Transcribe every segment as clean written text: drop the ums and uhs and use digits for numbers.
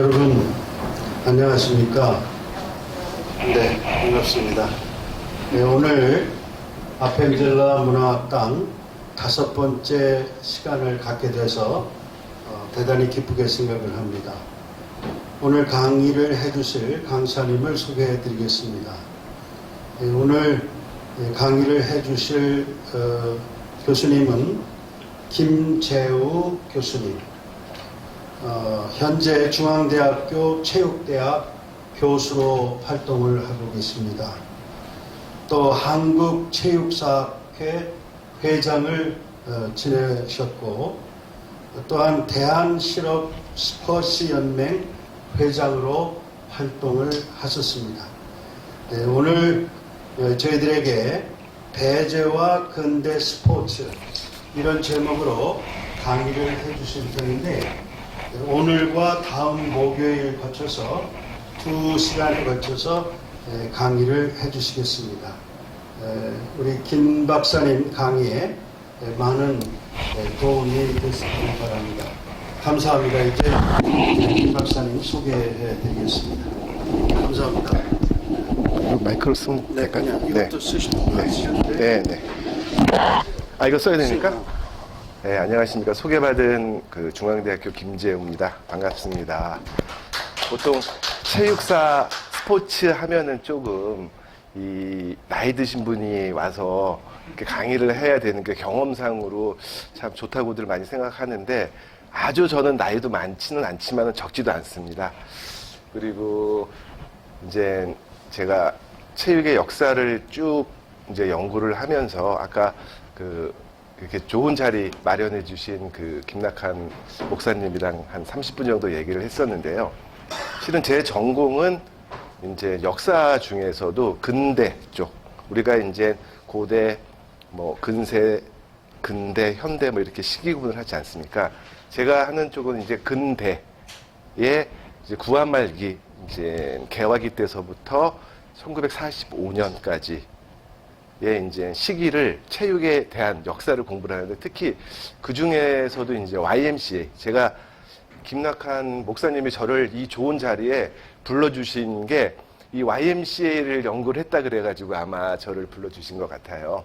여러분 안녕하십니까? 네, 반갑습니다. 네, 오늘 아펜젤라 문화학당 5번째 시간을 갖게 돼서 대단히 기쁘게 생각을 합니다. 오늘 강의를 해주실 강사님을 소개해 드리겠습니다. 네, 오늘 강의를 해주실 교수님은 김재우 교수님, 현재 중앙대학교 체육대학 교수로 활동을 하고 계십니다. 또 한국체육사학회 회장을 지내셨고, 또한 대한실업스포츠연맹 회장으로 활동을 하셨습니다. 네, 오늘 저희들에게 배제와 근대 스포츠, 이런 제목으로 강의를 해주실 터인데, 오늘과 다음 목요일 거쳐서 2시간에 걸쳐서 강의를 해주시겠습니다. 우리 김 박사님 강의에 많은 도움이 됐으길 바랍니다. 감사합니다. 이제 김 박사님 소개해 드리겠습니다. 감사합니다. 마이크로 쓰면 될까요? 그냥 이것도 쓰시면 네. 이거 써야 되니까? 네, 안녕하십니까. 소개받은 중앙대학교 김재우입니다. 반갑습니다. 보통 체육사 스포츠 하면은 조금 나이 드신 분이 와서 이렇게 강의를 해야 되는 게 경험상으로 참 좋다고들 많이 생각하는데, 아주 저는 나이도 많지는 않지만 적지도 않습니다. 그리고 이제 제가 체육의 역사를 쭉 이제 연구를 하면서 아까 이렇게 좋은 자리 마련해 주신 김낙한 목사님이랑 한 30분 정도 얘기를 했었는데요. 실은 제 전공은 이제 역사 중에서도 근대 쪽, 우리가 이제 고대, 근세, 근대, 현대 이렇게 시기 구분을 하지 않습니까? 제가 하는 쪽은 이제 근대의 이제 구한말기, 이제 개화기 때서부터 1945년까지 이제 시기를, 체육에 대한 역사를 공부를 하는데, 특히 그 중에서도 이제 YMCA, 제가 김낙한 목사님이 저를 이 좋은 자리에 불러주신 게 이 YMCA를 연구를 했다 그래가지고 아마 저를 불러주신 것 같아요.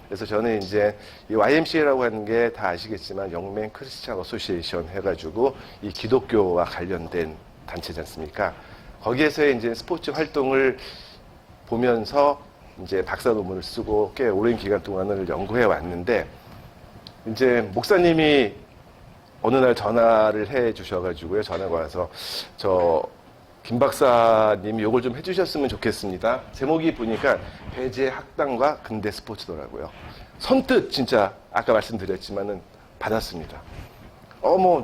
그래서 저는 이제 이 YMCA라고 하는 게 다 아시겠지만 영맹 크리스찬 어소시에이션 해가지고 이 기독교와 관련된 단체지 않습니까? 거기에서 이제 스포츠 활동을 보면서 이제 박사 논문을 쓰고 꽤 오랜 기간 동안을 연구해 왔는데, 이제 목사님이 어느 날 전화를 해 주셔가지고요. 전화가 와서 김 박사님이 요걸 좀 해주셨으면 좋겠습니다. 제목이 보니까 배제 학당과 근대 스포츠더라고요. 선뜻 진짜 아까 말씀드렸지만은 받았습니다.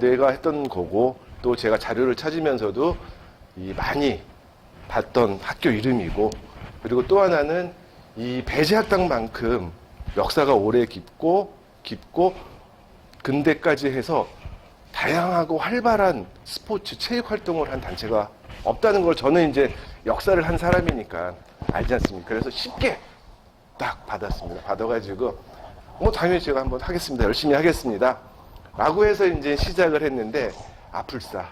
내가 했던 거고, 또 제가 자료를 찾으면서도 많이 봤던 학교 이름이고, 그리고 또 하나는 이 배제학당만큼 역사가 오래 깊고 근대까지 해서 다양하고 활발한 스포츠, 체육 활동을 한 단체가 없다는 걸 저는 이제 역사를 한 사람이니까 알지 않습니까? 그래서 쉽게 딱 받았습니다. 받아가지고 당연히 제가 한번 하겠습니다. 열심히 하겠습니다. 라고 해서 이제 시작을 했는데, 아플싸.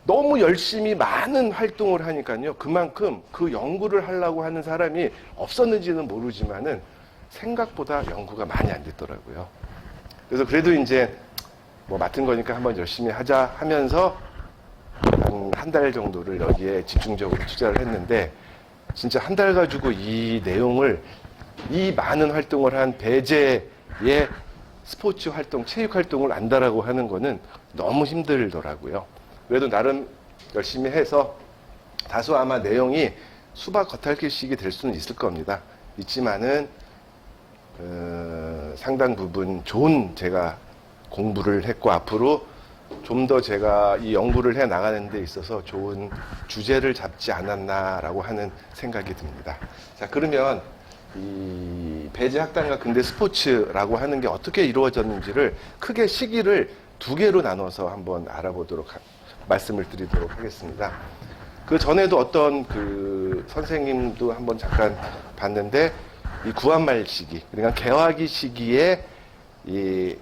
너무 열심히 많은 활동을 하니까요. 그만큼 그 연구를 하려고 하는 사람이 없었는지는 모르지만은 생각보다 연구가 많이 안 됐더라고요. 그래서 그래도 이제 맡은 거니까 한번 열심히 하자 하면서 한 달 정도를 여기에 집중적으로 투자를 했는데, 진짜 한 달 가지고 이 내용을, 이 많은 활동을 한 배제의 스포츠 활동, 체육 활동을 안다라고 하는 거는 너무 힘들더라고요. 그래도 나름 열심히 해서 다소 아마 내용이 수박 겉핥기식이 될 수는 있을 겁니다. 있지만은 상당 부분 좋은 제가 공부를 했고, 앞으로 좀 더 제가 이 연구를 해 나가는 데 있어서 좋은 주제를 잡지 않았나라고 하는 생각이 듭니다. 자, 그러면 이 배제학당과 근대 스포츠라고 하는 게 어떻게 이루어졌는지를 크게 시기를 2개로 나눠서 한번 말씀을 드리도록 하겠습니다. 그 전에도 어떤 선생님도 한번 잠깐 봤는데, 이 구한말 시기, 그러니까 개화기 시기에 이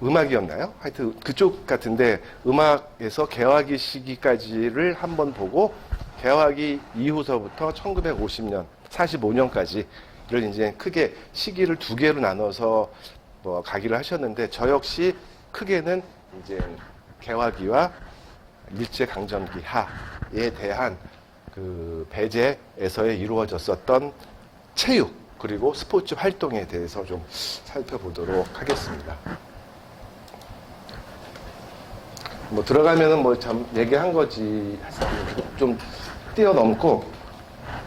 음악이었나요? 하여튼 그쪽 같은데 음악에서 개화기 시기까지를 한번 보고 개화기 이후서부터 1950년, 45년까지를 이제 크게 시기를 두 개로 나눠서 뭐 가기를 하셨는데 저 역시 크게는 이제 개화기와 일제강점기 하에 대한 그 배제에서 이루어졌었던 체육 그리고 스포츠 활동에 대해서 좀 살펴보도록 하겠습니다. 뭐 들어가면은 뭐 참 얘기한 거지 좀 뛰어넘고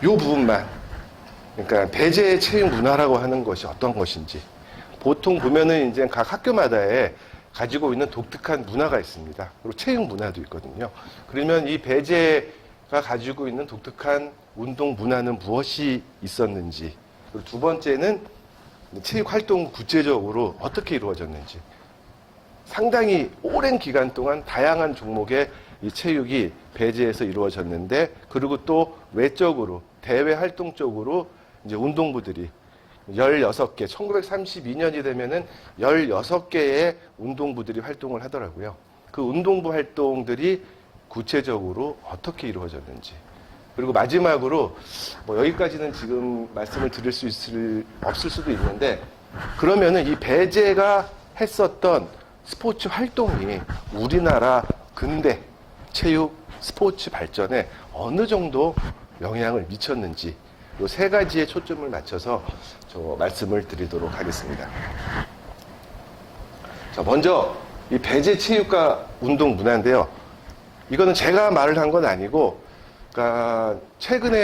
요 부분만 그러니까 배제 체육 문화라고 하는 것이 어떤 것인지 보통 보면은 이제 각 학교마다에 가지고 있는 독특한 문화가 있습니다. 그리고 체육 문화도 있거든요. 그러면 이 배제가 가지고 있는 독특한 운동 문화는 무엇이 있었는지 그리고 두 번째는 체육 활동 구체적으로 어떻게 이루어졌는지 상당히 오랜 기간 동안 다양한 종목의 이 체육이 배제에서 이루어졌는데 그리고 또 외적으로 대외 활동적으로 이제 운동부들이 16개, 1932년이 되면은 16개의 운동부들이 활동을 하더라고요. 그 운동부 활동들이 구체적으로 어떻게 이루어졌는지. 그리고 마지막으로 뭐 여기까지는 지금 말씀을 드릴 수 없을 수도 있는데 그러면은 이 배제가 했었던 스포츠 활동이 우리나라 근대 체육 스포츠 발전에 어느 정도 영향을 미쳤는지 이 세 가지에 초점을 맞춰서 저 말씀을 드리도록 하겠습니다. 자, 먼저 이 배제 체육과 운동 문화인데요. 이거는 제가 말을 한 건 아니고, 그러니까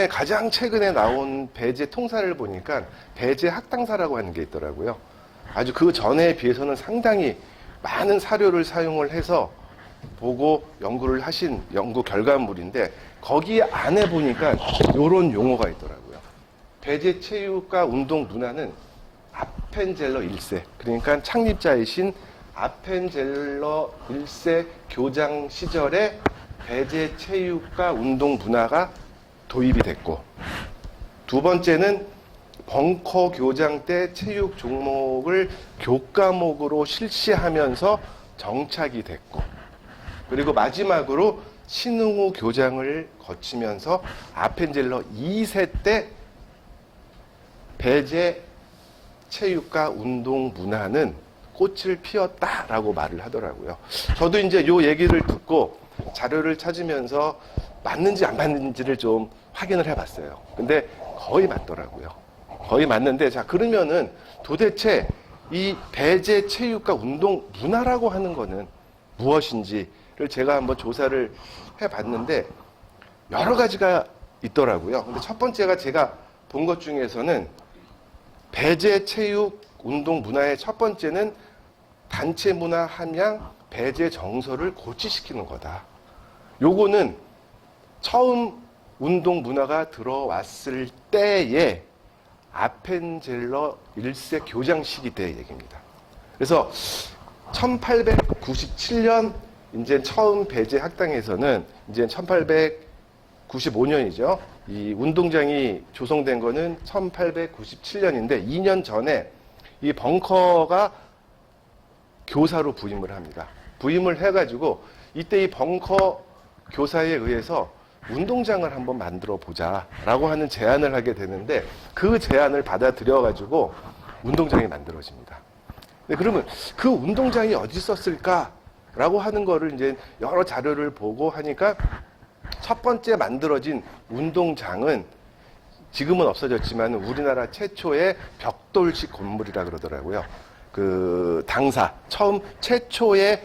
가장 최근에 나온 배제 통사를 보니까 배제 학당사라고 하는 게 있더라고요. 아주 그 전에 비해서는 상당히 많은 사료를 사용을 해서 보고 연구를 하신 연구 결과물인데 거기 안에 보니까 이런 용어가 있더라고요. 배제 체육과 운동 문화는 아펜젤러 1세, 그러니까 창립자이신 아펜젤러 1세 교장 시절에 배제 체육과 운동 문화가 도입이 됐고, 두 번째는 벙커 교장 때 체육 종목을 교과목으로 실시하면서 정착이 됐고, 그리고 마지막으로 신흥우 교장을 거치면서 아펜젤러 2세 때 배제 체육과 운동 문화는 꽃을 피웠다라고 말을 하더라고요. 저도 이제 요 얘기를 듣고 자료를 찾으면서 맞는지 안 맞는지를 좀 확인을 해봤어요. 근데 거의 맞더라고요. 거의 맞는데, 자, 그러면은 도대체 이 배제 체육과 운동 문화라고 하는 거는 무엇인지를 제가 한번 조사를 해봤는데 여러 가지가 있더라고요. 근데 첫 번째가 제가 본 것 중에서는 배제 체육 운동 문화의 첫 번째는 단체 문화 함양 배제 정서를 고취시키는 거다. 요거는 처음 운동 문화가 들어왔을 때에 아펜젤러 1세 교장 시기 때 얘기입니다. 그래서 1897년 이제 처음 배제 학당에서는 이제 1895년이죠. 이 운동장이 조성된 거는 1897년인데 2년 전에 이 벙커가 교사로 부임을 합니다. 부임을 해가지고 이때 이 벙커 교사에 의해서 운동장을 한번 만들어 보자라고 하는 제안을 하게 되는데 그 제안을 받아들여가지고 운동장이 만들어집니다. 네, 그러면 그 운동장이 어디 있었을까라고 하는 거를 이제 여러 자료를 보고 하니까 첫 번째 만들어진 운동장은 지금은 없어졌지만 우리나라 최초의 벽돌식 건물이라 그러더라고요. 그 당사 처음 최초의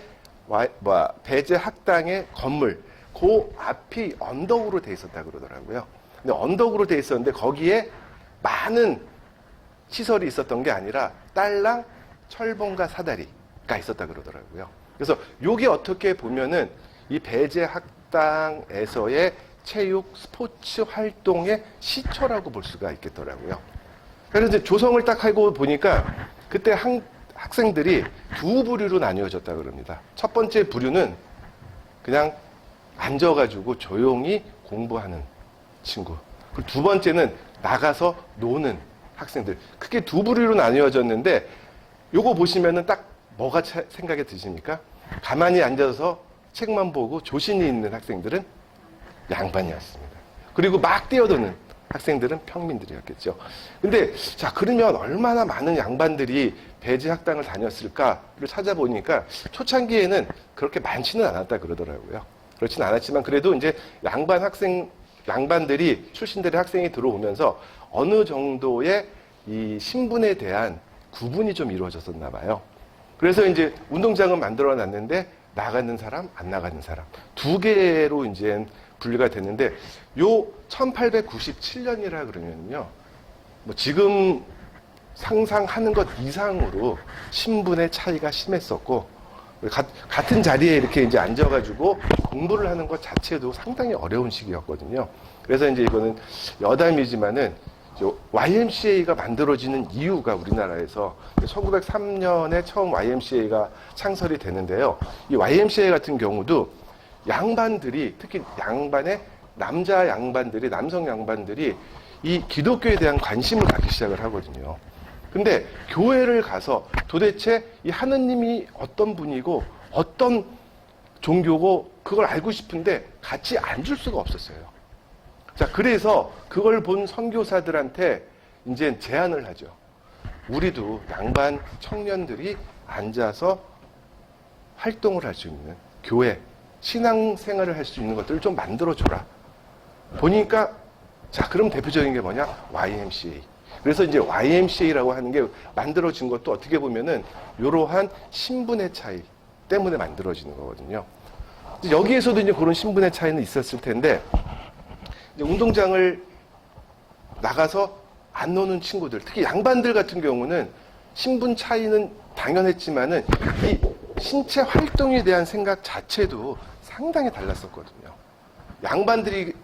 배제 학당의 건물 그 앞이 언덕으로 돼 있었다 그러더라고요. 근데 언덕으로 돼 있었는데 거기에 많은 시설이 있었던 게 아니라 딸랑 철봉과 사다리가 있었다 그러더라고요. 그래서 요게 어떻게 보면은 이 배제 학당에서의 체육 스포츠 활동의 시초라고 볼 수가 있겠더라고요. 그래서 이제 조성을 딱 하고 보니까 그때 학생들이 두 부류로 나뉘어졌다 그럽니다. 첫 번째 부류는 그냥 앉아가지고 조용히 공부하는 친구. 그리고 두 번째는 나가서 노는 학생들. 크게 두 부류로 나뉘어졌는데 요거 보시면은 딱 뭐가 생각에 드십니까? 가만히 앉아서 책만 보고 조신이 있는 학생들은 양반이었습니다. 그리고 막 뛰어드는 학생들은 평민들이었겠죠. 근데 자 그러면 얼마나 많은 양반들이 배제 학당을 다녔을까를 찾아보니까 초창기에는 그렇게 많지는 않았다 그러더라고요. 그렇지는 않았지만 그래도 이제 양반들이 출신들의 학생이 들어오면서 어느 정도의 이 신분에 대한 구분이 좀 이루어졌었나 봐요. 그래서 이제 운동장은 만들어 놨는데 나가는 사람, 안 나가는 사람 두 개로 이제 분리가 됐는데 요 1897년이라 그러면요. 뭐 지금 상상하는 것 이상으로 신분의 차이가 심했었고 같은 자리에 이렇게 이제 앉아가지고 공부를 하는 것 자체도 상당히 어려운 시기였거든요. 그래서 이제 이거는 여담이지만은 YMCA가 만들어지는 이유가 우리나라에서 1903년에 처음 YMCA가 창설이 되는데요. 이 YMCA 같은 경우도 양반들이 특히 남자 양반들이 남성 양반들이 이 기독교에 대한 관심을 갖기 시작을 하거든요. 근데 교회를 가서 도대체 이 하느님이 어떤 분이고 어떤 종교고 그걸 알고 싶은데 같이 앉을 수가 없었어요. 자, 그래서 그걸 본 선교사들한테 이제 제안을 하죠. 우리도 양반 청년들이 앉아서 활동을 할 수 있는 교회, 신앙생활을 할 수 있는 것들을 좀 만들어줘라. 보니까 자, 그럼 대표적인 게 뭐냐? YMCA. 그래서 이제 YMCA라고 하는 게 만들어진 것도 어떻게 보면은 이러한 신분의 차이 때문에 만들어지는 거거든요. 여기에서도 이제 그런 신분의 차이는 있었을 텐데, 이제 운동장을 나가서 안 노는 친구들, 특히 양반들 같은 경우는 신분 차이는 당연했지만은 이 신체 활동에 대한 생각 자체도 상당히 달랐었거든요. 양반들이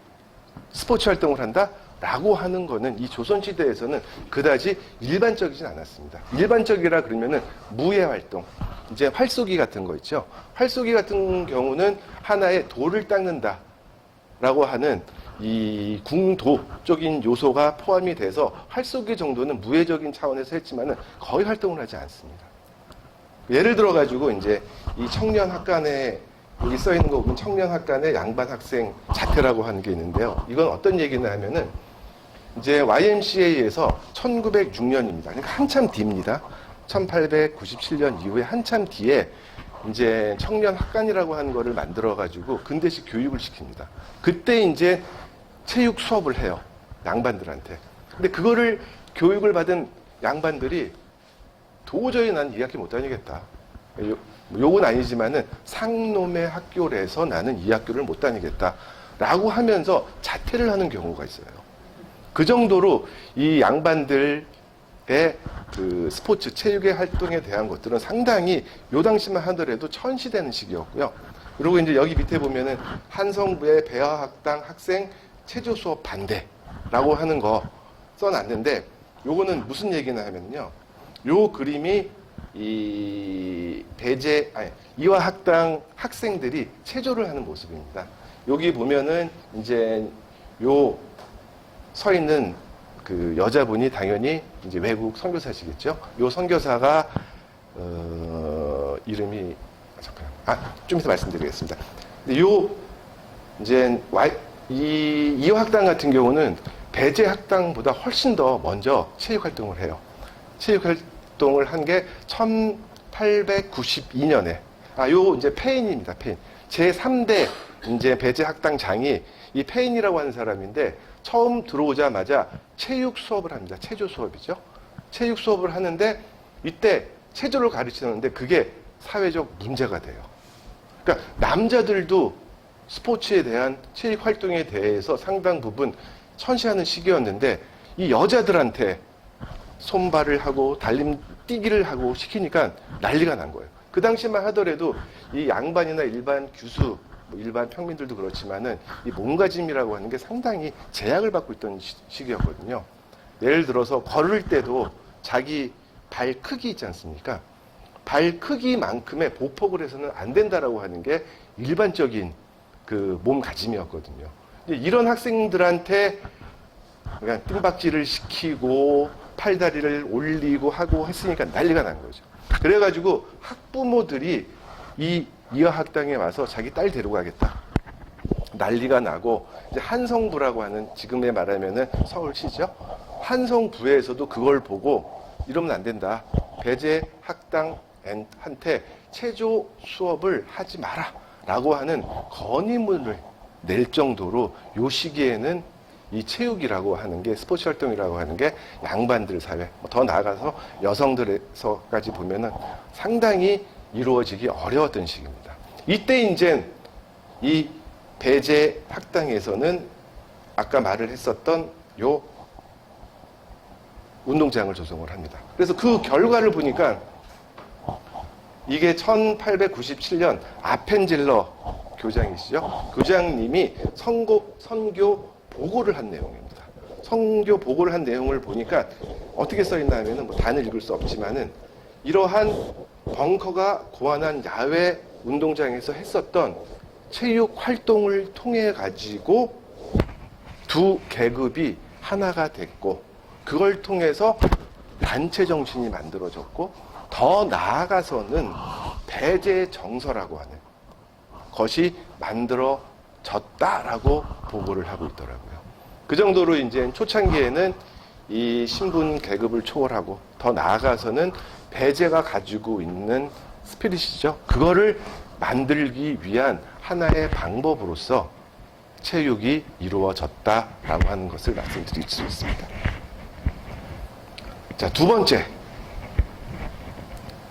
스포츠 활동을 한다? 라고 하는 거는 이 조선시대에서는 그다지 일반적이진 않았습니다. 일반적이라 그러면은 무예 활동, 이제 활쏘기 같은 거 있죠. 활쏘기 같은 경우는 하나의 돌을 닦는다 라고 하는 이 궁도적인 요소가 포함이 돼서 활쏘기 정도는 무예적인 차원에서 했지만은 거의 활동을 하지 않습니다. 예를 들어 가지고 이제 이 청년학관에 여기 써 있는 거 보면 청년학관의 양반 학생 자퇴라고 하는 게 있는데요. 이건 어떤 얘기냐 하면은 이제 YMCA에서 1906년입니다. 그러니까 한참 뒤입니다. 1897년 이후에 한참 뒤에 이제 청년학관이라고 하는 거를 만들어가지고 근대식 교육을 시킵니다. 그때 이제 체육 수업을 해요. 양반들한테. 근데 그거를 교육을 받은 양반들이 도저히 난 이 학교 못 다니겠다. 요건 아니지만은 상놈의 학교라서 나는 이 학교를 못 다니겠다. 라고 하면서 자퇴를 하는 경우가 있어요. 그 정도로 이 양반들의 그 스포츠, 체육의 활동에 대한 것들은 상당히 요 당시만 하더라도 천시되는 시기였고요. 그리고 이제 여기 밑에 보면은 한성부의 배화학당 학생 체조 수업 반대라고 하는 거 써놨는데 요거는 무슨 얘기나 하면요. 요 그림이 이화학당 학생들이 체조를 하는 모습입니다. 여기 보면은 이제 요 서 있는 그 여자분이 당연히 이제 외국 선교사시겠죠. 요 선교사가 이름이 좀 이따 말씀드리겠습니다. 근데 요 이제 이화학당 같은 경우는 배제 학당보다 훨씬 더 먼저 체육 활동을 해요. 체육 활동을 한 게 1892년에 요 이제 페인입니다. 페인. 제3대 이제 배제 학당장이 이 페인이라고 하는 사람인데 처음 들어오자마자 체육 수업을 합니다. 체조 수업이죠. 체육 수업을 하는데 이때 체조를 가르치는데 그게 사회적 문제가 돼요. 그러니까 남자들도 스포츠에 대한 체육 활동에 대해서 상당 부분 천시하는 시기였는데 이 여자들한테 손발을 하고 달림 뛰기를 하고 시키니까 난리가 난 거예요. 그 당시만 하더라도 이 양반이나 일반 규수, 일반 평민들도 그렇지만은 이 몸가짐이라고 하는 게 상당히 제약을 받고 있던 시기였거든요. 예를 들어서 걸을 때도 자기 발 크기 있지 않습니까? 발 크기만큼의 보폭을 해서는 안 된다라고 하는 게 일반적인 그 몸가짐이었거든요. 이런 학생들한테 그냥 뜸박질을 시키고 팔다리를 올리고 하고 했으니까 난리가 난 거죠. 그래가지고 학부모들이 이 이화학당에 와서 자기 딸 데리고 가겠다. 난리가 나고, 이제 한성부라고 하는, 지금에 말하면은 서울시죠. 한성부에서도 그걸 보고 이러면 안 된다. 배제 학당한테 체조 수업을 하지 마라. 라고 하는 건의문을 낼 정도로 요 시기에는 이 체육이라고 하는 게, 스포츠 활동이라고 하는 게 양반들 사회, 더 나아가서 여성들에서까지 보면은 상당히 이루어지기 어려웠던 시기입니다. 이때 이제 이 배제 학당에서는 아까 말을 했었던 요 운동장을 조성을 합니다. 그래서 그 결과를 보니까 이게 1897년 아펜젤러 교장이시죠. 교장님이 선교 보고를 한 내용입니다. 선교 보고를 한 내용을 보니까 어떻게 써있나 하면은 뭐 단을 읽을 수 없지만은 이러한 벙커가 고안한 야외 운동장에서 했었던 체육 활동을 통해 가지고 두 계급이 하나가 됐고, 그걸 통해서 단체 정신이 만들어졌고, 더 나아가서는 배제 정서라고 하는 것이 만들어졌다라고 보고를 하고 있더라고요. 그 정도로 이제 초창기에는 이 신분 계급을 초월하고, 더 나아가서는 배제가 가지고 있는 스피릿이죠. 그거를 만들기 위한 하나의 방법으로서 체육이 이루어졌다라고 하는 것을 말씀드릴 수 있습니다. 자, 두 번째.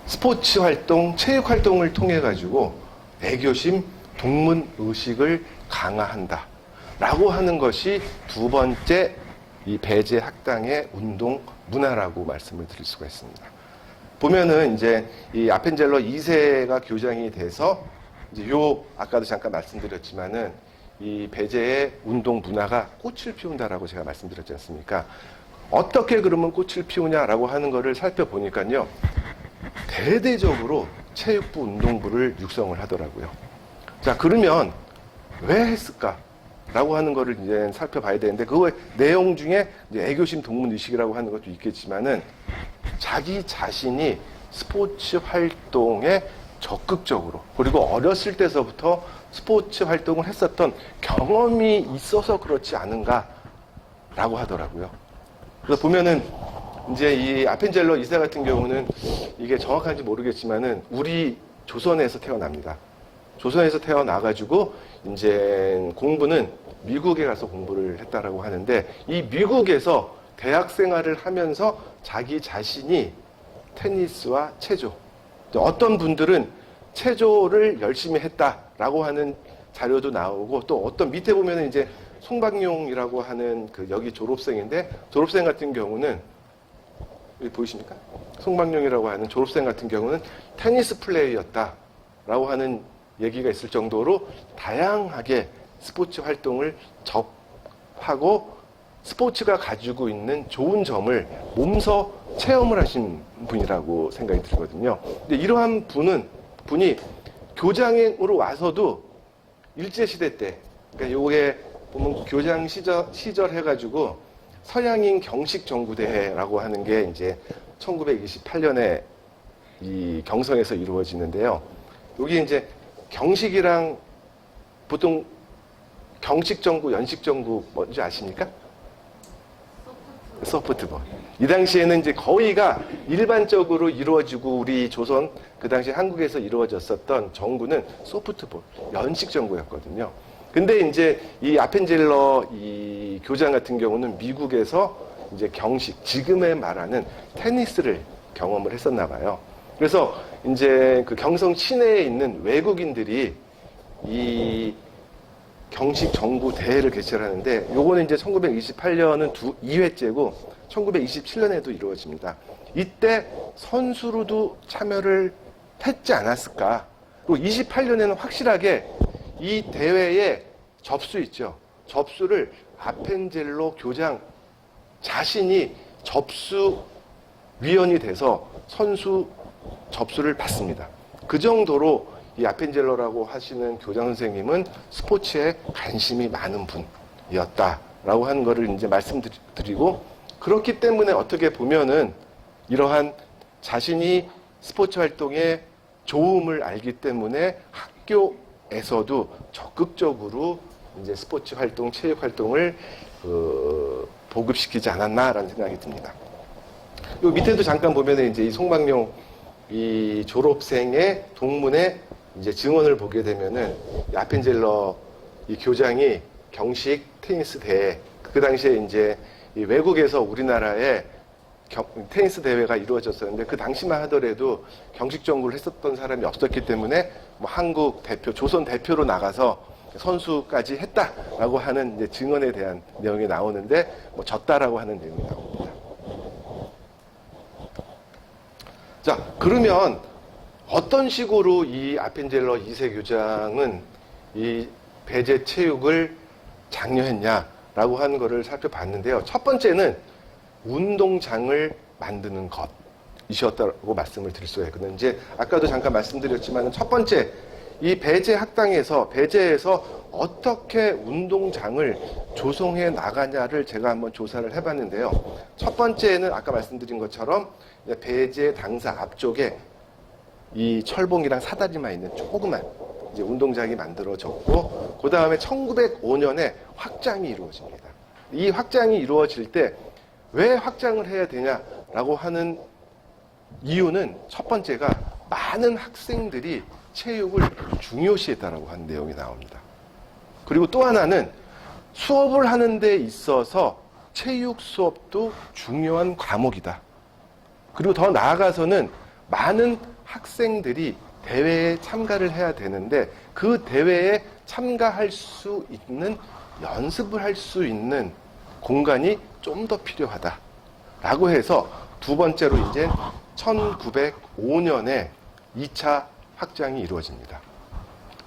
스포츠 활동, 체육 활동을 통해 가지고 애교심, 동문 의식을 강화한다. 라고 하는 것이 두 번째 이 배제 학당의 운동 문화라고 말씀을 드릴 수가 있습니다. 보면은 이제 이 아펜젤러 2세가 교장이 돼서 이제 아까도 잠깐 말씀드렸지만은 이 배제의 운동 문화가 꽃을 피운다라고 제가 말씀드렸지 않습니까? 어떻게 그러면 꽃을 피우냐라고 하는 거를 살펴보니까요. 대대적으로 체육부 운동부를 육성을 하더라고요. 자, 그러면 왜 했을까? 라고 하는 거를 이제 살펴봐야 되는데, 그 내용 중에 이제 애교심 동문 의식이라고 하는 것도 있겠지만은 자기 자신이 스포츠 활동에 적극적으로, 그리고 어렸을 때서부터 스포츠 활동을 했었던 경험이 있어서 그렇지 않은가라고 하더라고요. 그래서 보면은 이제 이 아펜젤러 2세 같은 경우는 이게 정확한지 모르겠지만은 우리 조선에서 태어납니다. 조선에서 태어나가지고 이제 공부는 미국에 가서 공부를 했다라고 하는데, 이 미국에서 대학 생활을 하면서 자기 자신이 테니스와 체조, 어떤 분들은 체조를 열심히 했다라고 하는 자료도 나오고, 또 어떤 밑에 보면은 이제 송박용이라고 하는 그 여기 졸업생인데, 졸업생 같은 경우는 여기 보이십니까? 송박용이라고 하는 졸업생 같은 경우는 테니스 플레이였다라고 하는 얘기가 있을 정도로 다양하게 스포츠 활동을 접하고 스포츠가 가지고 있는 좋은 점을 몸소 체험을 하신 분이라고 생각이 들거든요. 근데 이러한 분이 교장으로 와서도 일제시대 때, 그러니까 요게 보면 교장 시절 해가지고 서양인 경식정구대회라고 하는 게 이제 1928년에 이 경성에서 이루어지는데요. 여기 이제 경식이랑 보통 경식정구, 연식정구 뭔지 아십니까? 소프트볼. 이 당시에는 이제 거의가 일반적으로 이루어지고, 우리 조선, 그 당시 한국에서 이루어졌었던 정구는 소프트볼, 연식정구였거든요. 근데 이제 이 아펜젤러 이 교장 같은 경우는 미국에서 이제 경식, 지금에 말하는 테니스를 경험을 했었나 봐요. 그래서 이제 그 경성 시내에 있는 외국인들이 이 경식 정구 대회를 개최를 하는데, 요거는 이제 1928년은 2회째고 1927년에도 이루어집니다. 이때 선수로도 참여를 했지 않았을까. 그리고 28년에는 확실하게 이 대회에 접수 있죠. 접수를 아펜젤러 교장 자신이 접수위원이 돼서 선수 접수를 받습니다. 그 정도로 이 아펜젤러라고 하시는 교장 선생님은 스포츠에 관심이 많은 분이었다라고 하는 거를 이제 말씀드리고, 그렇기 때문에 어떻게 보면은 이러한 자신이 스포츠 활동의 좋음을 알기 때문에 학교에서도 적극적으로 이제 스포츠 활동, 체육 활동을 보급시키지 않았나라는 생각이 듭니다. 요 밑에도 잠깐 보면은 이제 이 송방룡 이 졸업생의 동문의 이제 증언을 보게 되면은 이 아펜젤러 이 교장이 경식 테니스 대회 그 당시에 이제 이 외국에서 우리나라에 테니스 대회가 이루어졌었는데 그 당시만 하더라도 경식 정구를 했었던 사람이 없었기 때문에 뭐 한국 대표, 조선 대표로 나가서 선수까지 했다라고 하는 이제 증언에 대한 내용이 나오는데 뭐 졌다라고 하는 내용이 나옵니다. 자, 그러면 어떤 식으로 이 아펜젤러 2세 교장은 이 배제 체육을 장려했냐라고 하는 것을 살펴봤는데요. 첫 번째는 운동장을 만드는 것이었다고 말씀을 드릴 수가 있거든요. 이제 아까도 잠깐 말씀드렸지만 첫 번째 이 배제에서 어떻게 운동장을 조성해 나가냐를 제가 한번 조사를 해봤는데요. 첫 번째는 아까 말씀드린 것처럼 배제 당사 앞쪽에 이 철봉이랑 사다리만 있는 조그만 이제 운동장이 만들어졌고, 그 다음에 1905년에 확장이 이루어집니다. 이 확장이 이루어질 때 왜 확장을 해야 되냐라고 하는 이유는 첫 번째가 많은 학생들이 체육을 중요시했다라고 하는 내용이 나옵니다. 그리고 또 하나는 수업을 하는 데 있어서 체육 수업도 중요한 과목이다. 그리고 더 나아가서는 많은 학생들이 대회에 참가를 해야 되는데 그 대회에 참가할 수 있는 연습을 할 수 있는 공간이 좀 더 필요하다라고 해서 두 번째로 이제 1905년에 2차 확장이 이루어집니다.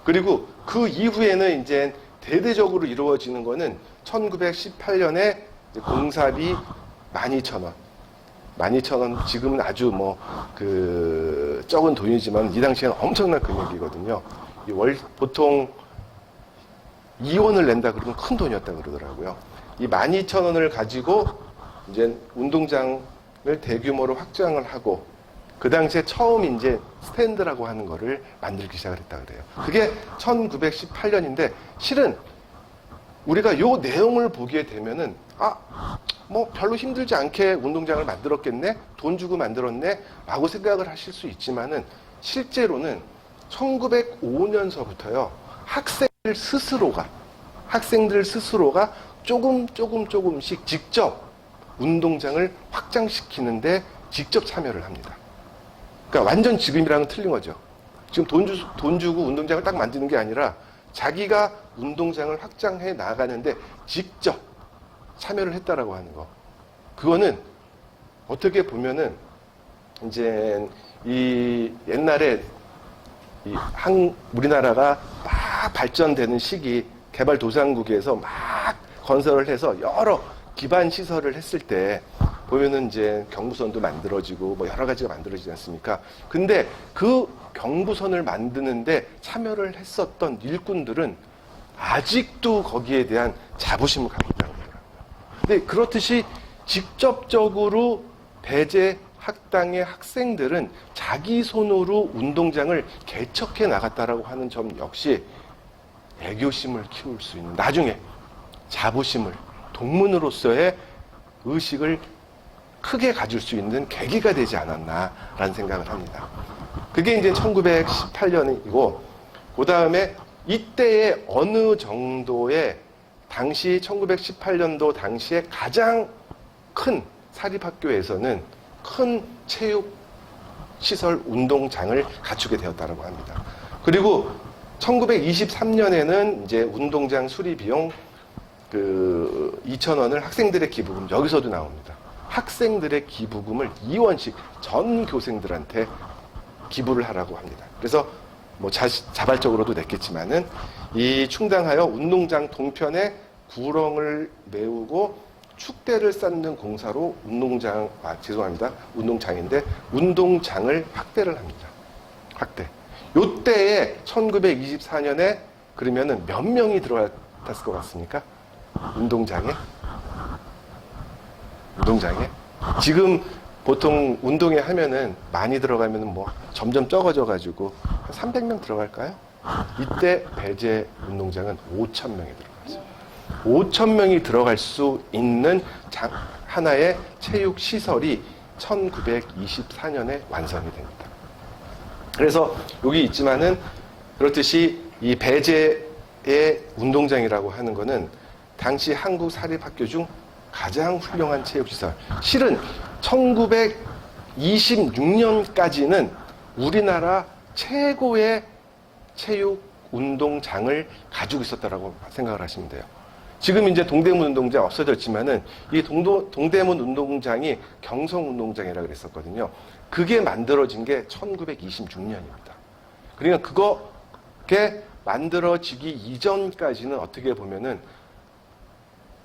그리고 그 이후에는 이제 대대적으로 이루어지는 거는 1918년에 공사비 12,000원. 12,000원 지금은 아주 적은 돈이지만 이 당시에는 엄청난 금액이거든요. 보통 2원을 낸다 그러면 큰 돈이었다 그러더라고요. 이 12,000원을 가지고 이제 운동장을 대규모로 확장을 하고 그 당시에 처음 이제 스탠드라고 하는 거를 만들기 시작을 했다 그래요. 그게 1918년인데 실은 우리가 요 내용을 보게 되면은 별로 힘들지 않게 운동장을 만들었겠네? 돈 주고 만들었네? 라고 생각을 하실 수 있지만은 실제로는 1905년서부터요, 학생들 스스로가 조금씩 직접 운동장을 확장시키는데 직접 참여를 합니다. 그러니까 완전 지금이랑은 틀린 거죠. 지금 돈 주고 운동장을 딱 만드는 게 아니라 자기가 운동장을 확장해 나가는데 직접 참여를 했다라고 하는 거. 그거는 어떻게 보면은 이제 이 옛날에 우리나라가 막 발전되는 시기, 개발도상국에서 막 건설을 해서 여러 기반 시설을 했을 때 보면은 이제 경부선도 만들어지고 여러 가지가 만들어지지 않습니까? 근데 그 경부선을 만드는데 참여를 했었던 일꾼들은 아직도 거기에 대한 자부심을 갖고 있다는 거더라고요. 근데 그렇듯이 직접적으로 배제 학당의 학생들은 자기 손으로 운동장을 개척해 나갔다라고 하는 점 역시 애교심을 키울 수 있는, 나중에 자부심을, 동문으로서의 의식을 크게 가질 수 있는 계기가 되지 않았나라는 생각을 합니다. 그게 이제 1918년이고, 그 다음에 이때의 어느 정도의 당시 1918년도 당시에 가장 큰 사립학교에서는 큰 체육 시설 운동장을 갖추게 되었다고 합니다. 그리고 1923년에는 이제 운동장 수리 비용 2,000원을 학생들의 기부금, 여기서도 나옵니다. 학생들의 기부금을 2원씩 전 교생들한테 기부를 하라고 합니다. 그래서 자발적으로도 냈겠지만은 이 충당하여 운동장 동편에 구렁을 메우고 축대를 쌓는 공사로 운동장인데 운동장을 확대를 합니다. 확대. 요때에 1924년에 그러면은 몇 명이 들어갔을 것 같습니까? 운동장에? 지금 보통 운동회 하면은 많이 들어가면은 뭐 점점 적어져 가지고 한 300명 들어갈까요? 이때 배제 운동장은 5,000명이 들어가죠. 5,000명이 들어갈 수 있는 하나의 체육 시설이 1924년에 완성이 됩니다. 그래서 여기 있지만은 그렇듯이 이 배제의 운동장이라고 하는 거는 당시 한국 사립학교 중 가장 훌륭한 체육시설. 실은 1926년까지는 우리나라 최고의 체육 운동장을 가지고 있었다라고 생각을 하시면 돼요. 지금 이제 동대문 운동장 없어졌지만은 이 동대문 운동장이 경성운동장이라고 그랬었거든요. 그게 만들어진 게 1926년입니다. 그러니까 그게 만들어지기 이전까지는 어떻게 보면은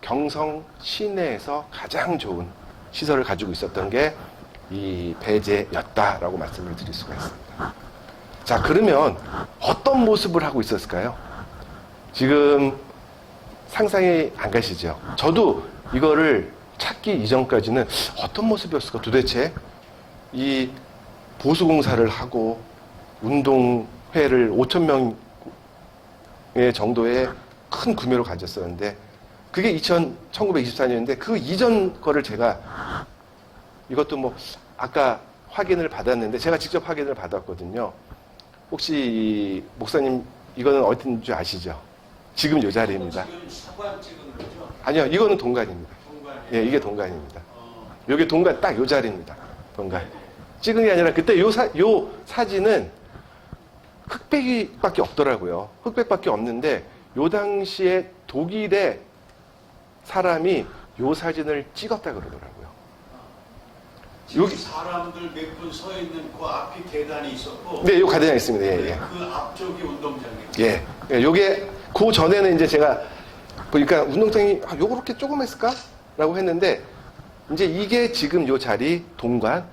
경성 시내에서 가장 좋은 시설을 가지고 있었던 게 이 배제였다라고 말씀을 드릴 수가 있습니다. 자, 그러면 어떤 모습을 하고 있었을까요? 지금 상상이 안 가시죠? 저도 이거를 찾기 이전까지는 어떤 모습이었을까? 도대체 이 보수공사를 하고 운동회를 5,000명 정도의 큰 규모로 가졌었는데 그게 1924년인데 그 이전 거를 제가 이것도 뭐 아까 확인을 받았는데 제가 직접 확인을 받았거든요. 혹시 목사님 이거는 어딘 줄 아시죠? 지금 이 자리입니다. 지금 사관 찍은 거죠? 아니요, 이거는 동관입니다. 동관이에요? 예, 이게 동관입니다. 여기 동관 딱 이 자리입니다. 동관. 찍은 게 아니라 그때 요 사진은 흑백밖에 없더라고요. 흑백밖에 없는데 요 당시에 독일의 사람이 요 사진을 찍었다 그러더라고요. 여기 사람들 몇 분 서 있는 그 앞이 계단이 있었고, 네, 요 가든이 있습니다. 예, 예. 그 앞쪽이 운동장이에요. 예. 예, 요게 그 전에는 이제 제가 보니까 운동장이 요렇게 조그맸을까라고 했는데 이제 이게 지금 요 자리 동관에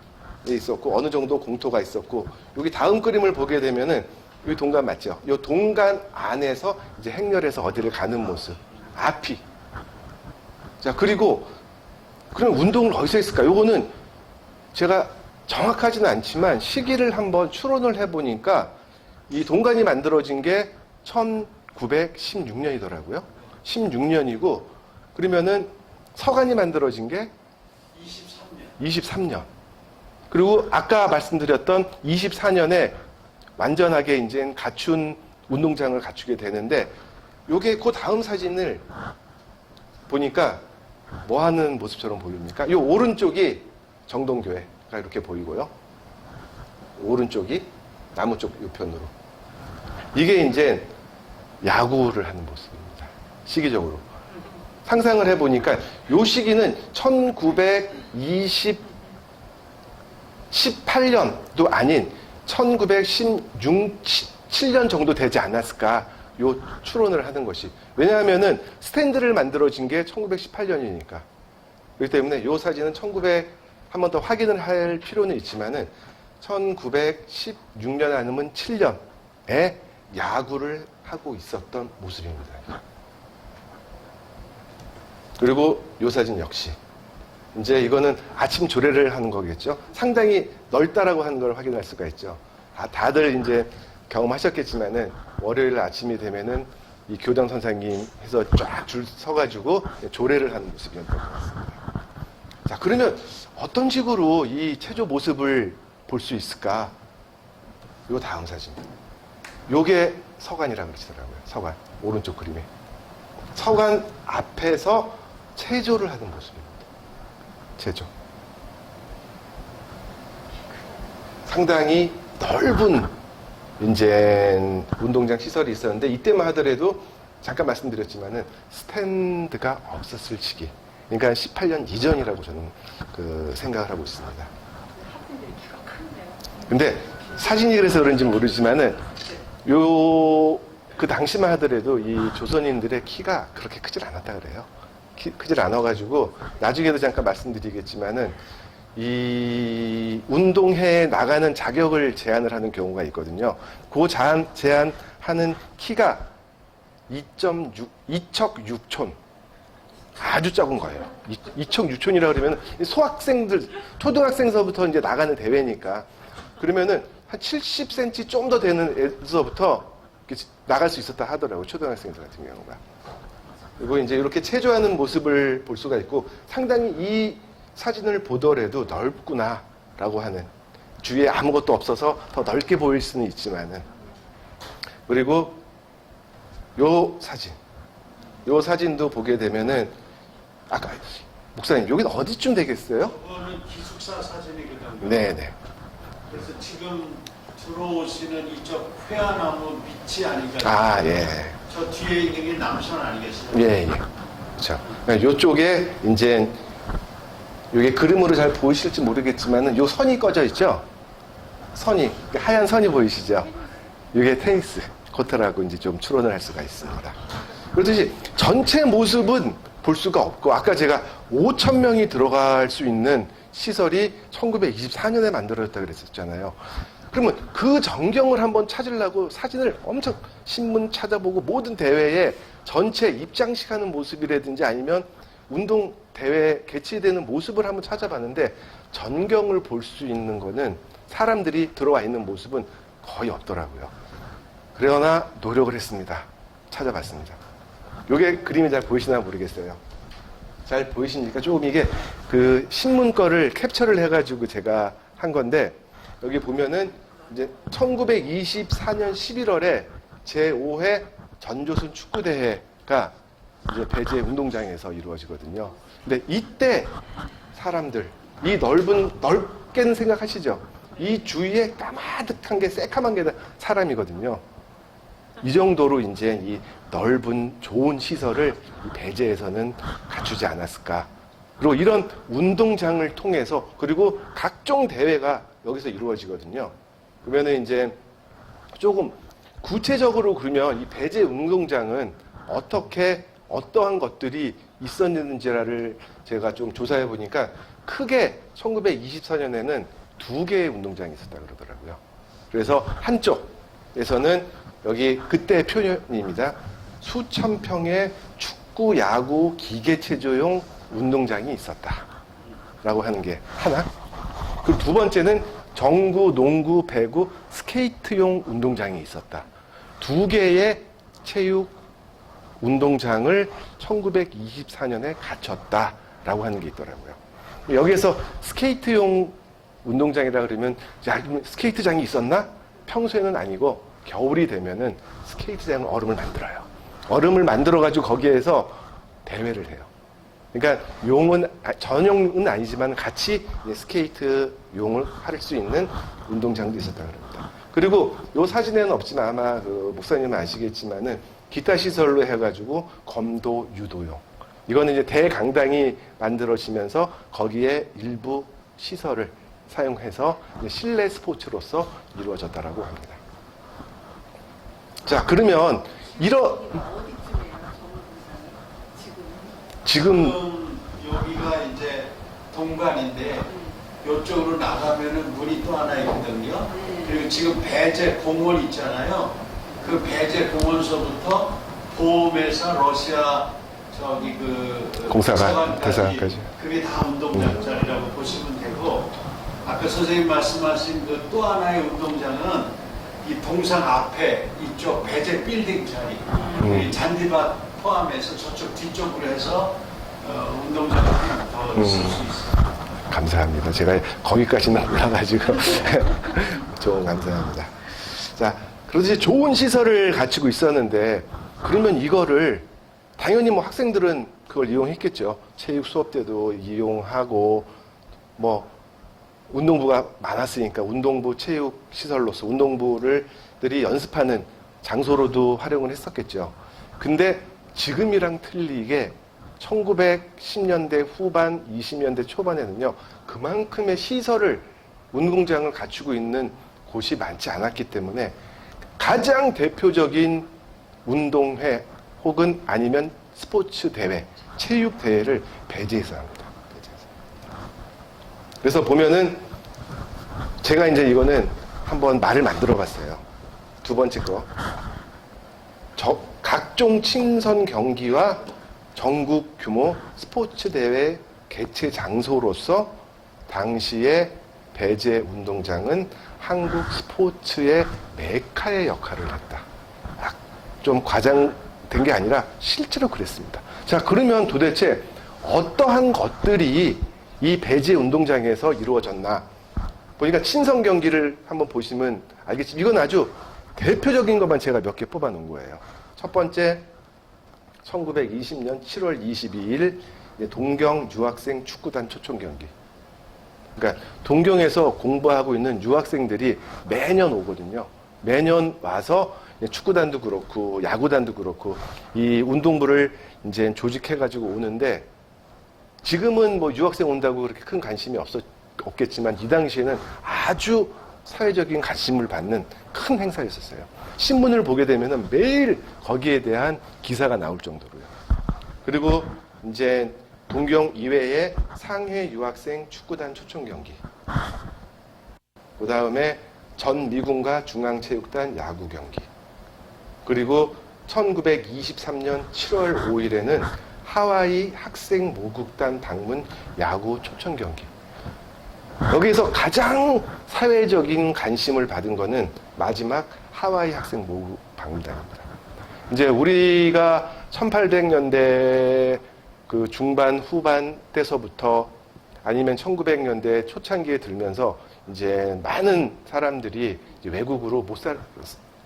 있었고 어느 정도 공터가 있었고 여기 다음 그림을 보게 되면은 이 동관 맞죠? 요 동관 안에서 이제 행렬해서 어디를 가는 모습. 앞이. 자, 그리고 그럼 운동을 어디서 했을까? 요거는 제가 정확하지는 않지만 시기를 한번 추론을 해보니까 이 동관이 만들어진 게 1916년이더라고요. 16년이고 그러면은 서관이 만들어진 게 23년. 그리고 아까 말씀드렸던 24년에 완전하게 이제 갖춘 운동장을 갖추게 되는데 요게 그 다음 사진을 보니까 뭐 하는 모습처럼 보입니까? 요 오른쪽이 정동교회가 이렇게 보이고요. 오른쪽이 나무 쪽 우편으로. 이게 이제 야구를 하는 모습입니다. 시기적으로. 상상을 해보니까 요 시기는 18년도 아닌 1917년 정도 되지 않았을까 요 추론을 하는 것이. 왜냐하면은 스탠드를 만들어진 게 1918년이니까. 그렇기 때문에 요 사진은 한 번 더 확인을 할 필요는 있지만은 1916년 아니면 7년에 야구를 하고 있었던 모습입니다. 그리고 요 사진 역시 이제 이거는 아침 조례를 하는 거겠죠. 상당히 넓다라고 하는 걸 확인할 수가 있죠. 다들 이제 경험하셨겠지만은 월요일 아침이 되면은 이 교장 선생님 해서 쫙 줄 서가지고 조례를 하는 모습이었던 것 같습니다. 자, 그러면 어떤 식으로 이 체조 모습을 볼 수 있을까? 요 다음 사진. 요게 서관이라고 그러시더라고요. 서관. 오른쪽 그림에. 서관 앞에서 체조를 하는 모습입니다. 체조. 상당히 넓은 이제 운동장 시설이 있었는데 이때만 하더라도 잠깐 말씀드렸지만은 스탠드가 없었을 시기. 그러니까 18년 이전이라고 저는 생각을 하고 있습니다. 근데 사진이 그래서 그런지 모르지만은 그 당시만 하더라도 이 조선인들의 키가 그렇게 크질 않았다 그래요. 크질 않아가지고 나중에도 잠깐 말씀드리겠지만은 이 운동회에 나가는 자격을 제한을 하는 경우가 있거든요. 그 제한하는 키가 2척 6촌. 아주 작은 거예요. 2천, 6천이라 그러면 소학생들, 초등학생서부터 이제 나가는 대회니까. 그러면은 한 70cm 좀 더 되는 애서부터 나갈 수 있었다 하더라고요. 초등학생들 같은 경우가. 그리고 이제 이렇게 체조하는 모습을 볼 수가 있고 상당히 이 사진을 보더라도 넓구나라고 하는, 주위에 아무것도 없어서 더 넓게 보일 수는 있지만은. 그리고 요 사진도 보게 되면은 아까 목사님 여기는 어디쯤 되겠어요? 그거는 기숙사 사진이거든요. 네네. 그래서 지금 들어오시는 이쪽 회화나무 밑이 아닌가. 아 예. 저 뒤에 있는 게 남산 아니겠어요? 예, 예. 그렇죠. 요쪽에 이제 이게 그림으로 잘 보이실지 모르겠지만은 요 선이 꺼져 있죠. 선이 하얀 선이 보이시죠? 이게 테니스 코트라고 이제 좀 추론을 할 수가 있습니다. 그렇듯이 전체 모습은 볼 수가 없고 아까 제가 5천 명이 들어갈 수 있는 시설이 1924년에 만들어졌다 그랬었잖아요. 그러면 그 전경을 한번 찾으려고 사진을 엄청 신문 찾아보고 모든 대회에 전체 입장식하는 모습이라든지 아니면 운동 대회 개최되는 모습을 한번 찾아봤는데 전경을 볼 수 있는 거는 사람들이 들어와 있는 모습은 거의 없더라고요. 그러나 노력을 했습니다. 찾아봤습니다. 요게 그림이 잘 보이시나 모르겠어요. 잘 보이십니까? 조금 이게 그 신문 거를 캡처를 해가지고 제가 한 건데 여기 보면은 이제 1924년 11월에 제5회 전조선 축구대회가 이제 배제 운동장에서 이루어지거든요. 근데 이때 사람들, 이 넓게는 생각하시죠? 이 주위에 까마득한 게, 새카만 게 사람이거든요. 이 정도로 이제 이 넓은 좋은 시설을 이 배제에서는 갖추지 않았을까. 그리고 이런 운동장을 통해서 그리고 각종 대회가 여기서 이루어지거든요. 그러면은 이제 조금 구체적으로 그러면 이 배제 운동장은 어떻게 어떠한 것들이 있었는지를 제가 좀 조사해 보니까 크게 1924년에는 2개의 운동장이 있었다 그러더라고요. 그래서 한쪽에서는 여기 그때 표현입니다. 수천 평의 축구, 야구, 기계체조용 운동장이 있었다라고 하는 게 하나. 그리고 두 번째는 정구, 농구, 배구, 스케이트용 운동장이 있었다. 2개의 체육 운동장을 1924년에 갖췄다라고 하는 게 있더라고요. 여기에서 스케이트용 운동장이라 그러면 스케이트장이 있었나? 평소에는 아니고 겨울이 되면은 스케이트장은 얼음을 만들어요. 얼음을 만들어가지고 거기에서 대회를 해요. 그러니까 용은 전용은 아니지만 같이 스케이트 용을 할 수 있는 운동장도 있었다 그럽니다. 그리고 이 사진에는 없지만 아마 그 목사님은 아시겠지만은 기타 시설로 해가지고 검도 유도용. 이거는 이제 대강당이 만들어지면서 거기에 일부 시설을 사용해서 실내 스포츠로서 이루어졌다라고 합니다. 자, 그러면 지금 여기가 이제 동반인데 이쪽으로 나가면은 문이 또 하나 있거든요. 그리고 지금 배제 공원 있잖아요. 그 배제 공원서부터 보험회사 러시아 저기 그 대사관까지 그게 다 운동장짜리라고 보시면 되고, 아까 선생님 말씀하신 그 또 하나의 운동장은 이 동상 앞에 이쪽 배제 빌딩 자리, 이 잔디밭 포함해서 저쪽 뒤쪽으로 해서 운동장을 하나 더 쓸 수 있어요. 감사합니다. 제가 거기까지는 몰라가지고 좀 감사합니다. 자, 그렇듯이 좋은 시설을 갖추고 있었는데 그러면 이거를 당연히 뭐 학생들은 그걸 이용했겠죠. 체육 수업 때도 이용하고 뭐 운동부가 많았으니까 운동부 체육 시설로서 운동부들이 연습하는 장소로도 활용을 했었겠죠. 근데 지금이랑 틀리게 1910년대 후반, 20년대 초반에는요, 그만큼의 시설을, 운동장을 갖추고 있는 곳이 많지 않았기 때문에 가장 대표적인 운동회 혹은 아니면 스포츠 대회, 체육 대회를 배제해서 합니다. 그래서 보면은 제가 이제 이거는 한번 말을 만들어 봤어요. 두 번째 거. 각종 친선 경기와 전국 규모 스포츠 대회 개최 장소로서 당시에 배제 운동장은 한국 스포츠의 메카의 역할을 했다. 좀 과장된 게 아니라 실제로 그랬습니다. 자, 그러면 도대체 어떠한 것들이 이 배제 운동장에서 이루어졌나? 보니까 친선 경기를 한번 보시면 알겠지만 이건 아주 대표적인 것만 제가 몇 개 뽑아 놓은 거예요. 첫 번째, 1920년 7월 22일 동경 유학생 축구단 초청 경기. 그러니까 동경에서 공부하고 있는 유학생들이 매년 오거든요. 매년 와서 축구단도 그렇고 야구단도 그렇고 이 운동부를 이제 조직해가지고 오는데 지금은 뭐 유학생 온다고 그렇게 큰 관심이 없겠지만 이 당시에는 아주 사회적인 관심을 받는 큰 행사였었어요. 신문을 보게 되면은 매일 거기에 대한 기사가 나올 정도로요. 그리고 이제 동경 이외에 상해 유학생 축구단 초청 경기. 그 다음에 전 미군과 중앙체육단 야구 경기. 그리고 1923년 7월 5일에는 하와이 학생 모국단 방문 야구 초청 경기. 여기서 가장 사회적인 관심을 받은 거는 마지막 하와이 학생 모국 방문단입니다. 이제 우리가 1800년대 그 중반 후반 때서부터 아니면 1900년대 초창기에 들면서 이제 많은 사람들이 이제 외국으로 못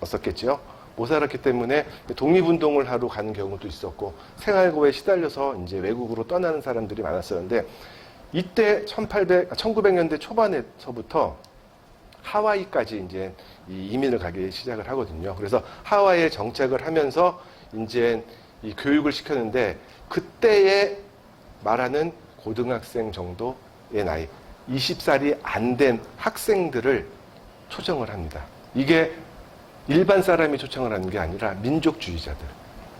살았었겠죠. 못 살았기 때문에 독립운동을 하러 가는 경우도 있었고 생활고에 시달려서 이제 외국으로 떠나는 사람들이 많았었는데 이때 1900년대 초반에서부터 하와이까지 이제 이민을 가기 시작을 하거든요. 그래서 하와이에 정착을 하면서 이제 이 교육을 시켰는데 그때에 말하는 고등학생 정도의 나이, 20살이 안 된 학생들을 초청을 합니다. 이게 일반 사람이 초청을 하는 게 아니라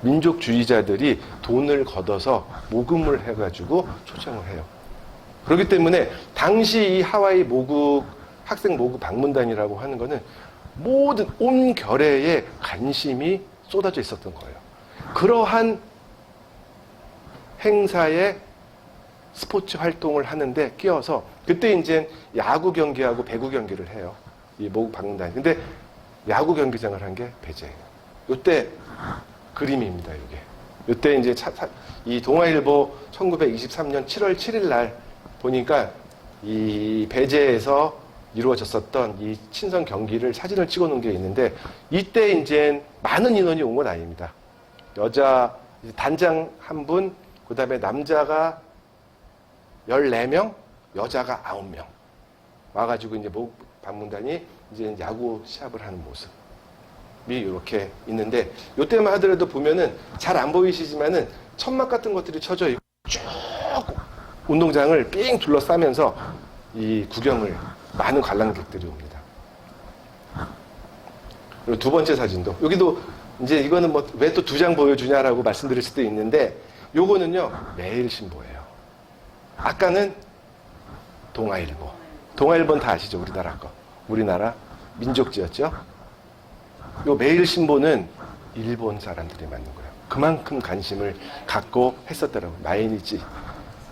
민족주의자들이 돈을 걷어서 모금을 해가지고 초청을 해요. 그렇기 때문에 당시 이 하와이 학생 모국 방문단이라고 하는 거는 모든 온 결의에 관심이 쏟아져 있었던 거예요. 그러한 행사에 스포츠 활동을 하는데 끼어서 그때 이제 야구 경기하고 배구 경기를 해요. 이 모국 방문단이. 근데 야구 경기장을 한 게 배제예요. 요때 그림입니다, 이게. 요때 이제 이 동아일보 1923년 7월 7일 날 보니까 이 배제에서 이루어졌었던 이 친선 경기를 사진을 찍어 놓은 게 있는데 이때 이제 많은 인원이 온 건 아닙니다. 여자 단장 한 분, 그 다음에 남자가 14명, 여자가 9명 와가지고 이제 모국 방문단이 이제 야구 시합을 하는 모습이 이렇게 있는데 이때만 하더라도 보면은 잘 안 보이시지만은 천막 같은 것들이 쳐져 있고 쭉 운동장을 삥 둘러싸면서 이 구경을 많은 관람객들이 옵니다. 그리고 두 번째 사진도 여기도 이제 이거는 뭐 왜 또 두 장 보여주냐라고 말씀드릴 수도 있는데 요거는요 매일신보예요. 아까는 동아일보. 동아일보는 다 아시죠? 우리나라 거. 우리나라 민족지였죠? 요 매일신보는 일본 사람들이 만든 거예요. 그만큼 관심을 갖고 했었더라고요. 마이니치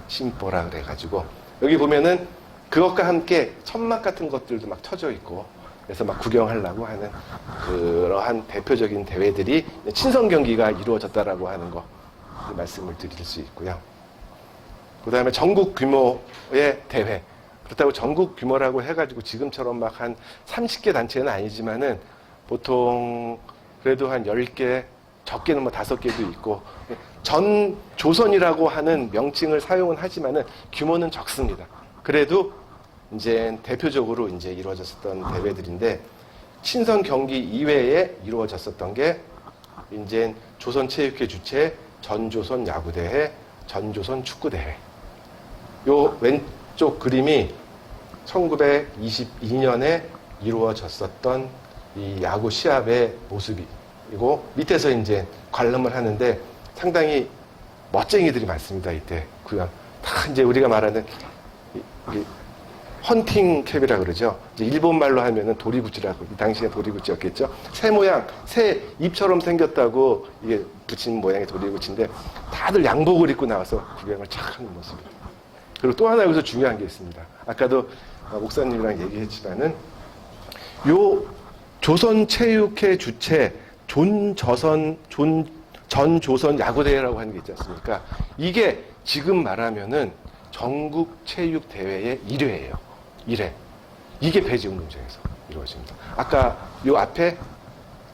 신보라 그래가지고 여기 보면은 그것과 함께 천막 같은 것들도 막 쳐져 있고 그래서 막 구경하려고 하는 그러한 대표적인 대회들이 친선 경기가 이루어졌다라고 하는 거 말씀을 드릴 수 있고요. 그 다음에 전국 규모의 대회. 그렇다고 전국 규모라고 해가지고 지금처럼 막 한 30개 단체는 아니지만은 보통 그래도 한 10개, 적게는 뭐 5개도 있고 전 조선이라고 하는 명칭을 사용은 하지만은 규모는 적습니다. 그래도 이제 대표적으로 이제 이루어졌었던 대회들인데 친선 경기 이외에 이루어졌었던 게 이제 조선체육회 주최 전조선 야구대회, 전조선 축구대회. 요 왼쪽 그림이 1922년에 이루어졌었던 이 야구 시합의 모습이고 밑에서 이제 관람을 하는데 상당히 멋쟁이들이 많습니다. 이때 구경. 다 이제 우리가 말하는 헌팅 캡이라 그러죠. 이제 일본 말로 하면은 도리구찌라고, 이 당시에 도리구찌였겠죠. 새 모양, 새 입처럼 생겼다고 이게 붙인 모양의 도리구찌인데 다들 양복을 입고 나와서 구경을 착 하는 모습입니다. 그리고 또 하나 여기서 중요한 게 있습니다. 아까도 목사님이랑 얘기했지만은 요 조선체육회 주최 전조선 야구대회라고 하는 게 있지 않습니까? 이게 지금 말하면은 전국체육대회의 1회예요. 1회. 이게 배제운동장에서 이루어집니다. 아까 요 앞에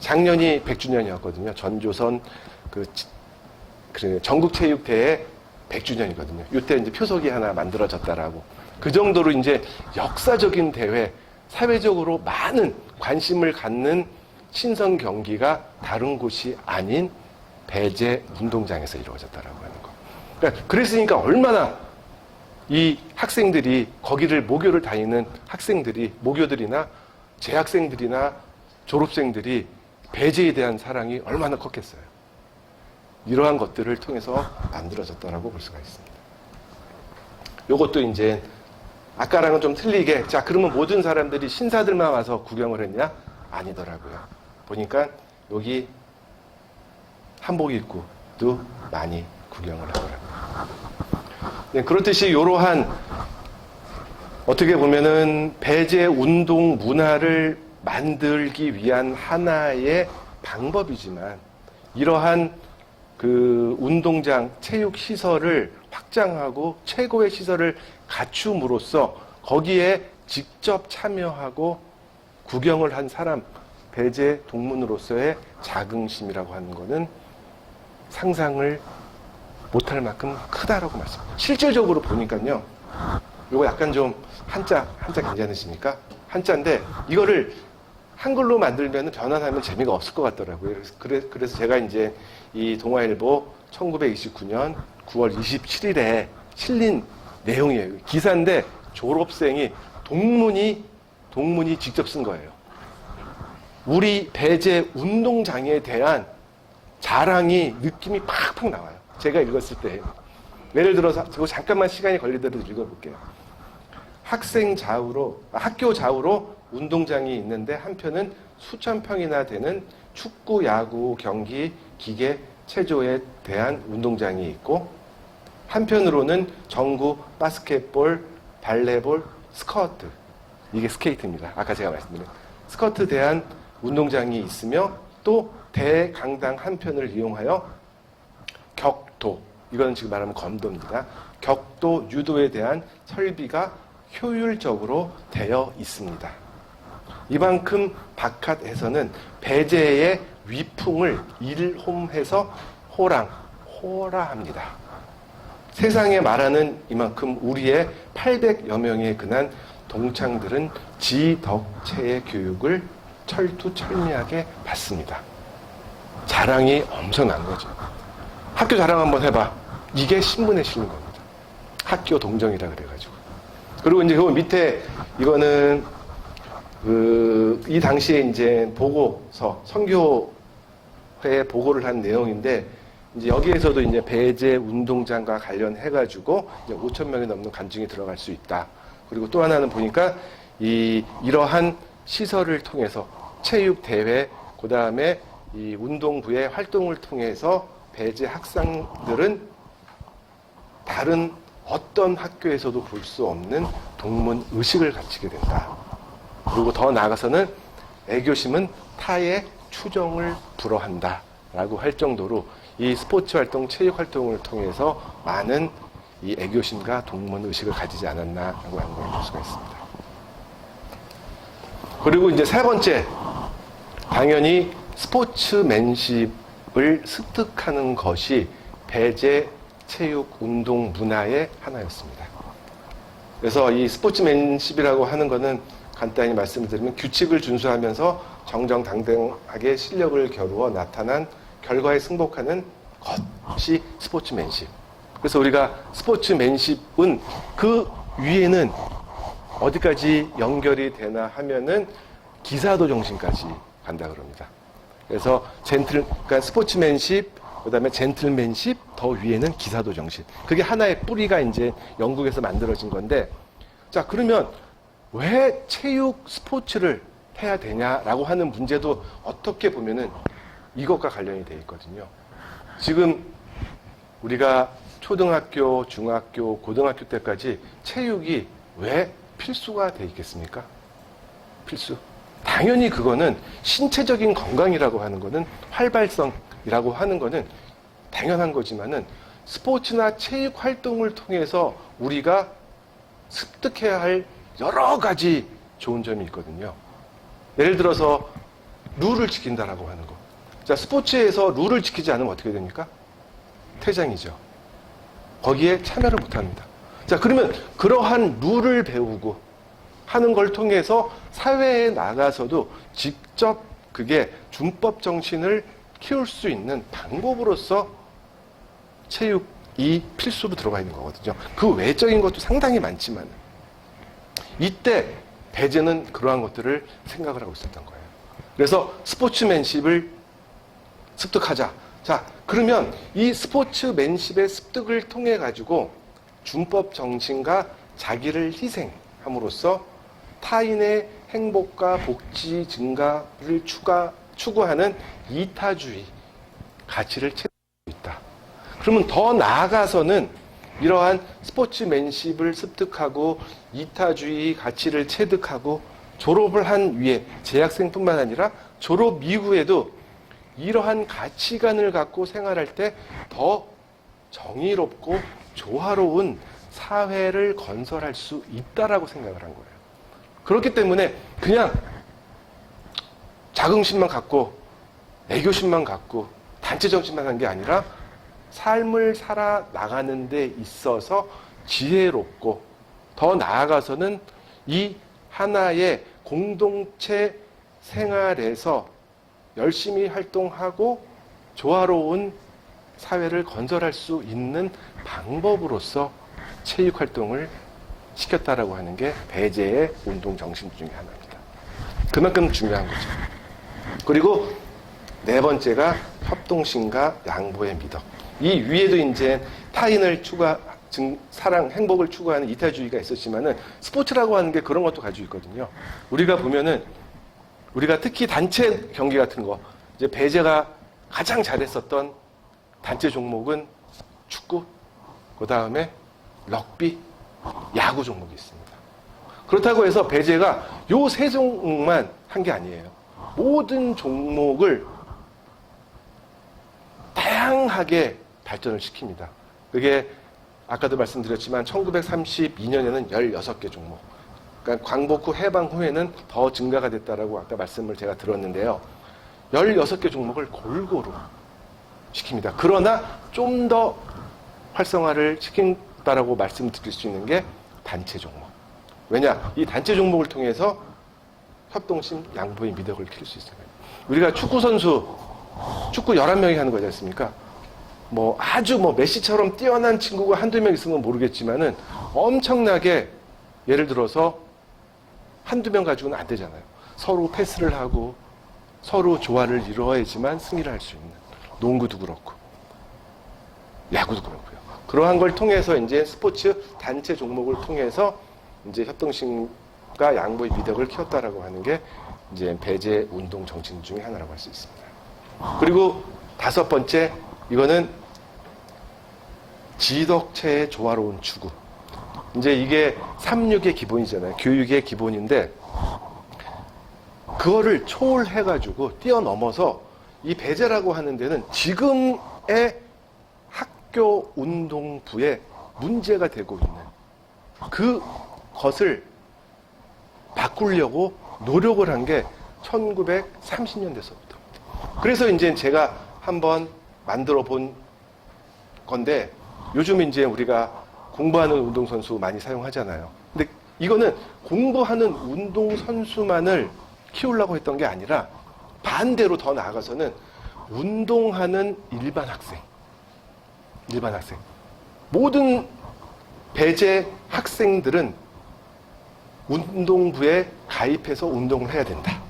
작년이 100주년이었거든요. 전조선 전국체육대회 100주년이거든요. 이때 이제 표석이 하나 만들어졌다라고. 그 정도로 이제 역사적인 대회, 사회적으로 많은 관심을 갖는 신선 경기가 다른 곳이 아닌 배제 운동장에서 이루어졌다라고 하는 거. 그러니까 그랬으니까 얼마나 이 학생들이 거기를 모교를 다니는 학생들이 모교들이나 재학생들이나 졸업생들이 배제에 대한 사랑이 얼마나 컸겠어요. 이러한 것들을 통해서 만들어졌다라고 볼 수가 있습니다. 요것도 이제 아까랑은 좀 틀리게 자 그러면 모든 사람들이 신사들만 와서 구경을 했냐? 아니더라고요. 보니까 여기 한복 입고도 많이 구경을 하더라고요. 네, 그렇듯이 이러한 어떻게 보면은 배제 운동 문화를 만들기 위한 하나의 방법이지만 이러한 그 운동장, 체육 시설을 확장하고 최고의 시설을 갖춤으로써 거기에 직접 참여하고 구경을 한 사람, 배제 동문으로서의 자긍심이라고 하는 것은 상상을 못할 만큼 크다라고 말씀합니다. 실질적으로 보니까요, 이거 약간 좀 한자 괜찮으십니까? 한자인데 이거를 한글로 만들면 변환하면 재미가 없을 것 같더라고요. 그래서 제가 이제 이 동아일보 1929년 9월 27일에 실린 내용이에요. 기사인데 졸업생이 동문이 직접 쓴 거예요. 우리 배제 운동장에 대한 자랑이 느낌이 팍팍 나와요. 제가 읽었을 때. 예를 들어서 잠깐만 시간이 걸리더라도 읽어볼게요. 학교 좌우로 운동장이 있는데 한편은 수천 평이나 되는 축구, 야구, 경기, 기계, 체조에 대한 운동장이 있고 한편으로는 전구, 바스켓볼, 발레볼, 스커트. 이게 스케이트입니다. 아까 제가 말씀드린 스커트 대한 운동장이 있으며 또 대강당 한편을 이용하여 격도, 이건 지금 말하면 검도입니다. 격도, 유도에 대한 설비가 효율적으로 되어 있습니다. 이만큼 바깥에서는 배제의 위풍을 일홈해서 호라합니다. 세상에 말하는 이만큼 우리의 800여 명에 근한 동창들은 지덕체의 교육을 철두철미하게 받습니다. 자랑이 엄청난 거죠. 학교 자랑 한번 해봐. 이게 신문에 실린 겁니다. 학교 동정이라 그래가지고. 그리고 이제 그 밑에 이거는 이 당시에 이제 보고서, 선교회에 보고를 한 내용인데 이제 여기에서도 이제 배제 운동장과 관련해가지고 이제 5,000명이 넘는 간증이 들어갈 수 있다. 그리고 또 하나는 보니까 이러한 시설을 통해서 체육 대회, 그 다음에 이 운동부의 활동을 통해서 배제 학생들은 다른 어떤 학교에서도 볼 수 없는 동문 의식을 갖추게 된다. 그리고 더 나아가서는 애교심은 타의 추정을 불허한다. 라고 할 정도로 이 스포츠 활동, 체육 활동을 통해서 많은 이 애교심과 동문 의식을 가지지 않았나라고 하는 걸 볼 수가 있습니다. 그리고 이제 세 번째, 당연히 스포츠맨십을 습득하는 것이 배제 체육 운동 문화의 하나였습니다. 그래서 이 스포츠맨십이라고 하는 것은 간단히 말씀드리면 규칙을 준수하면서 정정당당하게 실력을 겨루어 나타난 결과에 승복하는 것이 스포츠맨십. 그래서 우리가 스포츠맨십은 그 위에는 어디까지 연결이 되나 하면은 기사도 정신까지 간다 그럽니다. 그래서 그러니까 스포츠맨십, 그 다음에 젠틀맨십, 더 위에는 기사도 정신. 그게 하나의 뿌리가 이제 영국에서 만들어진 건데, 자, 그러면 왜 체육 스포츠를 해야 되냐라고 하는 문제도 어떻게 보면은 이것과 관련이 돼 있거든요. 지금 우리가 초등학교, 중학교, 고등학교 때까지 체육이 왜 필수가 돼 있겠습니까? 필수. 당연히 그거는 신체적인 건강이라고 하는 거는 활발성이라고 하는 거는 당연한 거지만은 스포츠나 체육 활동을 통해서 우리가 습득해야 할 여러 가지 좋은 점이 있거든요. 예를 들어서 룰을 지킨다라고 하는 거. 자, 스포츠에서 룰을 지키지 않으면 어떻게 됩니까? 퇴장이죠. 거기에 참여를 못 합니다. 자, 그러면 그러한 룰을 배우고 하는 걸 통해서 사회에 나가서도 직접 그게 준법 정신을 키울 수 있는 방법으로서 체육이 필수로 들어가 있는 거거든요. 그 외적인 것도 상당히 많지만 이때 배제는 그러한 것들을 생각을 하고 있었던 거예요. 그래서 스포츠맨십을 습득하자. 자, 그러면 이 스포츠맨십의 습득을 통해 가지고 준법 정신과 자기를 희생함으로써 타인의 행복과 복지 증가를 추구하는 이타주의 가치를 체득하고 있다. 그러면 더 나아가서는 이러한 스포츠맨십을 습득하고 이타주의 가치를 체득하고 졸업을 한 위에 재학생뿐만 아니라 졸업 이후에도 이러한 가치관을 갖고 생활할 때 더 정의롭고 조화로운 사회를 건설할 수 있다라고 생각을 한 거예요. 그렇기 때문에 그냥 자긍심만 갖고 애교심만 갖고 단체 정신만 한 게 아니라 삶을 살아나가는 데 있어서 지혜롭고 더 나아가서는 이 하나의 공동체 생활에서 열심히 활동하고 조화로운 사회를 건설할 수 있는 방법으로서 체육 활동을 시켰다라고 하는 게 배제의 운동 정신 중에 하나입니다. 그만큼 중요한 거죠. 그리고 네 번째가 협동심과 양보의 미덕. 이 위에도 이제 타인을 사랑, 행복을 추구하는 이타주의가 있었지만은 스포츠라고 하는 게 그런 것도 가지고 있거든요. 우리가 보면은 우리가 특히 단체 경기 같은 거 이제 배제가 가장 잘했었던 단체 종목은 축구, 그 다음에 럭비, 야구 종목이 있습니다. 그렇다고 해서 배제가 요 세 종목만 한 게 아니에요. 모든 종목을 다양하게 발전을 시킵니다. 그게 아까도 말씀드렸지만 1932년에는 16개 종목. 그러니까 광복 후 해방 후에는 더 증가가 됐다라고 아까 말씀을 제가 들었는데요. 16개 종목을 골고루 시킵니다. 그러나 좀 더 활성화를 시킨다라고 말씀드릴 수 있는 게 단체 종목. 왜냐? 이 단체 종목을 통해서 협동심, 양보의 미덕을 키울 수 있어요. 우리가 축구 선수, 축구 11명이 하는 거지 않습니까? 아주 메시처럼 뛰어난 친구가 한두 명 있으면 모르겠지만은 엄청나게 예를 들어서 한두 명 가지고는 안 되잖아요. 서로 패스를 하고 서로 조화를 이루어야지만 승리를 할 수 있는. 농구도 그렇고 야구도 그렇고요. 그러한 걸 통해서 이제 스포츠 단체 종목을 통해서 이제 협동심과 양보의 미덕을 키웠다라고 하는 게 이제 배제 운동 정신 중에 하나라고 할 수 있습니다. 그리고 다섯 번째, 이거는 지덕체의 조화로운 추구. 이제 이게 3육의 기본이잖아요. 교육의 기본인데, 그거를 초월해가지고 뛰어넘어서 이 배제라고 하는 데는 지금의 학교 운동부에 문제가 되고 있는 그것을 바꾸려고 노력을 한 게 1930년대서부터. 그래서 이제 제가 한번 만들어 본 건데, 요즘 이제 우리가 공부하는 운동선수 많이 사용하잖아요. 근데 이거는 공부하는 운동선수만을 키우려고 했던 게 아니라 반대로 더 나아가서는 운동하는 일반 학생. 모든 배제 학생들은 운동부에 가입해서 운동을 해야 된다.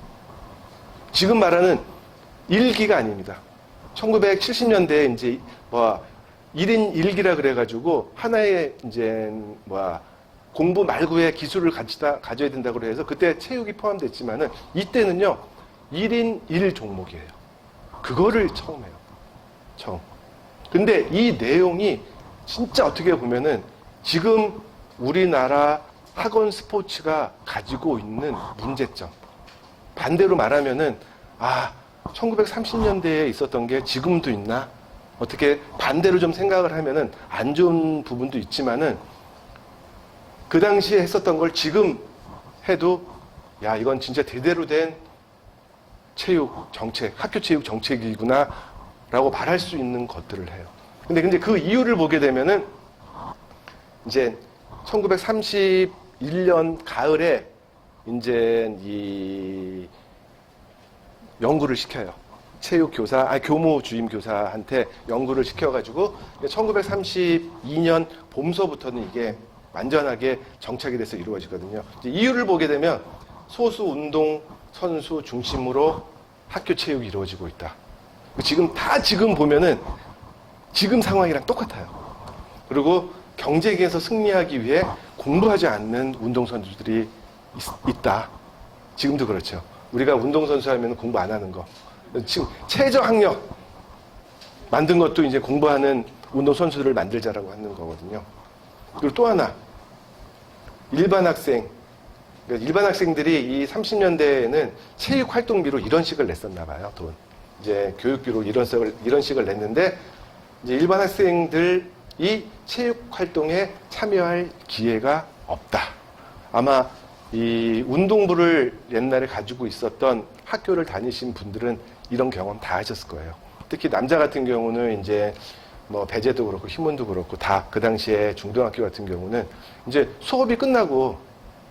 지금 말하는 일기가 아닙니다. 1970년대에 이제 1인 1기라 그래가지고 하나의 이제 공부 말고의 기술을 가져야 된다고 해서 그때 체육이 포함됐지만은 이때는요 1인 1 종목이에요. 그거를 처음 해요. 처음. 근데 이 내용이 진짜 어떻게 보면은 지금 우리나라 학원 스포츠가 가지고 있는 문제점. 반대로 말하면은 1930년대에 있었던 게 지금도 있나? 어떻게 반대로 좀 생각을 하면은 안 좋은 부분도 있지만은 그 당시에 했었던 걸 지금 해도 야 이건 진짜 제대로 된 체육 정책, 학교 체육 정책이구나 라고 말할 수 있는 것들을 해요. 근데 그 이유를 보게 되면은 이제 1931년 가을에 이제 이 연구를 시켜요. 체육 교사, 교무 주임 교사한테 연구를 시켜가지고 1932년 봄서부터는 이게 완전하게 정착이 돼서 이루어지거든요. 이제 이유를 보게 되면 소수 운동 선수 중심으로 학교 체육이 이루어지고 있다. 지금 보면은 지금 상황이랑 똑같아요. 그리고 경쟁에서 승리하기 위해 공부하지 않는 운동선수들이 있다. 지금도 그렇죠. 우리가 운동선수 하면 공부 안 하는 거. 지금 최저학력 만든 것도 이제 공부하는 운동선수들을 만들자라고 하는 거거든요. 그리고 또 하나, 일반 학생. 그러니까 일반 학생들이 이 30년대에는 체육 활동비로 이런 식을 냈었나 봐요, 돈. 이제 교육비로 이런 식을 냈는데, 이제 일반 학생들이 체육 활동에 참여할 기회가 없다. 아마 이 운동부를 옛날에 가지고 있었던 학교를 다니신 분들은 이런 경험 다 하셨을 거예요. 특히 남자 같은 경우는 이제 뭐 배제도 그렇고 휘문도 그렇고 다 그 당시에 중등학교 같은 경우는 이제 수업이 끝나고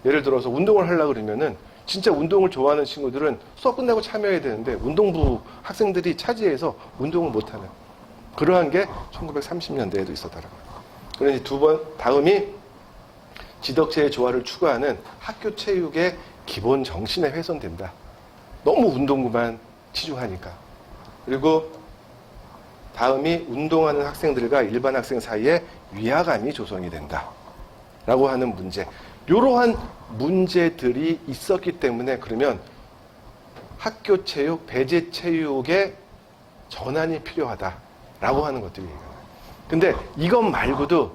예를 들어서 운동을 하려고 그러면은 진짜 운동을 좋아하는 친구들은 수업 끝나고 참여해야 되는데 운동부 학생들이 차지해서 운동을 못하는 그러한 게 1930년대에도 있었더라고요. 그래서 다음이 지덕체의 조화를 추구하는 학교 체육의 기본 정신에 훼손된다. 너무 운동부만 치중하니까. 그리고 다음이 운동하는 학생들과 일반 학생 사이에 위화감이 조성이 된다. 라고 하는 문제. 이러한 문제들이 있었기 때문에 그러면 학교 체육, 배제 체육의 전환이 필요하다라고 하는 것들이 있어요. 근데 이것 말고도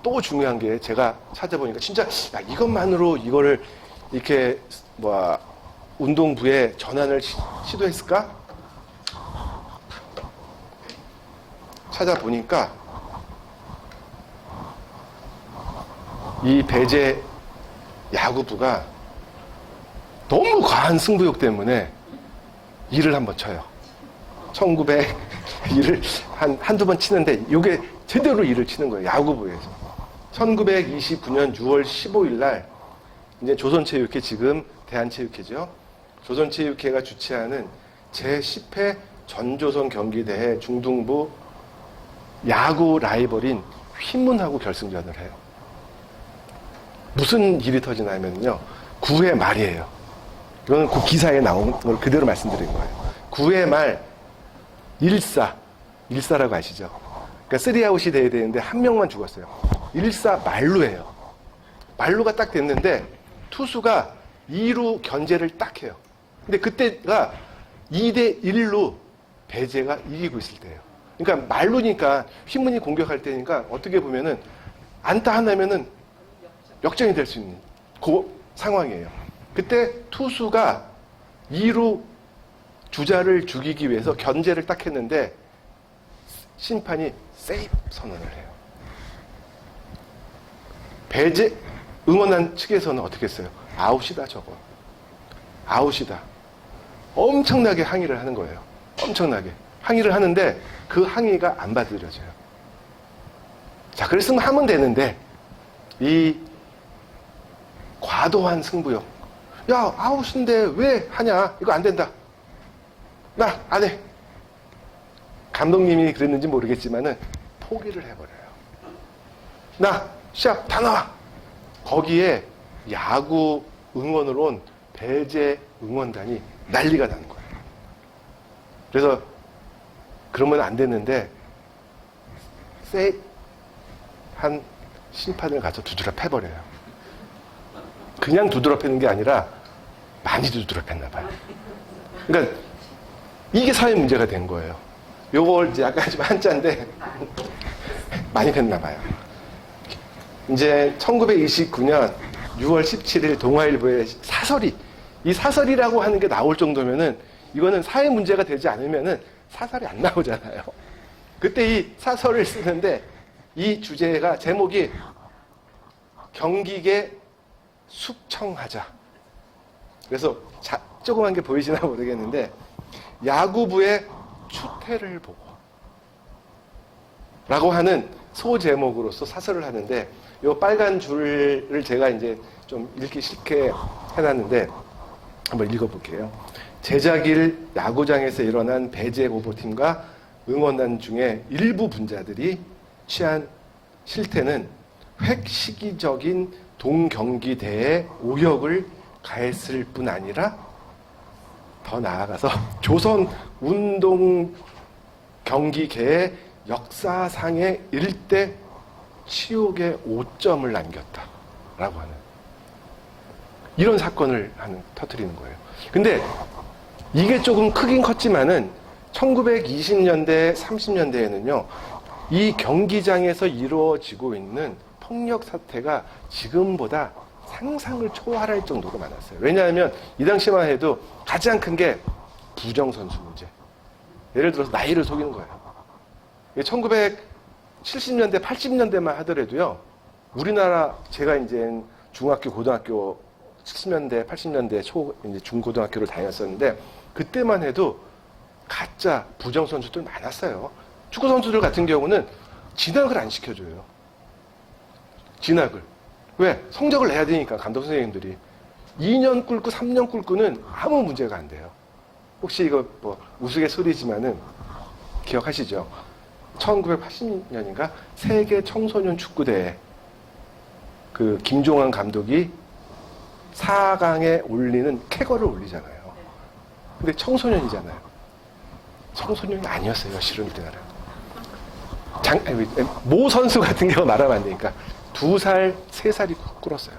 또 중요한 게 제가 찾아보니까 진짜 이것만으로 이거를 이렇게 운동부에 전환을 시도했을까? 찾아보니까 이 배제 야구부가 너무 과한 승부욕 때문에 일을 한번 쳐요. 1900일을 한두 번 치는데 이게 제대로 일을 치는 거예요. 야구부에서. 1929년 6월 15일 날 이제 조선체육회, 지금 대한체육회죠. 조선체육회가 주최하는 제10회 전조선 경기대회 중등부 야구 라이벌인 휘문하고 결승전을 해요. 무슨 일이 터지냐면요. 9회 말이에요. 이거는 그 기사에 나온 걸 그대로 말씀드린 거예요. 9회 말 1사라고 아시죠? 그러니까 3아웃이 돼야 되는데 한 명만 죽었어요. 1사 말루예요. 말루가 딱 됐는데 투수가 2루 견제를 딱 해요. 근데 그때가 2대1로 배제가 이기고 있을 때예요. 그러니까 말루니까 휘문이 공격할 때니까 어떻게 보면은 안타 하나면은 역전이 될 수 있는 그 상황이에요. 그때 투수가 2루 주자를 죽이기 위해서 견제를 딱 했는데 심판이 세이브 선언을 해요. 배제 응원한 측에서는 어떻게 했어요? 아웃이다 저거. 아웃이다. 엄청나게 항의를 하는 거예요. 엄청나게. 항의를 하는데 그 항의가 안 받아들여져요. 자, 그랬으면 하면 되는데 이 과도한 승부욕. 야, 아웃인데 왜 하냐? 이거 안 된다. 나 안 해. 감독님이 그랬는지 모르겠지만은 포기를 해버려요. 나 시합 다 나와. 거기에 야구 응원으로 온 배제 응원단이 난리가 나는 거예요. 그래서 그러면 안 됐는데 한 심판을 가서 두드려 패버려요. 그냥 두드려 패는 게 아니라 많이 두드려 팼나 봐요. 그러니까 이게 사회 문제가 된 거예요. 요걸 이제 아까 좀 한자인데 많이 팼나 봐요. 이제 1929년 6월 17일 동아일보에 사설이, 이 사설이라고 하는 게 나올 정도면은 이거는 사회 문제가 되지 않으면은 사설이 안 나오잖아요. 그때 이 사설을 쓰는데 이 주제가 제목이 경기계 숙청하자. 그래서 조그만 게 보이시나 모르겠는데 야구부의 추태를 보고 라고 하는 소제목으로서 사설을 하는데 이 빨간 줄을 제가 이제 좀 읽기 쉽게 해놨는데 한번 읽어볼게요. 제자길 야구장에서 일어난 배제 보보팀과 응원단 중에 일부 분자들이 취한 실태는 획시기적인 동경기대에 오역을 가했을 뿐 아니라 더 나아가서 조선 운동 경기계의 역사상의 일대 치욕의 오점을 남겼다라고 하는 이런 사건을 터뜨리는 거예요. 근데 이게 조금 크긴 컸지만은 1920년대, 30년대에는요, 이 경기장에서 이루어지고 있는 폭력 사태가 지금보다 상상을 초월할 정도로 많았어요. 왜냐하면 이 당시만 해도 가장 큰 게 부정선수 문제. 예를 들어서 나이를 속이는 거예요. 1970년대, 80년대만 하더라도요, 우리나라, 제가 이제 중학교, 고등학교 70년대, 80년대 이제 중고등학교를 다녔었는데, 그때만 해도 가짜 부정선수들 많았어요. 축구선수들 같은 경우는 진학을 안 시켜줘요. 진학을. 왜? 성적을 내야 되니까, 감독 선생님들이. 2년 꿇고 3년 꿇고는 아무 문제가 안 돼요. 혹시 이거 뭐 우스갯소리지만은 기억하시죠? 1980년인가 세계 청소년 축구대회 그 김종환 감독이 4강에 올리는 쾌거를 올리잖아요. 근데 청소년이잖아요. 청소년이 아니었어요, 실은 그때는. 모 선수 같은 경우 말하면 안 되니까 2살, 3살이 꿇었어요.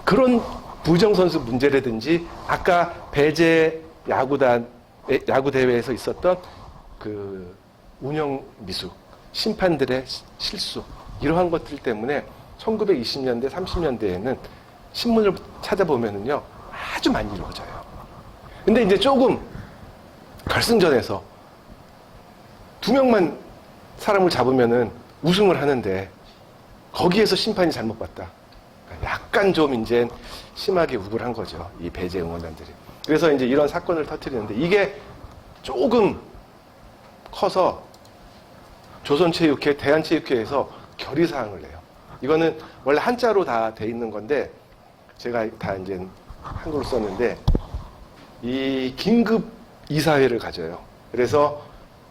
그런 부정선수 문제라든지 아까 배제 야구 대회에서 있었던 그 운영 미숙, 심판들의 실수 이러한 것들 때문에 1920년대, 30년대에는 신문을 찾아보면은요 아주 많이 이루어져요. 근데 이제 조금 결승전에서 2명만 사람을 잡으면은 우승을 하는데 거기에서 심판이 잘못 봤다. 약간 좀 이제 심하게 우굴한 거죠. 이 배제 응원단들이. 그래서 이제 이런 사건을 터뜨리는데 이게 조금 커서 조선체육회, 대한체육회에서 결의사항을 내요. 이거는 원래 한자로 다 돼 있는 건데 제가 다 이제 한글로 썼는데 이 긴급 이사회를 가져요. 그래서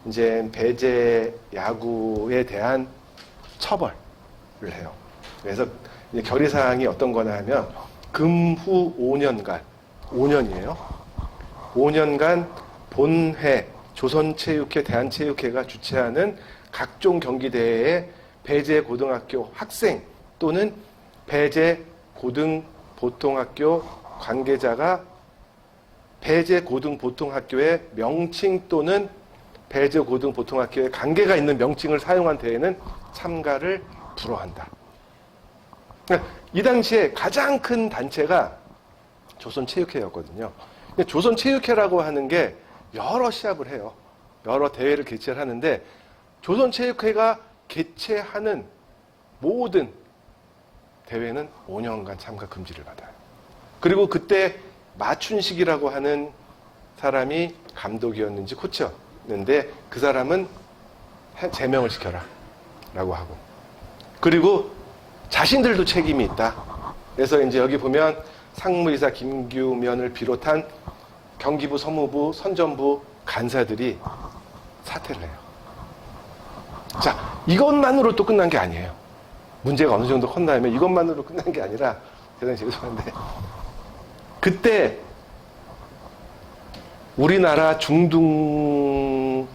이제 배제 야구에 대한 처벌을 해요. 그래서 이제 결의사항이 어떤 거나 하면 금후 5년간, 5년이에요. 5년간 본회, 조선체육회, 대한체육회가 주최하는 각종 경기대회에 배제 고등학교 학생 또는 배제 고등 보통학교 관계자가 배제 고등 보통학교의 명칭 또는 배제 고등 보통학교에 관계가 있는 명칭을 사용한 대회는 참가를 불허한다. 이 당시에 가장 큰 단체가 조선체육회였거든요. 근데 조선체육회라고 하는 게 여러 시합을 해요. 여러 대회를 개최를 하는데 조선체육회가 개최하는 모든 대회는 5년간 참가 금지를 받아요. 그리고 그때 마춘식이라고 하는 사람이 감독이었는지 코치였는데 그 사람은 제명을 시켜라 라고 하고 그리고 자신들도 책임이 있다. 그래서 이제 여기 보면 상무이사 김규면을 비롯한 경기부, 서무부, 선전부 간사들이 사퇴를 해요. 자, 이것만으로 또 끝난 게 아니에요. 문제가 어느 정도 컸나면 이것만으로 끝난 게 아니라 대단히 죄송한데 그때 우리나라 중등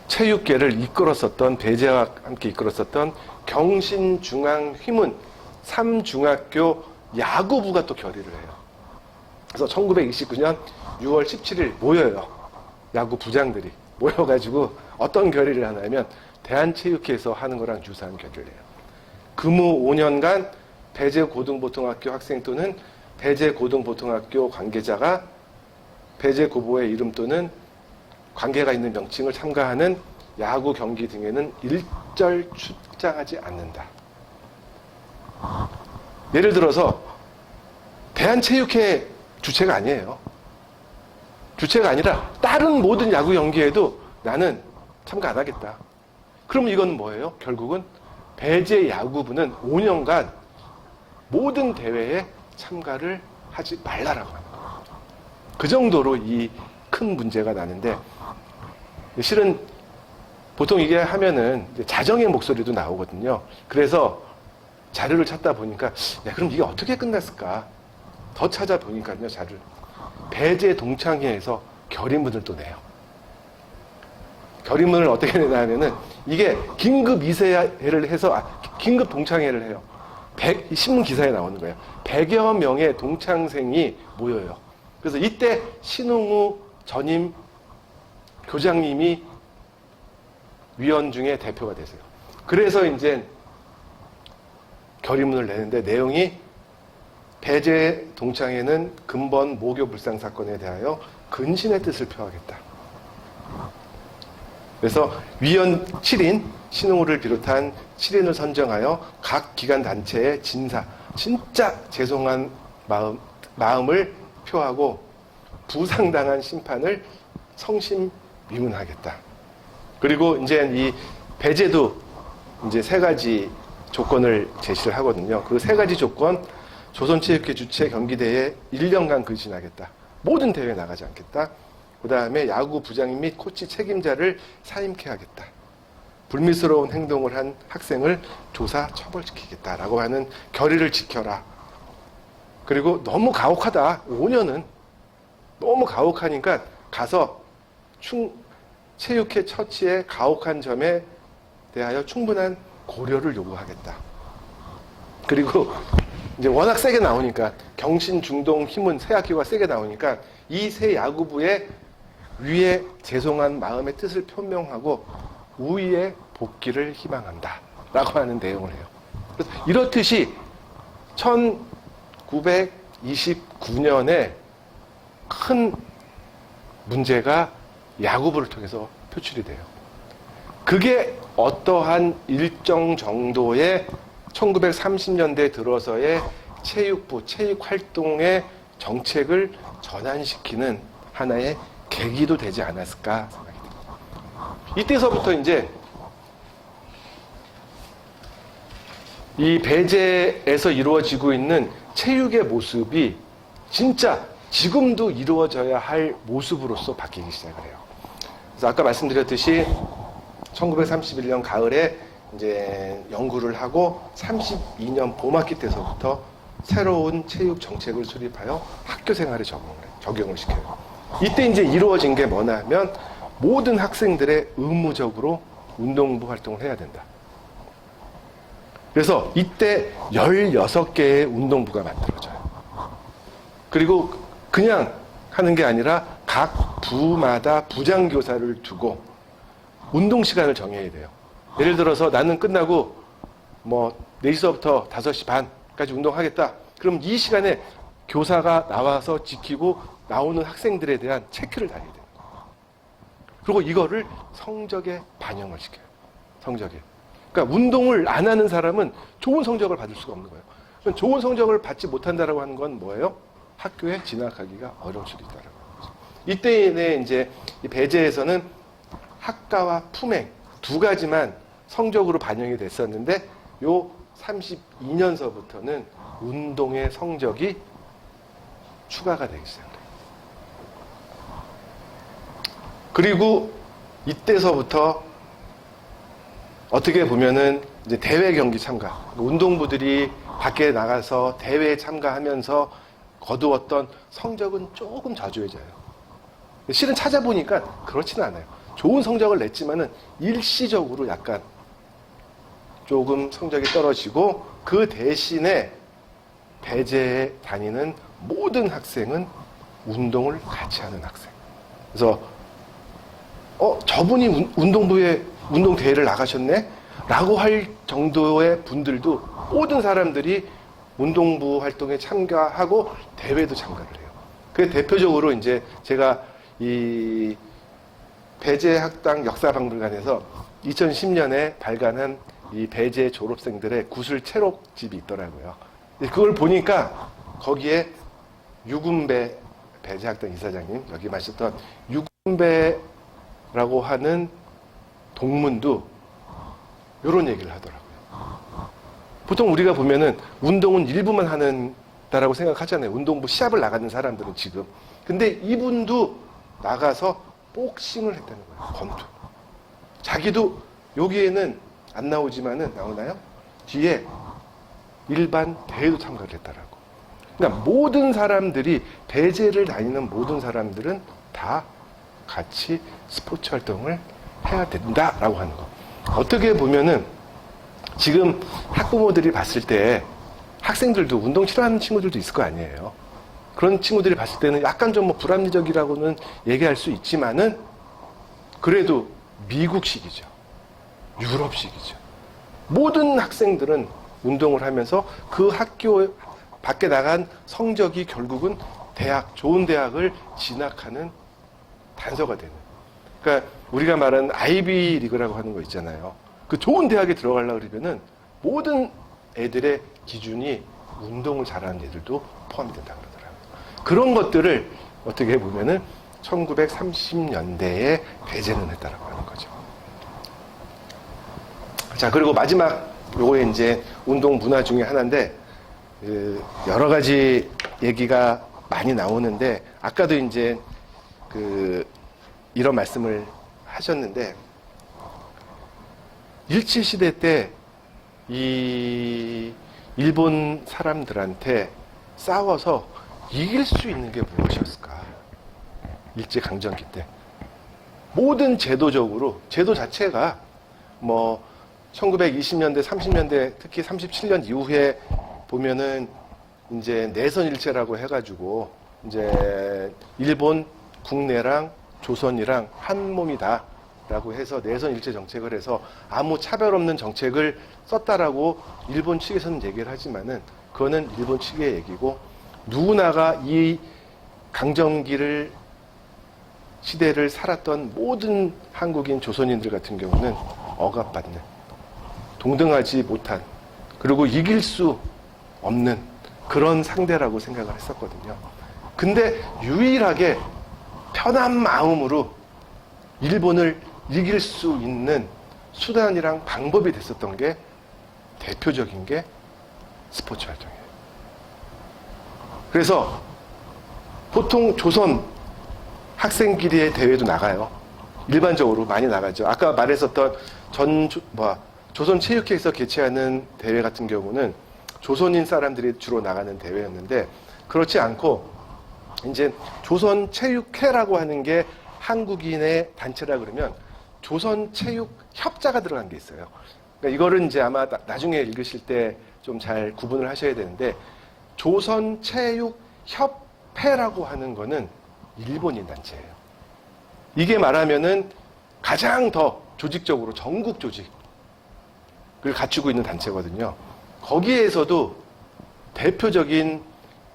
체육계를 이끌었었던 배제와 함께 이끌었었던 경신중앙휘문 3중학교 야구부가 또 결의를 해요. 그래서 1929년 6월 17일 모여요. 야구 부장들이 모여가지고 어떤 결의를 하냐면 대한체육회에서 하는 거랑 유사한 결의를 해요. 금후 5년간 배제고등보통학교 학생 또는 배제고등보통학교 관계자가 배제고보의 이름 또는 관계가 있는 명칭을 참가하는 야구 경기 등에는 일절 출장하지 않는다. 예를 들어서 대한체육회 주체가 아니에요. 주체가 아니라 다른 모든 야구 경기에도 나는 참가 안 하겠다. 그럼 이건 뭐예요? 결국은 배제 야구부는 5년간 모든 대회에 참가를 하지 말라라고 하는 거예요. 그 정도로 이 큰 문제가 나는데 실은 보통 이게 하면은 자정의 목소리도 나오거든요. 그래서 자료를 찾다 보니까 야, 그럼 이게 어떻게 끝났을까? 더 찾아보니까요, 자료를. 배제 동창회에서 결의문을 또 내요. 결의문을 어떻게 내냐 하면은 이게 긴급 이사회를 해서 긴급 동창회를 해요. 신문 기사에 나오는 거예요. 100여 명의 동창생이 모여요. 그래서 이때 신홍우 전임 교장님이 위원 중에 대표가 되세요. 그래서 이제 결의문을 내는데 내용이 배제 동창회는 근본 모교 불상 사건에 대하여 근신의 뜻을 표하겠다. 그래서 위원 7인 신홍우를 비롯한 7인을 선정하여 각 기관 단체의 진짜 죄송한 마음을 표하고 부상당한 심판을 성심위문하겠다. 그리고 이제 이 배제도 이제 3가지 조건을 제시를 하거든요. 그 3가지 조건, 조선체육회 주최 경기대회에 1년간 근신하겠다. 모든 대회에 나가지 않겠다. 그 다음에 야구 부장님 및 코치 책임자를 사임케 하겠다. 불미스러운 행동을 한 학생을 조사 처벌시키겠다라고 하는 결의를 지켜라. 그리고 너무 가혹하다. 5년은 너무 가혹하니까 가서 체육회 처치의 가혹한 점에 대하여 충분한 고려를 요구하겠다. 그리고 이제 워낙 세게 나오니까 경신, 중동, 힘은 세 학교가 세게 나오니까 이 세 야구부의 위에 죄송한 마음의 뜻을 표명하고 우위의 복귀를 희망한다 라고 하는 내용을 해요. 그래서 이렇듯이 1929년에 큰 문제가 야구부를 통해서 표출이 돼요. 그게 어떠한 일정 정도의 1930년대 들어서의 체육부, 체육활동의 정책을 전환시키는 하나의 계기도 되지 않았을까 생각이 듭니다. 이때서부터 이제 이 배제에서 이루어지고 있는 체육의 모습이 진짜 지금도 이루어져야 할 모습으로서 바뀌기 시작을 해요. 그래서 아까 말씀드렸듯이 1931년 가을에 이제 연구를 하고 32년 봄학기 때서부터 새로운 체육 정책을 수립하여 학교 생활에 적용을 시켜요. 이때 이제 이루어진 게 뭐냐 하면 모든 학생들의 의무적으로 운동부 활동을 해야 된다. 그래서 이때 16개의 운동부가 만들어져요. 그리고 그냥 하는 게 아니라 각 부마다 부장교사를 두고 운동 시간을 정해야 돼요. 예를 들어서 나는 끝나고 뭐 4시서부터 5시 반까지 운동하겠다. 그럼 이 시간에 교사가 나와서 지키고 나오는 학생들에 대한 체크를 다해야 돼요. 그리고 이거를 성적에 반영을 시켜요. 성적에. 그러니까 운동을 안 하는 사람은 좋은 성적을 받을 수가 없는 거예요. 그럼 좋은 성적을 받지 못한다라고 하는 건 뭐예요? 학교에 진학하기가 어려울 수도 있다라고 하는 거죠. 이때에 이제 이 배제에서는 학과와 품행 두 가지만 성적으로 반영이 됐었는데 요 32년서부터는 운동의 성적이 추가가 되기 시작해요. 그리고 이때서부터 어떻게 보면은 이제 대회 경기 참가, 운동부들이 밖에 나가서 대회에 참가하면서 거두었던 성적은 조금 저조해져요. 실은 찾아보니까 그렇지는 않아요. 좋은 성적을 냈지만은 일시적으로 약간 조금 성적이 떨어지고 그 대신에 배제에 다니는 모든 학생은 운동을 같이 하는 학생. 그래서 저분이 운동부에 운동대회를 나가셨네? 라고 할 정도의 분들도 모든 사람들이 운동부 활동에 참가하고 대회도 참가를 해요. 그 대표적으로 이제 제가 이 배제학당 역사박물관에서 2010년에 발간한 이 배제 졸업생들의 구술 체록집이 있더라고요. 그걸 보니까 거기에 유군배 배제학당 이사장님 여기 마셨던 유군배라고 하는 동문도 이런 얘기를 하더라고요. 보통 우리가 보면은 운동은 일부만 하는다라고 생각하잖아요. 운동부 시합을 나가는 사람들은 지금. 근데 이분도 나가서 복싱을 했다는 거예요. 권투. 자기도 여기에는 안 나오지만은 나오나요? 뒤에 일반 대회도 참가를 했다라고. 그러니까 모든 사람들이 배제를 다니는 모든 사람들은 다 같이 스포츠 활동을 해야 된다라고 하는 거. 어떻게 보면은 지금 학부모들이 봤을 때 학생들도 운동 싫어하는 친구들도 있을 거 아니에요. 그런 친구들이 봤을 때는 약간 좀 뭐 불합리적이라고는 얘기할 수 있지만은 그래도 미국식이죠. 유럽식이죠. 모든 학생들은 운동을 하면서 그 학교 밖에 나간 성적이 결국은 좋은 대학을 진학하는 단서가 되는. 그러니까 우리가 말하는 아이비 리그라고 하는 거 있잖아요. 그 좋은 대학에 들어가려고 그러면은 모든 애들의 기준이 운동을 잘하는 애들도 포함이 된다 그러더라고요. 그런 것들을 어떻게 보면은 1930년대에 배제는 했다라고 하는 거죠. 자, 그리고 마지막 요거에 이제 운동 문화 중에 하나인데 여러 가지 얘기가 많이 나오는데 아까도 이제 이런 말씀을 하셨는데 일제시대 때 이 일본 사람들한테 싸워서 이길 수 있는 게 무엇이었을까? 일제강점기 때. 모든 제도 자체가 뭐 1920년대, 30년대, 특히 37년 이후에 보면은 이제 내선일체라고 해가지고 이제 일본 국내랑 조선이랑 한 몸이다. 라고 해서 내선일체 정책을 해서 아무 차별 없는 정책을 썼다라고 일본 측에서는 얘기를 하지만은 그거는 일본 측의 얘기고 누구나가 이 강점기를 시대를 살았던 모든 한국인 조선인들 같은 경우는 억압받는 동등하지 못한 그리고 이길 수 없는 그런 상대라고 생각을 했었거든요. 근데 유일하게 편한 마음으로 일본을 이길 수 있는 수단이랑 방법이 됐었던 게 대표적인 게 스포츠 활동이에요. 그래서 보통 조선 학생끼리의 대회도 나가요. 일반적으로 많이 나가죠. 아까 말했었던 조선체육회에서 개최하는 대회 같은 경우는 조선인 사람들이 주로 나가는 대회였는데 그렇지 않고 이제 조선체육회라고 하는 게 한국인의 단체라 그러면 조선체육협자가 들어간 게 있어요. 그러니까 이거를 이제 아마 나중에 읽으실 때 좀 잘 구분을 하셔야 되는데 조선체육협회라고 하는 거는 일본인 단체예요. 이게 말하면은 가장 더 조직적으로 전국 조직을 갖추고 있는 단체거든요. 거기에서도 대표적인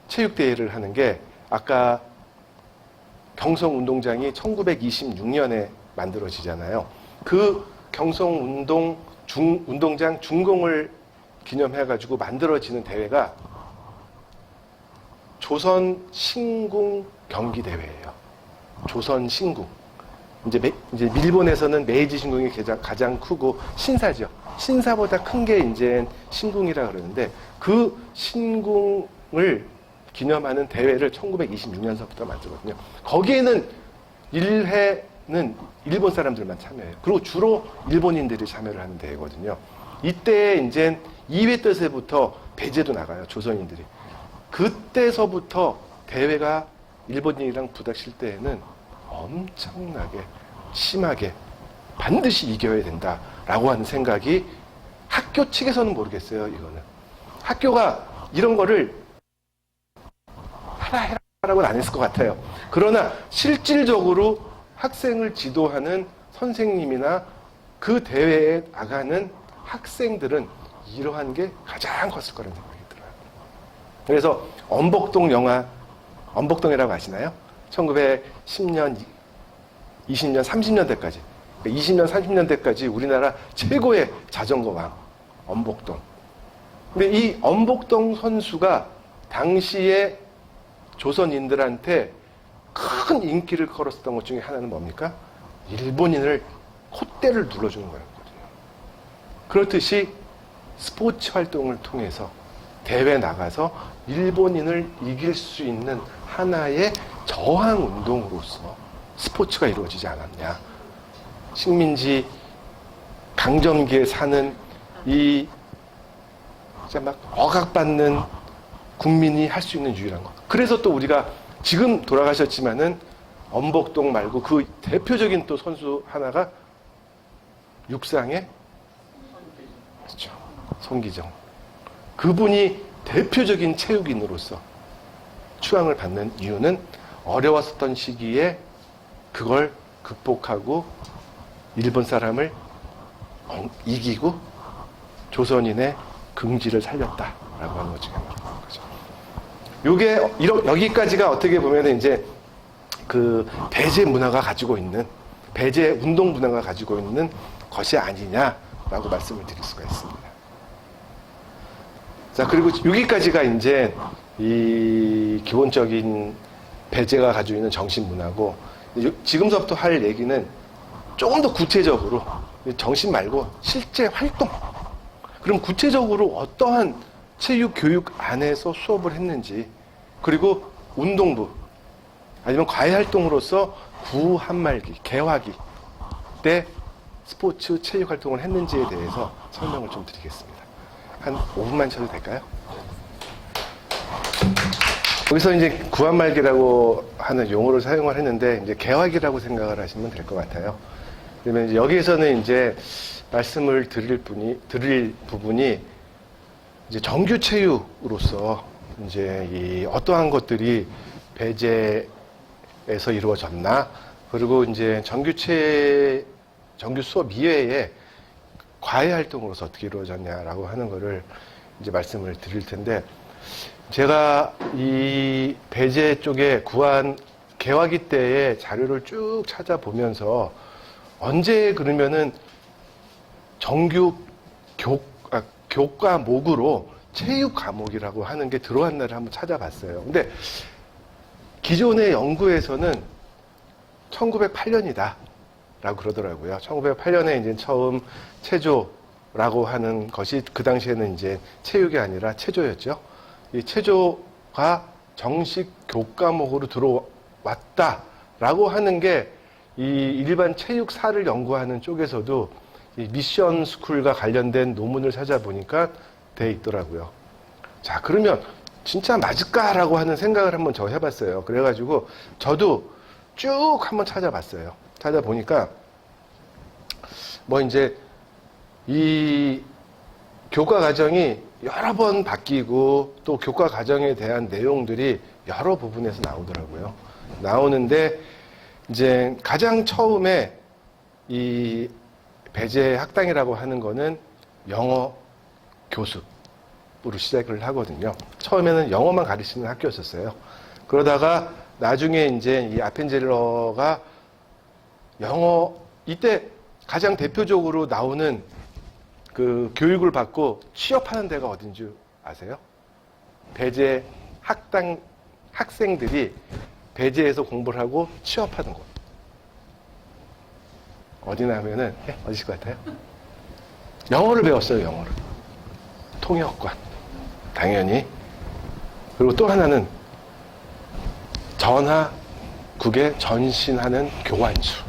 체육대회를 하는 게 아까 경성운동장이 1926년에 만들어지잖아요. 그 경성운동장 준공을 기념해가지고 만들어지는 대회가 조선신궁 경기대회예요. 조선신궁. 이제 일본에서는 메이지 신궁이 가장 크고 신사죠. 신사보다 큰 게 이제 신궁이라 그러는데 그 신궁을 기념하는 대회를 1926년서부터 만들거든요. 거기에는 1회는 일본 사람들만 참여해요. 그리고 주로 일본인들이 참여를 하는 대회거든요. 이때 이제 2회 때부터 배제도 나가요. 조선인들이. 그때서부터 대회가 일본인이랑 부닥칠 때에는 엄청나게 심하게 반드시 이겨야 된다라고 하는 생각이 학교 측에서는 모르겠어요, 이거는. 학교가 이런 거를 하라고는 안 했을 것 같아요. 그러나 실질적으로 학생을 지도하는 선생님이나 그 대회에 나가는 학생들은 이러한 게 가장 컸을 거라는 생각이 들어요. 그래서 엄복동 영화, 엄복동이라고 아시나요? 1910년, 20년, 30년대까지. 20년, 30년대까지 우리나라 최고의 자전거 왕, 엄복동. 근데 이 엄복동 선수가 당시에 조선인들한테 큰 인기를 끌었었던 것 중에 하나는 뭡니까? 일본인을 콧대를 눌러주는 거였거든요. 그렇듯이 스포츠 활동을 통해서 대회 나가서 일본인을 이길 수 있는 하나의 저항 운동으로서 스포츠가 이루어지지 않았냐. 식민지 강점기에 사는 이 진짜 막 억압받는 국민이 할 수 있는 유일한 것. 그래서 또 우리가 지금 돌아가셨지만은 엄복동 말고 그 대표적인 또 선수 하나가 육상의 그렇죠. 손기정. 그분이 대표적인 체육인으로서 추앙을 받는 이유는 어려웠었던 시기에 그걸 극복하고 일본 사람을 이기고 조선인의 긍지를 살렸다라고 하는 것 중에 하나인 거죠. 요게 여기까지가 어떻게 보면 이제 그 배제 문화가 가지고 있는 배제 운동 문화가 가지고 있는 것이 아니냐라고 말씀을 드릴 수가 있습니다. 자, 그리고 여기까지가 이제 이 기본적인 배제가 가지고 있는 정신 문화고 지금서부터 할 얘기는 조금 더 구체적으로 정신 말고 실제 활동. 그럼 구체적으로 어떠한 체육 교육 안에서 수업을 했는지 그리고 운동부 아니면 과외 활동으로서 구한말기, 개화기 때 스포츠 체육 활동을 했는지에 대해서 설명을 좀 드리겠습니다. 한 5분만 쳐도 될까요? 여기서 이제 구한말기라고 하는 용어를 사용을 했는데 이제 개화기라고 생각을 하시면 될 것 같아요. 그러면 이제 여기에서는 이제 말씀을 드릴 부분이 이제 정규 체육으로서 이제 이 어떠한 것들이 배제에서 이루어졌나 그리고 이제 정규 수업 이외에 과외 활동으로서 어떻게 이루어졌냐라고 하는 거를 이제 말씀을 드릴 텐데 제가 이 배제 쪽에 구한 개화기 때의 자료를 쭉 찾아보면서 언제 그러면은 정규 교과목으로 체육 과목이라고 하는 게 들어왔나를 한번 찾아봤어요. 근데 기존의 연구에서는 1908년이다 라고 그러더라고요. 1908년에 이제 처음 체조라고 하는 것이 그 당시에는 이제 체육이 아니라 체조였죠. 이 체조가 정식 교과목으로 들어왔다라고 하는 게 이 일반 체육사를 연구하는 쪽에서도 이 미션 스쿨과 관련된 논문을 찾아보니까 돼 있더라고요. 자, 그러면 진짜 맞을까라고 하는 생각을 한번 저 해봤어요. 그래가지고 저도 쭉 한번 찾아봤어요. 찾아보니까 뭐 이제 이 교과 과정이 여러 번 바뀌고 또 교과 과정에 대한 내용들이 여러 부분에서 나오더라고요. 나오는데 이제 가장 처음에 이 배제 학당이라고 하는 거는 영어 교습으로 시작을 하거든요. 처음에는 영어만 가르치는 학교였었어요. 그러다가 나중에 이제 이 아펜젤러가 영어 이때 가장 대표적으로 나오는 그 교육을 받고 취업하는 데가 어딘 줄 아세요? 배제 학당 학생들이 배제해서 공부를 하고 취업하는 곳. 어디나 하면은 어디실 것 같아요? 영어를 배웠어요. 영어를. 통역관. 당연히. 그리고 또 하나는 전화국에 전신하는 교환수.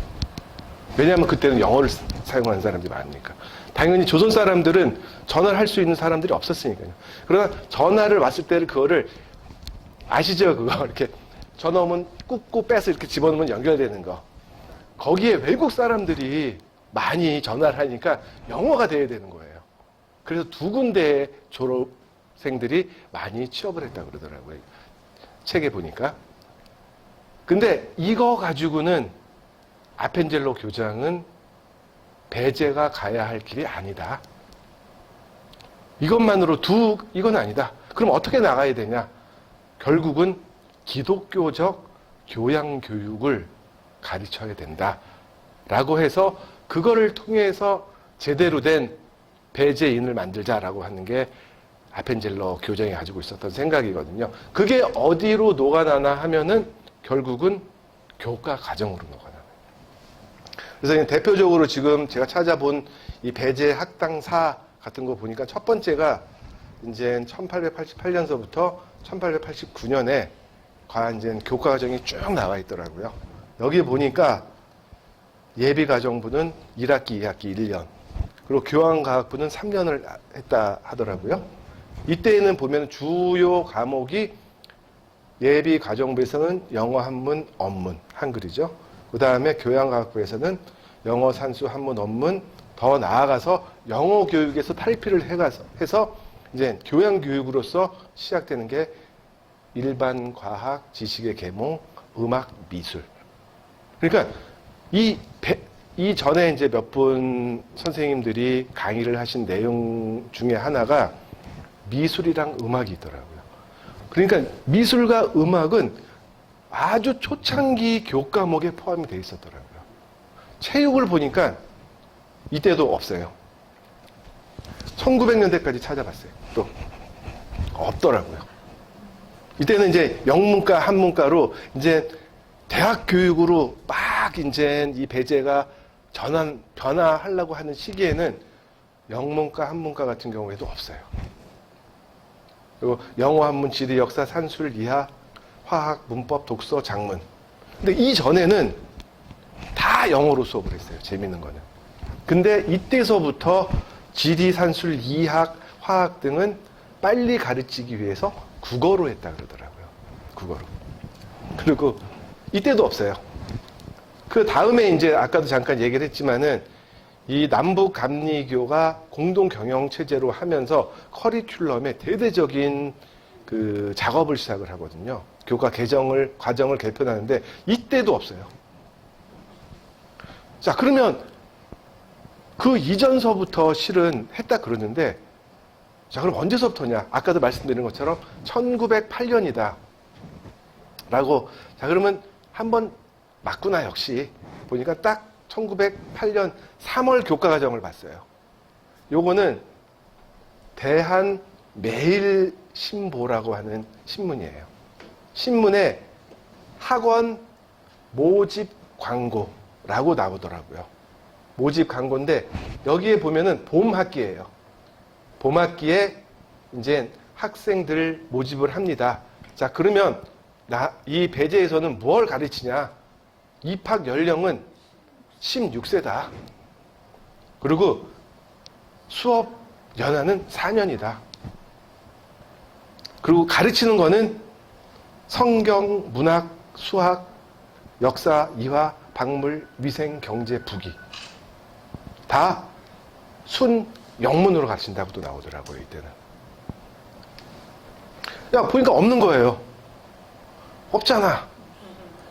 왜냐하면 그때는 영어를 사용하는 사람들이 많으니까. 당연히 조선 사람들은 전화를 할 수 있는 사람들이 없었으니까요. 그러나 전화를 왔을 때를 그거를 아시죠? 그거 이렇게 전화 오면 꾹꾹 빼서 이렇게 집어넣으면 연결되는 거. 거기에 외국 사람들이 많이 전화를 하니까 영어가 돼야 되는 거예요. 그래서 두 군데의 졸업생들이 많이 취업을 했다고 그러더라고요. 책에 보니까. 근데 이거 가지고는 아펜젤로 교장은 배제가 가야 할 길이 아니다. 이것만으로 이건 아니다. 그럼 어떻게 나가야 되냐? 결국은 기독교적 교양교육을 가르쳐야 된다. 라고 해서 그거를 통해서 제대로 된 배제인을 만들자라고 하는 게 아펜젤러 교장이 가지고 있었던 생각이거든요. 그게 어디로 녹아나나 하면은 결국은 교과 과정으로 녹아나요. 그래서 대표적으로 지금 제가 찾아본 이 배제 학당사 같은 거 보니까 첫 번째가 이제 1888년서부터 1889년에 과연 이제 교과 과정이 쭉 나와 있더라고요. 여기 보니까 예비가정부는 1학기, 2학기 1년, 그리고 교환과학부는 3년을 했다 하더라고요. 이때에는 보면 주요 과목이 예비가정부에서는 영어 한문, 언문, 한글이죠. 그 다음에 교양과학부에서는 영어, 산수, 한문, 언문, 더 나아가서 영어 교육에서 탈피를 해서 이제 교양교육으로서 시작되는 게 일반 과학, 지식의 계몽, 음악, 미술. 그러니까 이 전에 이제 몇 분 선생님들이 강의를 하신 내용 중에 하나가 미술이랑 음악이더라고요. 그러니까 미술과 음악은 아주 초창기 교과목에 포함이 되어 있었더라고요. 체육을 보니까 이때도 없어요. 1900년대까지 찾아봤어요. 또 없더라고요. 이때는 이제 영문과, 한문과로 이제 대학 교육으로 막 이제 이 배제가 변화하려고 하는 시기에는 영문과, 한문과 같은 경우에도 없어요. 그리고 영어, 한문, 지리, 역사, 산술, 이화, 화학, 문법, 독서, 작문. 근데 이전에는 다 영어로 수업을 했어요. 재밌는 거는. 근데 이때서부터 지리, 산술, 이학, 화학 등은 빨리 가르치기 위해서 국어로 했다 그러더라고요. 국어로. 그리고 이때도 없어요. 그 다음에 이제 아까도 잠깐 얘기를 했지만은 이 남북 감리교가 공동 경영 체제로 하면서 커리큘럼에 대대적인 그 작업을 시작을 하거든요. 교과 과정을 개편하는데 이때도 없어요. 자, 그러면 그 이전서부터 실은 했다 그러는데, 자, 그럼 언제서부터냐? 아까도 말씀드린 것처럼 1908년이다. 라고, 자, 그러면 한번 맞구나, 역시. 보니까 딱 1908년 3월 교과과정을 봤어요. 요거는 대한매일신보라고 하는 신문이에요. 신문에 학원 모집 광고라고 나오더라고요. 모집 광고인데 여기에 보면은 봄 학기예요. 봄 학기에 이제 학생들 모집을 합니다. 자, 그러면 이 배제에서는 뭘 가르치냐? 입학 연령은 16세다. 그리고 수업 연하는 4년이다. 그리고 가르치는 거는 성경, 문학, 수학, 역사, 이화, 박물, 위생, 경제, 부기. 다 순 영문으로 가르친다고 또 나오더라고요, 이때는. 야, 보니까 없는 거예요. 없잖아.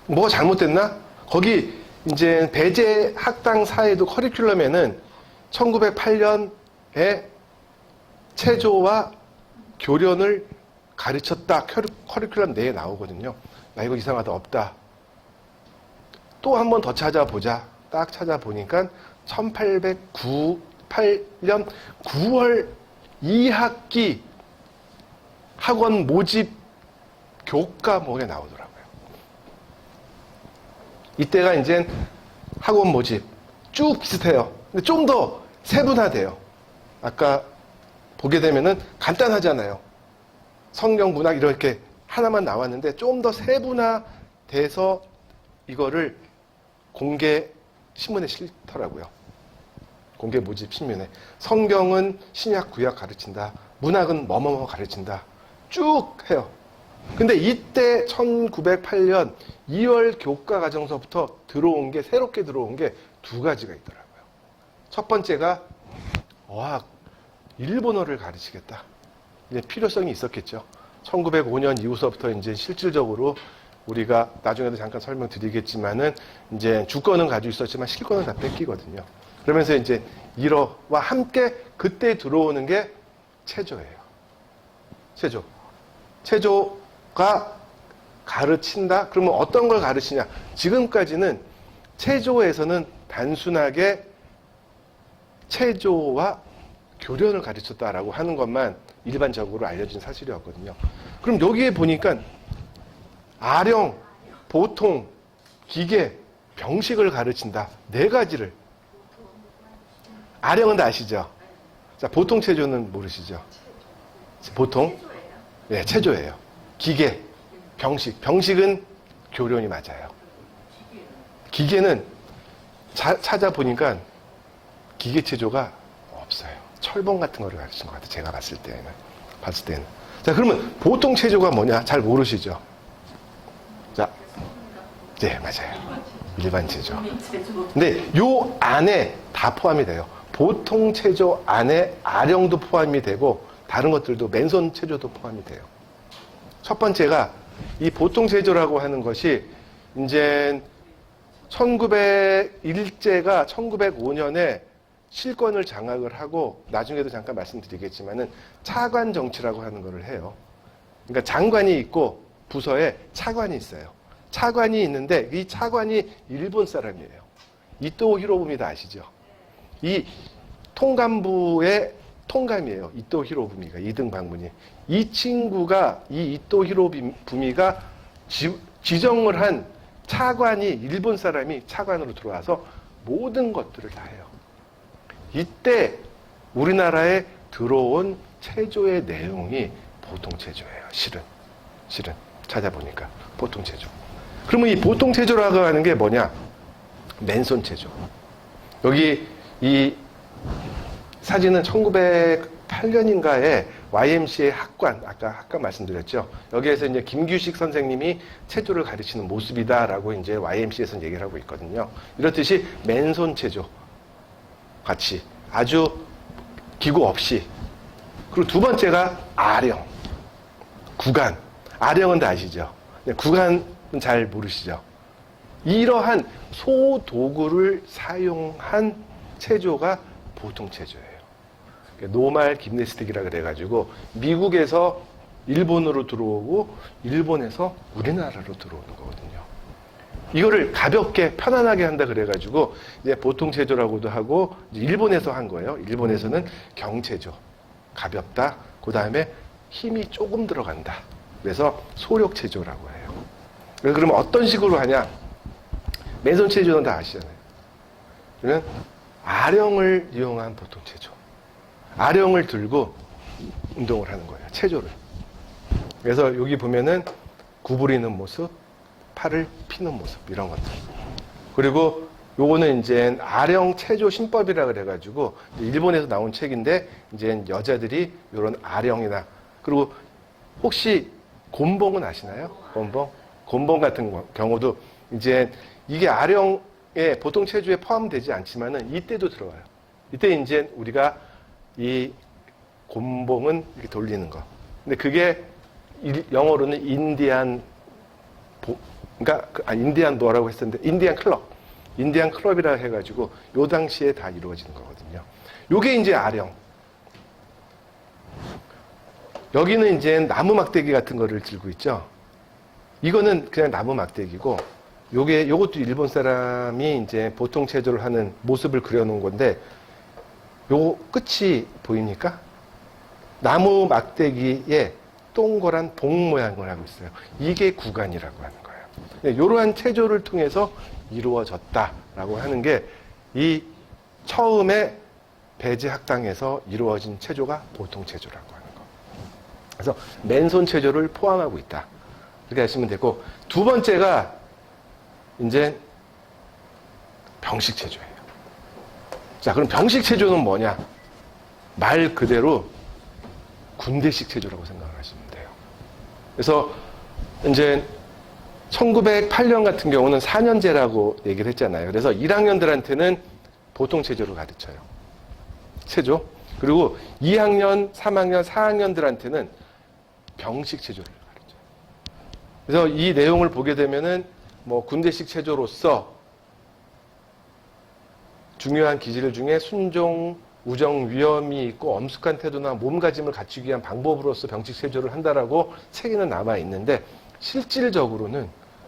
뭐가 잘못됐나? 거기 이제 배제 학당 사회도 커리큘럼에는 1908년에 체조와 교련을 가르쳤다. 커리큘럼 내에 나오거든요. 나 이거 이상하다. 없다. 또 한 번 더 찾아보자. 딱 찾아보니까 1898년 9월 2학기 학원 모집 교과목에 나오더라고요. 이때가 이제 학원 모집 쭉 비슷해요. 근데 좀 더 세분화돼요. 아까 보게 되면은 간단하잖아요. 성경, 문학 이렇게 하나만 나왔는데 좀 더 세분화돼서 이거를 공개 신문에 실더라고요. 공개 모집 신문에. 성경은 신약, 구약 가르친다. 문학은 뭐뭐뭐 가르친다. 쭉 해요. 근데 이때 1908년 2월 교과과정서부터 새롭게 들어온 게 두 가지가 있더라고요. 첫 번째가 어학, 일본어를 가르치겠다. 이제 필요성이 있었겠죠. 1905년 이후서부터 이제 실질적으로 우리가 나중에도 잠깐 설명드리겠지만은 이제 주권은 가지고 있었지만 실권은 다 뺏기거든요. 그러면서 이제 일어와 함께 그때 들어오는 게 체조예요. 체조. 체조가 가르친다? 그러면 어떤 걸 가르치냐? 지금까지는 체조에서는 단순하게 체조와 교련을 가르쳤다라고 하는 것만 일반적으로 알려진 사실이었거든요. 그럼 여기에 보니까 아령, 보통, 기계, 병식을 가르친다. 네 가지를. 아령은 다 아시죠? 자, 보통 체조는 모르시죠? 보통? 네, 체조예요. 기계, 병식. 병식은 교련이 맞아요. 기계는 찾아보니까 기계 체조가 없어요. 철봉 같은 거를 가르치는 것 같아요. 제가 봤을 때는. 자, 그러면 보통 체조가 뭐냐? 잘 모르시죠? 자, 네, 맞아요. 일반 체조. 근데 요 안에 다 포함이 돼요. 보통 체조 안에 아령도 포함이 되고 다른 것들도 맨손 체조도 포함이 돼요. 첫 번째가 이 보통 체조라고 하는 것이 이제 1901제가 1905년에 실권을 장악을 하고 나중에도 잠깐 말씀드리겠지만은 차관 정치라고 하는 것을 해요. 그러니까 장관이 있고 부서에 차관이 있어요. 차관이 있는데 이 차관이 일본 사람이에요. 이토 히로부미다 아시죠? 이 통감부의 통감이에요. 이토 히로부미가 2등 방문이. 이 친구가 이 이토 히로부미가 지정을 한 차관이 일본 사람이 차관으로 들어와서 모든 것들을 다 해요. 이때 우리나라에 들어온 체조의 내용이 보통 체조예요. 실은 찾아보니까 보통 체조. 그러면 이 보통 체조라고 하는 게 뭐냐? 맨손 체조. 여기 이 사진은 1908년인가에 YMCA 학관, 아까 학관 말씀드렸죠. 여기에서 이제 김규식 선생님이 체조를 가르치는 모습이다라고 이제 YMCA에서는 얘기를 하고 있거든요. 이렇듯이 맨손 체조 같이 아주 기구 없이. 그리고 두 번째가 아령, 구간. 아령은 다 아시죠? 구간은 잘 모르시죠? 이러한 소도구를 사용한 체조가 보통 체조예요. 노말 김네스틱이라 그래가지고 미국에서 일본으로 들어오고 일본에서 우리나라로 들어오는 거거든요. 이거를 가볍게 편안하게 한다 그래가지고 이제 보통 체조라고도 하고 일본에서 한 거예요. 일본에서는 경체조, 가볍다. 그 다음에 힘이 조금 들어간다. 그래서 소력 체조라고 해요. 그러면 어떤 식으로 하냐? 맨손 체조는 다 아시잖아요. 그러면 아령을 이용한 보통 체조. 아령을 들고 운동을 하는 거예요. 체조를. 그래서 여기 보면은 구부리는 모습, 팔을 피는 모습, 이런 것들. 그리고 요거는 이제 아령 체조 신법이라 그래가지고 일본에서 나온 책인데 이제 여자들이 이런 아령이나 그리고 혹시 곤봉은 아시나요? 곤봉 같은 경우도 이제 이게 아령에 보통 체조에 포함되지 않지만은 이때도 들어와요. 이때 이제 우리가 이 곤봉은 이렇게 돌리는 거. 근데 그게 영어로는 인디안 인디안 뭐라고 했었는데 인디안 클럽이라 해가지고 요 당시에 다 이루어지는 거거든요. 요게 이제 아령. 여기는 이제 나무 막대기 같은 거를 들고 있죠. 이거는 그냥 나무 막대기고 요것도 일본 사람이 이제 보통 체조를 하는 모습을 그려놓은 건데 요 끝이 보입니까? 나무 막대기에 동그란 봉 모양을 하고 있어요. 이게 구간이라고 하는 거예요. 이러한 체조를 통해서 이루어졌다라고 하는 게 이 처음에 배제 학당에서 이루어진 체조가 보통 체조라고 하는 거. 그래서 맨손 체조를 포함하고 있다. 이렇게 하시면 되고 두 번째가 이제 병식 체조예요. 자, 그럼 병식 체조는 뭐냐? 말 그대로 군대식 체조라고 생각을 하시면 돼요. 그래서 이제 1908년 같은 경우는 4년제라고 얘기를 했잖아요. 그래서 1학년들한테는 보통 체조를 가르쳐요. 체조. 그리고 2학년, 3학년, 4학년들한테는 병식 체조를 가르쳐요. 그래서 이 내용을 보게 되면은 뭐 군대식 체조로서 중요한 기질 중에 순종, 우정, 위험이 있고 엄숙한 태도나 몸가짐을 갖추기 위한 방법으로서 병식 체조를 한다라고 책에는 남아 있는데 실질적으로는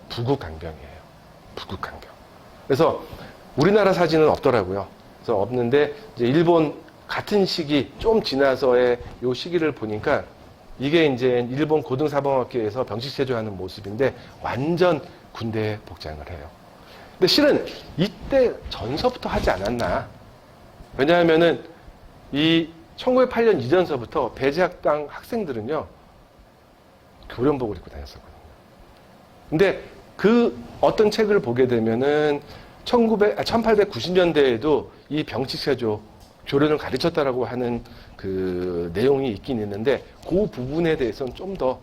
부국강병이에요. 부국강병. 그래서 우리나라 사진은 없더라고요. 그래서 없는데 이제 일본 같은 시기 좀 지나서의 요 시기를 보니까 이게 이제 일본 고등사범학교에서 병식 체조하는 모습인데 완전 군대 복장을 해요. 근데 실은 이때 전서부터 하지 않았나? 왜냐하면은 이 1908년 이전서부터 배제학당 학생들은요 교련복을 입고 다녔었거든요. 근데 그 어떤 책을 보게 되면은 1890년대에도 이 병식체조 교련을 가르쳤다라고 하는 그 내용이 있긴 있는데 그 부분에 대해서는 좀 더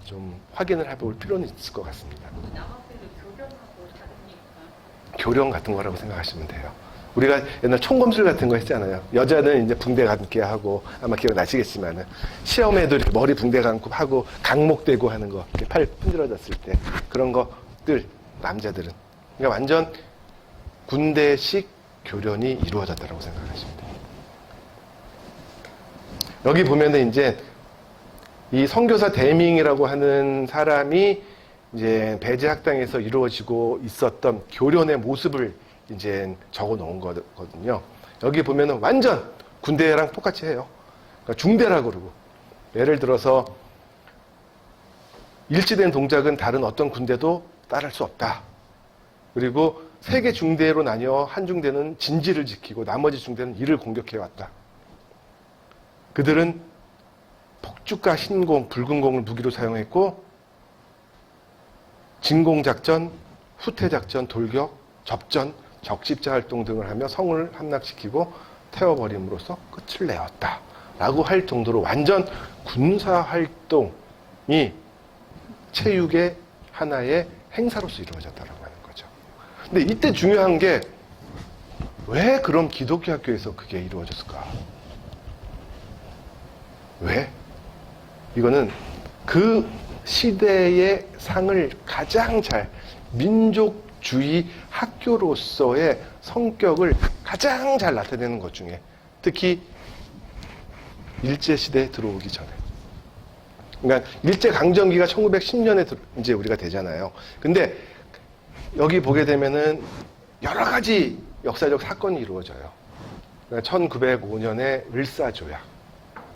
좀 확인을 해볼 필요는 있을 것 같습니다. 남학생들 교련하고 다르니까. 교련 같은 거라고 생각하시면 돼요. 우리가 옛날 총검술 같은 거 했잖아요. 여자는 이제 붕대 감게 하고 아마 기억나시겠지만은 시험에도 이렇게 머리 붕대 감고 하고 강목대고 하는 거 이렇게 팔 흔들어졌을 때 그런 것들 남자들은 그러니까 완전 군대식 교련이 이루어졌다고 생각하시면 돼요. 여기 보면은 이제 이 선교사 대밍이라고 하는 사람이 이제 배제학당에서 이루어지고 있었던 교련의 모습을 이제 적어 놓은 거거든요. 여기 보면은 완전 군대랑 똑같이 해요. 그러니까 중대라고 그러고. 예를 들어서 일치된 동작은 다른 어떤 군대도 따를 수 없다. 그리고 세 개 중대로 나뉘어 한 중대는 진지를 지키고 나머지 중대는 이를 공격해 왔다. 그들은 폭죽과 흰공, 붉은 공을 무기로 사용했고 진공작전, 후퇴작전, 돌격, 접전, 적십자 활동 등을 하며 성을 함락시키고 태워버림으로써 끝을 내었다. 라고 할 정도로 완전 군사활동이 체육의 하나의 행사로서 이루어졌다고 하는 거죠. 근데 이때 중요한 게 왜 그럼 기독교 학교에서 그게 이루어졌을까? 왜? 이거는 그 시대의 상을 가장 잘 민족주의 학교로서의 성격을 가장 잘 나타내는 것 중에 특히 일제시대에 들어오기 전에 그러니까 일제강점기가 1910년에 이제 우리가 되잖아요. 근데 여기 보게 되면은 여러 가지 역사적 사건이 이루어져요. 그러니까 1905년에 을사조약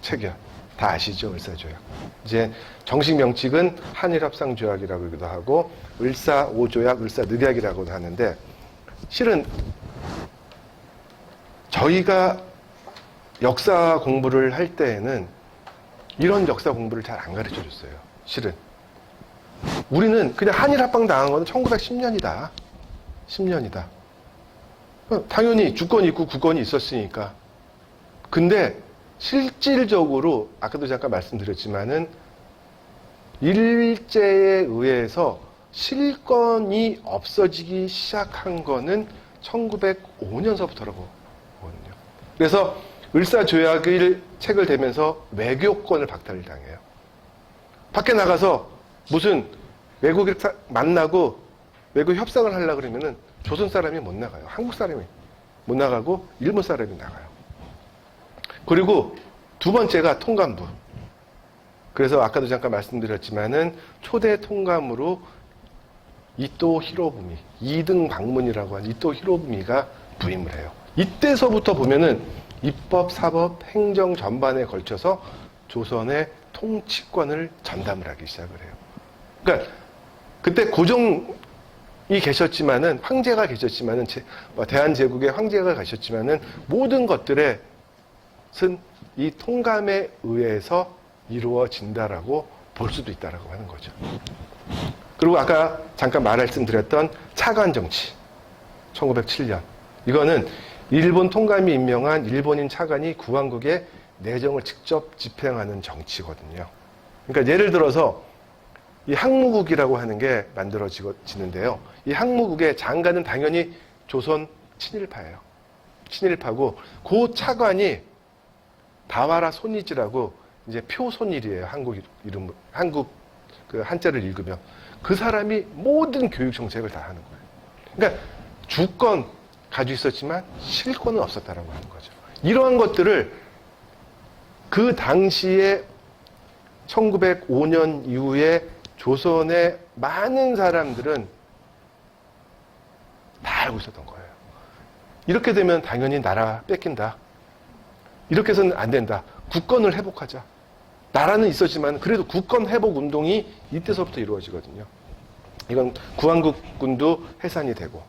체결. 다 아시죠? 을사조약. 이제 정식 명칭은 한일협상조약이라고 하기도 하고 을사5조약, 을사늑약이라고도 하는데 실은 저희가 역사 공부를 할 때에는 이런 역사 공부를 잘 안 가르쳐 줬어요. 실은. 우리는 그냥 한일합방 당한 거는 1910년이다. 10년이다. 당연히 주권이 있고 국권이 있었으니까. 근데 실질적으로 아까도 잠깐 말씀드렸지만은 일제에 의해서 실권이 없어지기 시작한 거는 1905년서부터라고 보거든요. 그래서 을사조약을 체결되면서 외교권을 박탈을 당해요. 밖에 나가서 무슨 외국인 만나고 외교 협상을 하려고 그러면은 조선 사람이 못 나가요. 한국 사람이 못 나가고 일본 사람이 나가요. 그리고 두 번째가 통감부. 그래서 아까도 잠깐 말씀드렸지만은 초대 통감으로 이토 히로부미, 2등 방문이라고 하는 이토 히로부미가 부임을 해요. 이때서부터 보면은 입법, 사법, 행정 전반에 걸쳐서 조선의 통치권을 전담을 하기 시작을 해요. 그러니까 그때 고종이 계셨지만은 황제가 계셨지만은 대한제국의 황제가 계셨지만은 모든 것들에 이 통감에 의해서 이루어진다라고 볼 수도 있다라고 하는 거죠. 그리고 아까 잠깐 말씀드렸던 차관 정치 1907년 이거는 일본 통감이 임명한 일본인 차관이 구왕국의 내정을 직접 집행하는 정치거든요. 그러니까 예를 들어서 이 항무국이라고 하는 게 만들어지는데요. 이 항무국의 장관은 당연히 조선 친일파예요. 친일파고 그 차관이 다와라 손이지라고 이제 표손일이에요. 한국 그 한자를 읽으면 그 사람이 모든 교육 정책을 다 하는 거예요. 그러니까 주권 가지고 있었지만 실권은 없었다라고 하는 거죠. 이러한 것들을 그 당시에 1905년 이후에 조선의 많은 사람들은 다 알고 있었던 거예요. 이렇게 되면 당연히 나라 뺏긴다. 이렇게 해서는 안 된다. 국권을 회복하자. 나라는 있었지만 그래도 국권 회복 운동이 이때서부터 이루어지거든요. 이건 구한국군도 해산이 되고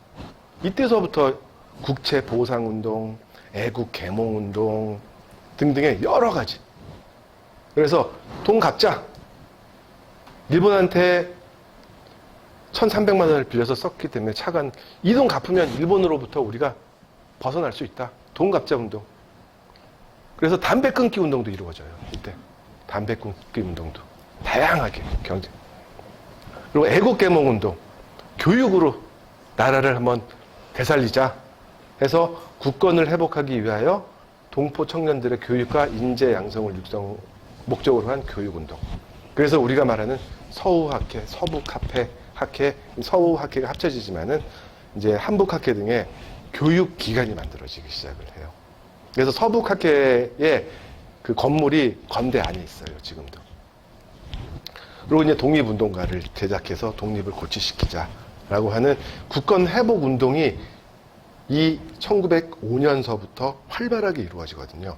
이때서부터 국채 보상 운동, 애국 계몽 운동 등등의 여러 가지. 그래서 돈 갚자. 일본한테 1,300만 원을 빌려서 썼기 때문에 차관 이 돈 갚으면 일본으로부터 우리가 벗어날 수 있다. 돈 갚자 운동. 그래서 담배 끊기 운동도 이루어져요. 이때 담배 끊기 운동도 다양하게 경제. 그리고 애국 계몽 운동, 교육으로 나라를 한번 되살리자 해서 국권을 회복하기 위하여 동포 청년들의 교육과 인재 양성을 목적으로 한 교육 운동. 그래서 우리가 말하는 서우학회, 서북학회, 서우학회가 합쳐지지만은 이제 한북학회 등의 교육 기관이 만들어지기 시작을 해요. 그래서 서북학회의 그 건물이 건대 안에 있어요, 지금도. 그리고 이제 독립운동가를 제작해서 독립을 고취시키자라고 하는 국권 회복 운동이 이 1905년서부터 활발하게 이루어지거든요.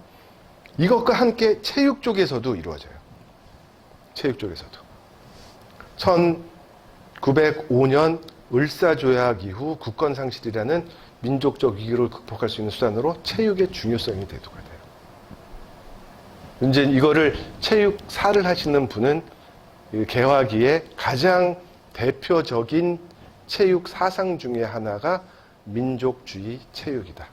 이것과 함께 체육 쪽에서도 이루어져요. 체육 쪽에서도. 1905년 을사조약 이후 국권 상실이라는 민족적 위기를 극복할 수 있는 수단으로 체육의 중요성이 대두가 돼요. 이제 이거를 체육사를 하시는 분은 개화기의 가장 대표적인 체육 사상 중에 하나가 민족주의 체육이다.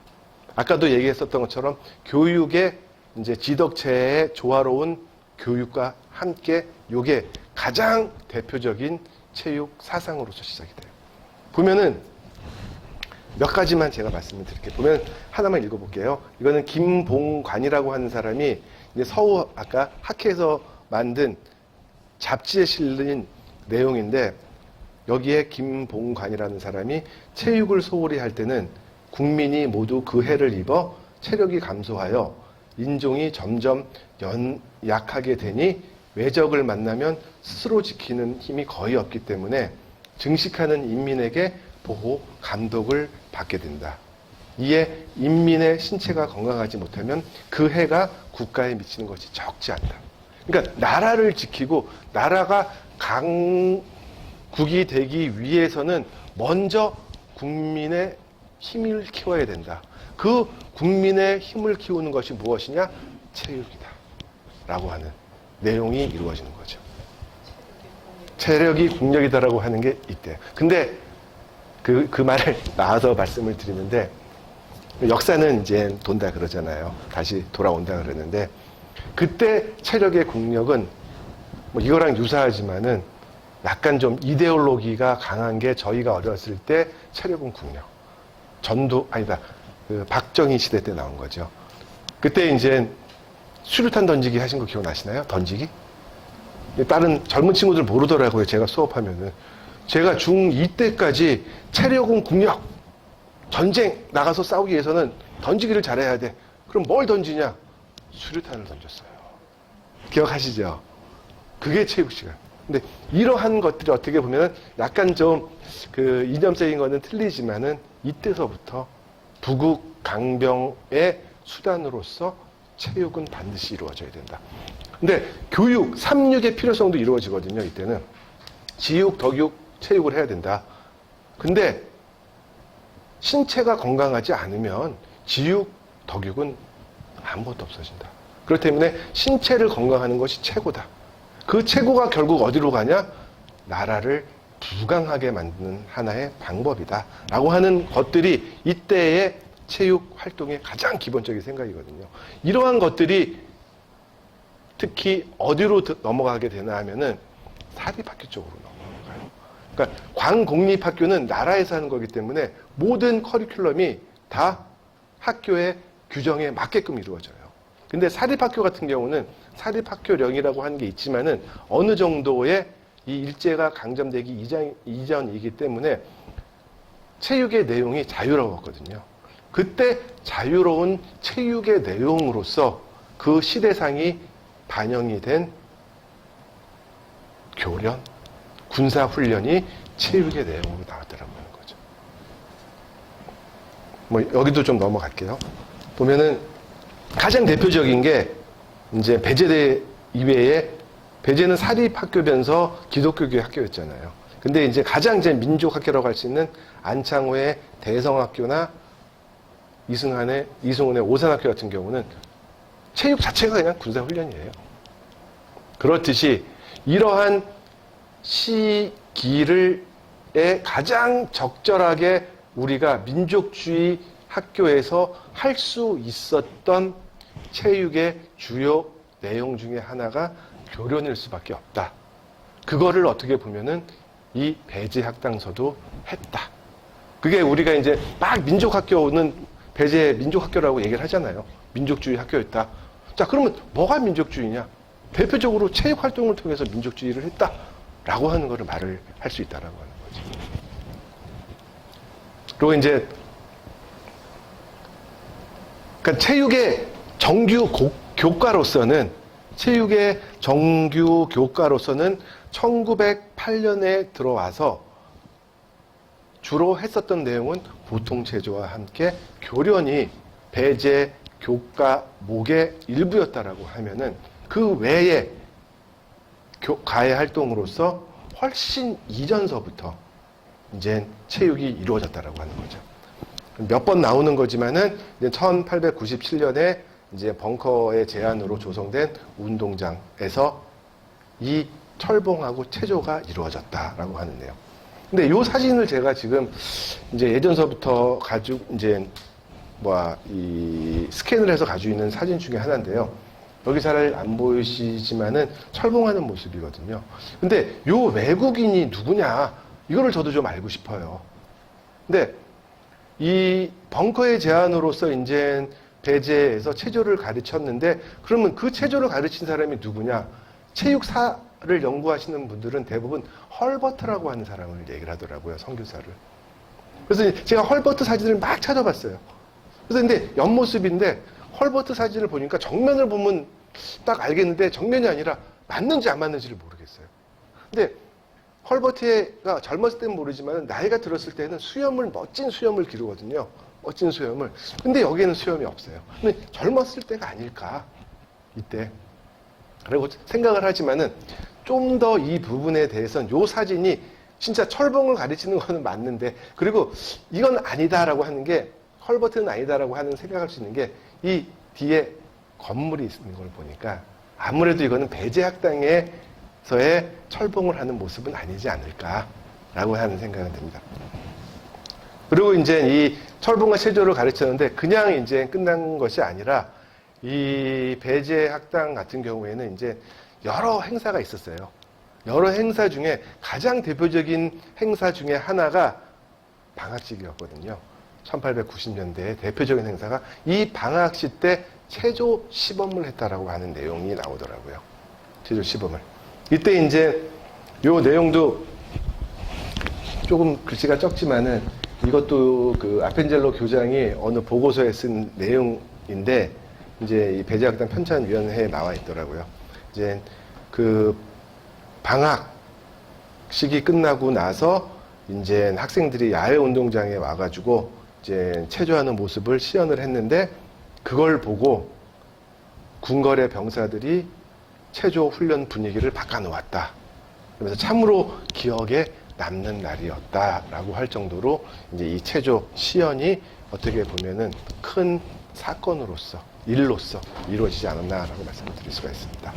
아까도 얘기했었던 것처럼 교육의 이제 지덕체의 조화로운 교육과 함께 이게 가장 대표적인 체육 사상으로서 시작이 돼요. 보면은 몇 가지만 제가 말씀을 드릴게요. 보면 하나만 읽어볼게요. 이거는 김봉관이라고 하는 사람이 이제 서우 아까 학회에서 만든 잡지에 실린 내용인데 여기에 김봉관이라는 사람이 체육을 소홀히 할 때는 국민이 모두 그 해를 입어 체력이 감소하여 인종이 점점 약하게 되니 외적을 만나면 스스로 지키는 힘이 거의 없기 때문에 증식하는 인민에게 보호, 감독을 받게 된다. 이에 인민의 신체가 건강하지 못하면 그 해가 국가에 미치는 것이 적지 않다. 그러니까 나라를 지키고 나라가 강국이 되기 위해서는 먼저 국민의 힘을 키워야 된다. 그 국민의 힘을 키우는 것이 무엇이냐? 체육이다. 라고 하는 내용이 이루어지는 거죠. 체력이 국력이다라고 하는 게 이때. 근데 그 말을 나와서 말씀을 드리는데 역사는 이제 돈다 그러잖아요. 다시 돌아온다 그러는데 그때 체력의 국력은 뭐 이거랑 유사하지만은 약간 좀 이데올로기가 강한 게 저희가 어렸을 때 체력은 국력. 그 박정희 시대 때 나온 거죠. 그때 이제 수류탄 던지기 하신 거 기억나시나요? 던지기? 다른 젊은 친구들 모르더라고요. 제가 수업하면은. 제가 중2 때까지 체력은 국력. 전쟁 나가서 싸우기 위해서는 던지기를 잘해야 돼. 그럼 뭘 던지냐? 수류탄을 던졌어요. 기억하시죠? 그게 체육 시간. 근데 이러한 것들이 어떻게 보면 약간 좀 그 이념적인 거는 틀리지만은 이때서부터 부국 강병의 수단으로서 체육은 반드시 이루어져야 된다. 근데 교육, 삼육의 필요성도 이루어지거든요. 이때는 지육, 덕육, 체육을 해야 된다. 근데 신체가 건강하지 않으면 지육, 덕육은 아무것도 없어진다. 그렇기 때문에 신체를 건강하는 것이 최고다. 그 최고가 결국 어디로 가냐? 나라를 부강하게 만드는 하나의 방법이다. 라고 하는 것들이 이때의 체육 활동의 가장 기본적인 생각이거든요. 이러한 것들이 특히 어디로 넘어가게 되나 하면은 사립학교 쪽으로 넘어가요. 그러니까 광공립학교는 나라에서 하는 거기 때문에 모든 커리큘럼이 다 학교의 규정에 맞게끔 이루어져요. 근데 사립학교 같은 경우는 사립학교령이라고 하는 게 있지만은 어느 정도의 이 일제가 강점되기 이전이기 때문에 체육의 내용이 자유로웠거든요. 그때 자유로운 체육의 내용으로서 그 시대상이 반영이 된 교련, 군사훈련이 체육의 내용으로 나왔더라고 하는 거죠. 뭐 여기도 좀 넘어갈게요. 보면은 가장 대표적인 게 이제 배제대 이외에 배제는 사립학교면서 기독교계 학교였잖아요. 근데 이제 가장 이제 민족학교라고 할 수 있는 안창호의 대성학교나 이승훈의 오산학교 같은 경우는 체육 자체가 그냥 군사훈련이에요. 그렇듯이 이러한 시기를 가장 적절하게 우리가 민족주의 학교에서 할 수 있었던 체육의 주요 내용 중에 하나가 교련일 수밖에 없다. 그거를 어떻게 보면은 이 배제학당서도 했다. 그게 우리가 이제 막 민족학교는 배제 민족학교라고 얘기를 하잖아요. 민족주의 학교였다. 자, 그러면 뭐가 민족주의냐? 대표적으로 체육활동을 통해서 민족주의를 했다라고 하는 거를 말을 할 수 있다라고 하는 거지. 그리고 이제 그러니까 체육의 정규 교과로서는 체육의 정규 교과로서는 1908년에 들어와서 주로 했었던 내용은 보통체조와 함께 교련이 배제 교과목의 일부였다라고 하면은 그 외에 가해 활동으로서 훨씬 이전서부터 이제 체육이 이루어졌다라고 하는 거죠. 몇 번 나오는 거지만은 이제 1897년에 이제 벙커의 제안으로 조성된 운동장에서 이 철봉하고 체조가 이루어졌다라고 하는데요. 근데 이 사진을 제가 지금 이제 예전서부터 가지고 이제 이 스캔을 해서 가지고 있는 사진 중에 하나인데요. 여기 잘 안 보이시지만은 철봉하는 모습이거든요. 근데 요 외국인이 누구냐? 이거를 저도 좀 알고 싶어요. 근데 이 벙커의 제안으로서 이제 배제에서 체조를 가르쳤는데 그러면 그 체조를 가르친 사람이 누구냐? 체육사를 연구하시는 분들은 대부분 헐버트라고 하는 사람을 얘기를 하더라고요. 선교사를. 그래서 제가 헐버트 사진을 막 찾아봤어요. 그래서 근데 옆모습인데 헐버트 사진을 보니까 정면을 보면 딱 알겠는데 정면이 아니라 맞는지 안 맞는지를 모르겠어요. 근데 헐버트가 젊었을 때는 모르지만 나이가 들었을 때는 멋진 수염을 기르거든요. 멋진 수염을. 근데 여기에는 수염이 없어요. 근데 젊었을 때가 아닐까, 이때. 라고 생각을 하지만은 좀 더 이 부분에 대해서는 요 사진이 진짜 철봉을 가르치는 거는 맞는데, 그리고 이건 아니다라고 하는 게, 헐버트는 아니다라고 하는 생각할 수 있는 게, 이 뒤에 건물이 있는 걸 보니까 아무래도 이거는 배제학당에서의 철봉을 하는 모습은 아니지 않을까라고 하는 생각은 듭니다. 그리고 이제 이 철봉과 체조를 가르쳤는데 그냥 이제 끝난 것이 아니라 이 배제학당 같은 경우에는 이제 여러 행사가 있었어요. 여러 행사 중에 가장 대표적인 행사 중에 하나가 방학식이었거든요. 1890년대의 대표적인 행사가 이 방학식 때 체조 시범을 했다라고 하는 내용이 나오더라고요. 체조 시범을. 이때 이제 요 내용도 조금 글씨가 적지만은 이것도 그 아펜젤로 교장이 어느 보고서에 쓴 내용인데 이제 이 배제학당 편찬위원회에 나와 있더라고요. 이제 그 방학 시기 끝나고 나서 이제 학생들이 야외 운동장에 와가지고 이제 체조하는 모습을 시연을 했는데 그걸 보고 궁궐의 병사들이 체조 훈련 분위기를 바꿔놓았다. 그래서 참으로 기억에 남는 날이었다라고 할 정도로 이제 이 체조 시연이 어떻게 보면은 큰 사건으로서 일로서 이루어지지 않았나라고 말씀을 드릴 수가 있습니다.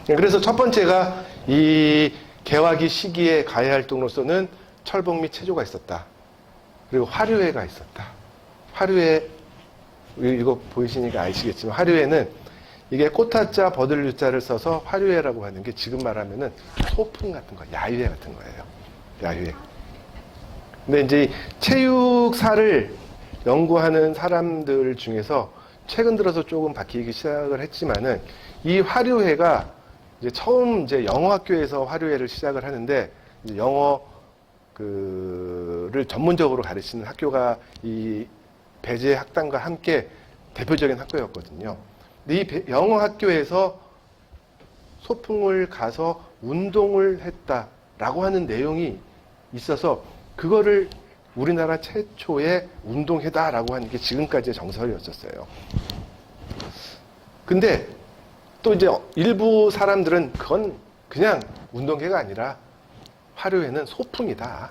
그래서 첫 번째가 이 개화기 시기의 가해 활동으로서는 철봉 및 체조가 있었다. 그리고 화류회가 있었다. 화류회, 이거 보이시니까 아시겠지만 화류회는 이게 꽃화자 버들류자를 써서 화류회라고 하는 게 지금 말하면은 소풍 같은 거, 야유회 같은 거예요. 야유회. 근데 이제 체육사를 연구하는 사람들 중에서 최근 들어서 조금 바뀌기 시작을 했지만은 이 화류회가 이제 처음 이제 영어학교에서 화류회를 시작을 하는데 이제 영어 를 전문적으로 가르치는 학교가 이 배제 학당과 함께 대표적인 학교였거든요. 근데 이 영어 학교에서 소풍을 가서 운동을 했다라고 하는 내용이 있어서 그거를 우리나라 최초의 운동회다라고 하는 게 지금까지의 정설이었었어요. 근데 또 이제 일부 사람들은 그건 그냥 운동회가 아니라 화류회는 소풍이다.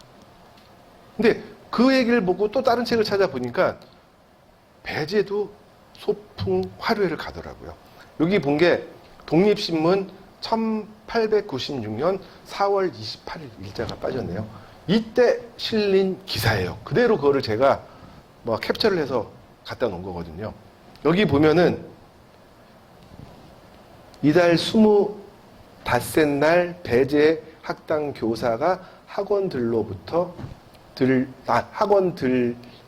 근데 그 얘기를 보고 또 다른 책을 찾아보니까 배제도 소풍 화류회를 가더라고요. 여기 본 게 독립신문 1896년 4월 28일 일자가 빠졌네요. 이때 실린 기사예요. 그대로 그거를 제가 뭐 캡처를 해서 갖다 놓은 거거든요. 여기 보면은 이달 25날 배제 학당 교사가 학원들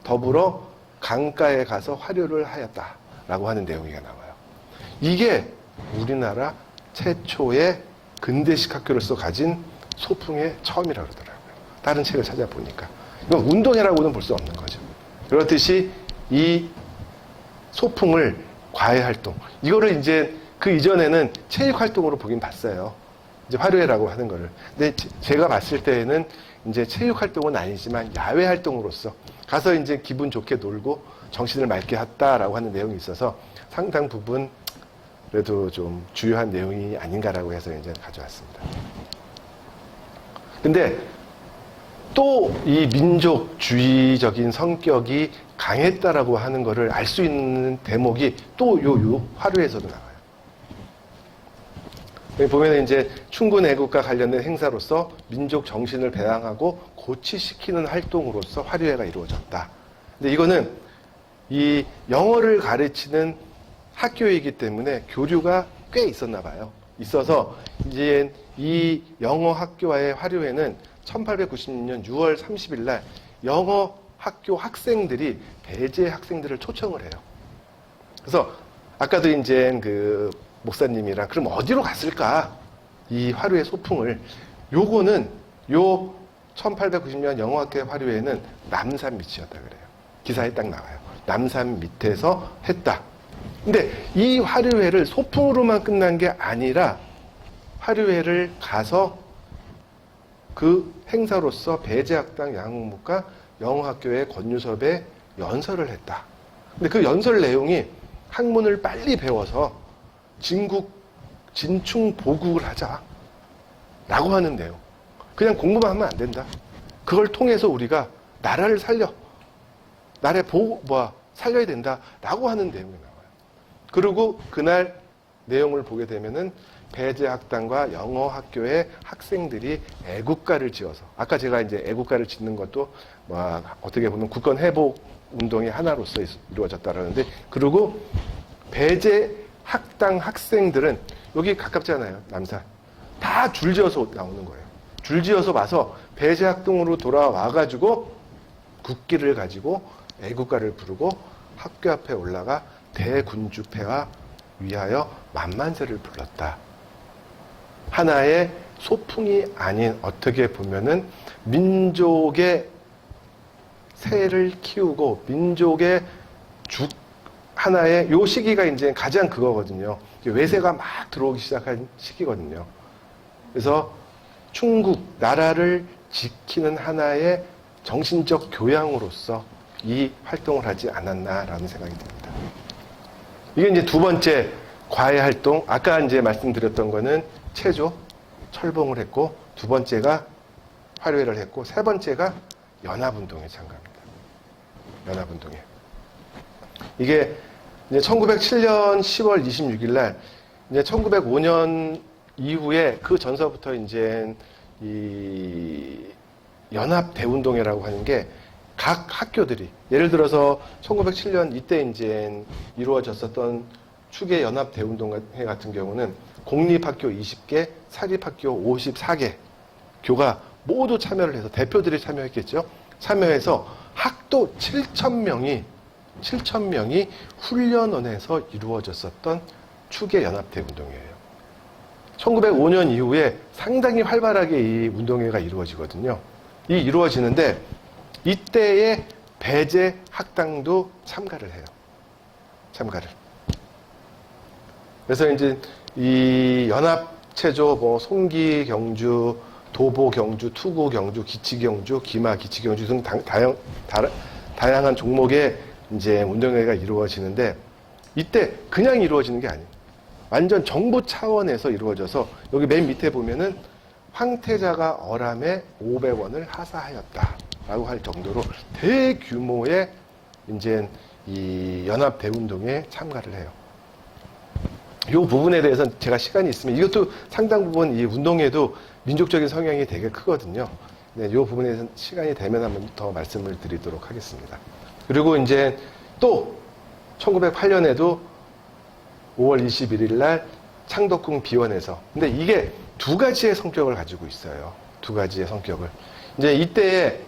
더불어 강가에 가서 화류를 하였다라고 하는 내용이 나와요. 이게 우리나라 최초의 근대식 학교로서 가진 소풍의 처음이라고 그러더라고요. 다른 책을 찾아보니까. 이건 운동회라고는 볼 수 없는 거죠. 그렇듯이 이 소풍을 과외활동, 이거를 이제 그 이전에는 체육활동으로 보긴 봤어요. 이제 화류회라고 하는 거를. 근데 제가 봤을 때에는 이제 체육활동은 아니지만 야외활동으로서 가서 이제 기분 좋게 놀고 정신을 맑게 했다라고 하는 내용이 있어서 상당 부분 그래도 좀 주요한 내용이 아닌가라고 해서 이제 가져왔습니다. 근데 또 이 민족주의적인 성격이 강했다라고 하는 거를 알 수 있는 대목이 또 요 화류에서도 나와요. 여기 보면 이제 충군 애국과 관련된 행사로서 민족 정신을 배양하고 고취시키는 활동으로서 화류회가 이루어졌다. 근데 이거는 이 영어를 가르치는 학교이기 때문에 교류가 꽤 있었나 봐요. 있어서 이제 이 영어 학교와의 화류회는 1896년 6월 30일 날 영어 학교 학생들이 배제 학생들을 초청을 해요. 그래서 아까도 이제 그 목사님이랑 그럼 어디로 갔을까? 이 화류회 소풍을. 요거는 요 1890년 영어학교의 화류회는 남산 밑이었다 그래요. 기사에 딱 나와요. 남산 밑에서 했다. 근데 이 화류회를 소풍으로만 끝난 게 아니라 화류회를 가서 그 행사로서 배제학당 양홍묵과 영어학교의 권유섭에 연설을 했다. 근데 그 연설 내용이 학문을 빨리 배워서 진충 보국을 하자 라고 하는 내용. 그냥 공부만 하면 안 된다. 그걸 통해서 우리가 나라를 살려야 된다 라고 하는 내용이 나와요. 그리고 그날 내용을 보게 되면은 배제학당과 영어학교의 학생들이 애국가를 지어서, 아까 제가 이제 애국가를 짓는 것도 뭐 어떻게 보면 국권 회복 운동의 하나로서 이루어졌다라는데, 그리고 배제학당 학생들은 여기 가깝잖아요. 남산. 다 줄지어서 나오는 거예요. 줄지어서 와서 배제학당으로 돌아와가지고 국기를 가지고 애국가를 부르고 학교 앞에 올라가 대군주패와 위하여 만만세를 불렀다. 하나의 소풍이 아닌, 어떻게 보면은 민족의 새를 키우고 민족의 하나의 요 시기가 이제 가장 그거거든요. 외세가 막 들어오기 시작한 시기거든요. 그래서 충국 나라를 지키는 하나의 정신적 교양으로서 이 활동을 하지 않았나라는 생각이 듭니다. 이게 이제 두 번째 과외 활동. 아까 이제 말씀드렸던 거는 체조, 철봉을 했고, 두 번째가 화류회를 했고, 세 번째가 연합운동에 참가합니다. 연합운동에. 이게 이제 1907년 10월 26일 날, 이제 1905년 이후에 그 전서부터 이제 이 연합대운동회라고 하는 게 각 학교들이, 예를 들어서 1907년 이때 이제 이루어졌었던 축의 연합대운동회 같은 경우는 공립학교 20개, 사립학교 54개 교가 모두 참여를 해서, 대표들이 참여했겠죠. 참여해서 학도 7,000명이 7,000명이 훈련원에서 이루어졌었던 축의 연합대 운동회예요. 1905년 이후에 상당히 활발하게 이 운동회가 이루어지거든요. 이 이루어지는데 이때의 배제 학당도 참가를 해요. 참가를. 그래서 이제 이 연합체조, 뭐 송기 경주, 도보 경주, 투구 경주, 기치 경주, 기마 기치 경주 등 다양한 종목의 이제 운동회가 이루어지는데 이때 그냥 이루어지는 게 아니에요. 완전 정부 차원에서 이루어져서 여기 맨 밑에 보면은 황태자가 어람에 500원을 하사하였다라고 할 정도로 대규모의 이제 이 연합 대운동에 참가를 해요. 이 부분에 대해서는 제가 시간이 있으면 이것도 상당 부분 이 운동에도 민족적인 성향이 되게 크거든요. 네, 이 부분에 대해서는 시간이 되면 한번 더 말씀을 드리도록 하겠습니다. 그리고 이제 또 1908년에도 5월 21일 날 창덕궁 비원에서 근데 이게 두 가지의 성격을 가지고 있어요. 두 가지의 성격을. 이제 이때에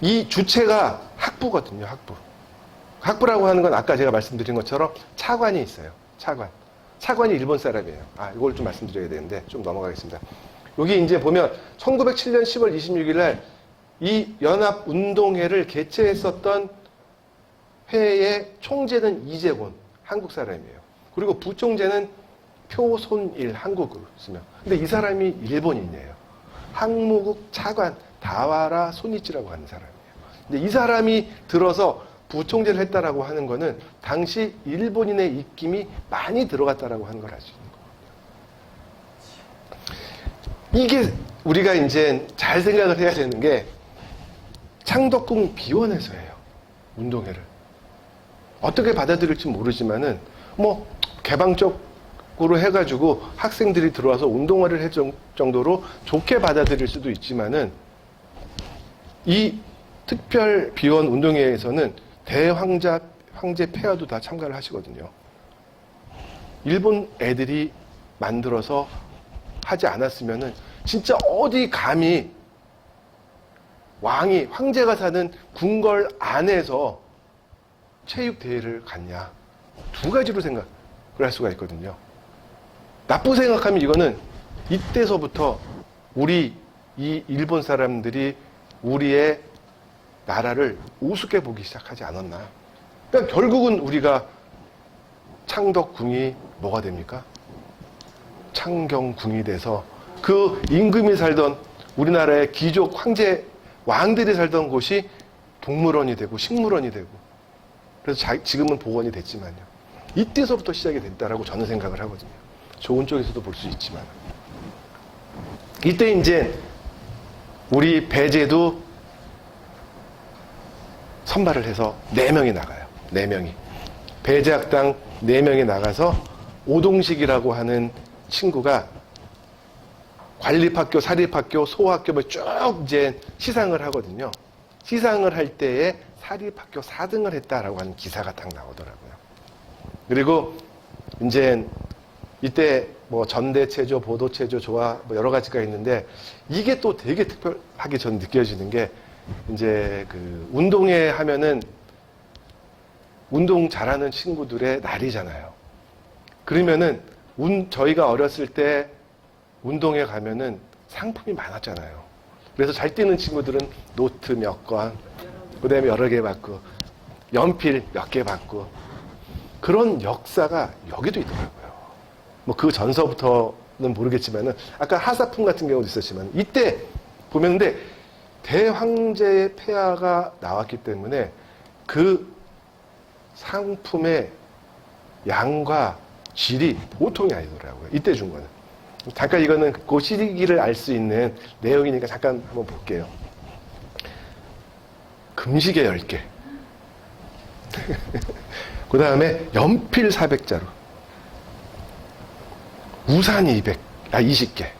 이 주체가 학부거든요. 학부. 학부라고 하는 건 아까 제가 말씀드린 것처럼 차관이 있어요. 차관. 차관이 일본 사람이에요. 이걸 좀 말씀드려야 되는데 좀 넘어가겠습니다. 여기 이제 보면 1907년 10월 26일 날 이 연합운동회를 개최했었던 회의 총재는 이재곤, 한국 사람이에요. 그리고 부총재는 표손일, 한국으로 쓰면. 근데 이 사람이 일본인이에요. 항무국 차관 다와라 소니치라고 하는 사람이에요. 근데 이 사람이 들어서 부총재를 했다라고 하는 거는 당시 일본인의 입김이 많이 들어갔다라고 하는 걸 알 수 있는 거예요. 이게 우리가 이제 잘 생각을 해야 되는 게 창덕궁 비원에서 해요. 운동회를. 어떻게 받아들일지 모르지만은 뭐 개방적으로 해가지고 학생들이 들어와서 운동회를 할 정도로 좋게 받아들일 수도 있지만은 이 특별 비원 운동회에서는 황제 폐하도 다 참가를 하시거든요. 일본 애들이 만들어서 하지 않았으면은 진짜 어디 감히 황제가 사는 궁궐 안에서 체육대회를 갖냐. 두 가지로 생각을 할 수가 있거든요. 나쁘게 생각하면 이거는 이때서부터 이 일본 사람들이 우리의 나라를 우습게 보기 시작하지 않았나. 그러니까 결국은 우리가 창덕궁이 뭐가 됩니까? 창경궁이 돼서 그 임금이 살던 우리나라의 귀족 황제 왕들이 살던 곳이 동물원이 되고 식물원이 되고 그래서 지금은 복원이 됐지만요. 이때서부터 시작이 됐다라고 저는 생각을 하거든요. 좋은 쪽에서도 볼 수 있지만 이때 이제 우리 배제도 선발을 해서 4명이 나가요. 4명이. 배제학당 4명이 나가서 오동식이라고 하는 친구가 관립학교, 사립학교, 소학교 쭉 이제 시상을 하거든요. 시상을 할 때에 사립학교 4등을 했다라고 하는 기사가 딱 나오더라고요. 그리고 이제 이때 뭐 전대체조, 보도체조, 조화 뭐 여러 가지가 있는데 이게 또 되게 특별하게 저는 느껴지는 게 이제 그 운동회 하면은 운동 잘하는 친구들의 날이잖아요. 그러면은 저희가 어렸을 때 운동회 가면은 상품이 많았잖아요. 그래서 잘 뛰는 친구들은 노트 몇 권, 그 다음에 여러 개 받고, 연필 몇 개 받고, 그런 역사가 여기도 있더라고요. 뭐 그 전서부터는 모르겠지만은, 아까 하사품 같은 경우도 있었지만, 이때 보면 근데 대황제의 폐하가 나왔기 때문에 그 상품의 양과 질이 보통이 아니더라고요. 이때 준 거는. 잠깐 이거는 그 시기를 알 수 있는 내용이니까 잠깐 한번 볼게요. 금시계 10개. 그 다음에 연필 400자루. 우산 20개.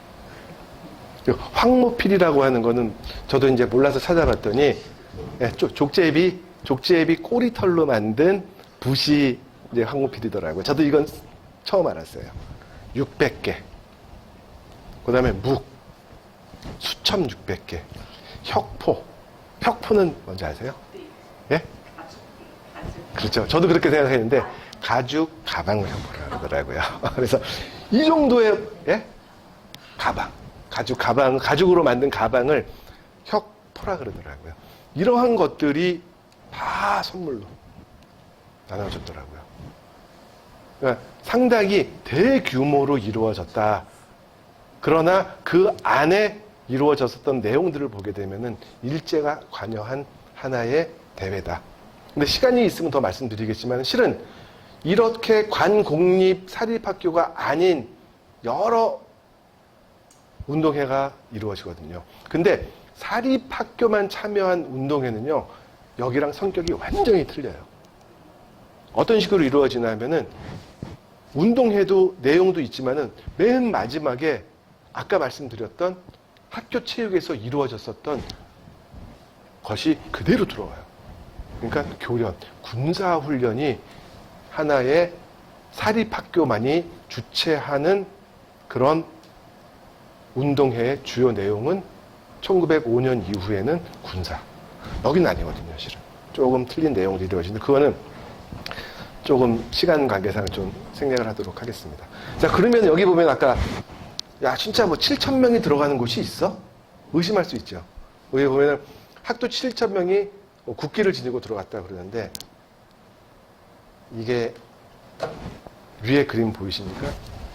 황모필이라고 하는 거는 저도 이제 몰라서 찾아봤더니 족제비 꼬리털로 만든 붓이 이제 황모필이더라고요. 저도 이건 처음 알았어요. 600개. 그 다음에 묵, 수첩 600개, 혁포는 뭔지 아세요? 예? 그렇죠. 저도 그렇게 생각했는데 가죽 가방을 혁포라 그러더라고요. 그래서 이 정도의 예? 가방, 가죽 가방, 가죽으로 만든 가방을 혁포라 그러더라고요. 이러한 것들이 다 선물로 나눠졌더라고요. 그러니까 상당히 대규모로 이루어졌다. 그러나 그 안에 이루어졌었던 내용들을 보게 되면은 일제가 관여한 하나의 대회다. 근데 시간이 있으면 더 말씀드리겠지만 실은 이렇게 관공립 사립학교가 아닌 여러 운동회가 이루어지거든요. 근데 사립학교만 참여한 운동회는요, 여기랑 성격이 완전히 틀려요. 어떤 식으로 이루어지냐면은 운동회도 내용도 있지만은 맨 마지막에 아까 말씀드렸던 학교 체육에서 이루어졌었던 것이 그대로 들어와요. 그러니까 교련, 군사훈련이 하나의 사립학교만이 주최하는 그런 운동회의 주요 내용은 1905년 이후에는 군사. 여긴 아니거든요, 실은. 조금 틀린 내용들이 이루어지는데 그거는 조금 시간 관계상 좀 생략을 하도록 하겠습니다. 자, 그러면 여기 보면 아까 야, 진짜 뭐 7,000명이 들어가는 곳이 있어? 의심할 수 있죠. 여기 보면은 학도 7,000명이 국기를 지니고 들어갔다 그러는데 이게 위에 그림 보이십니까?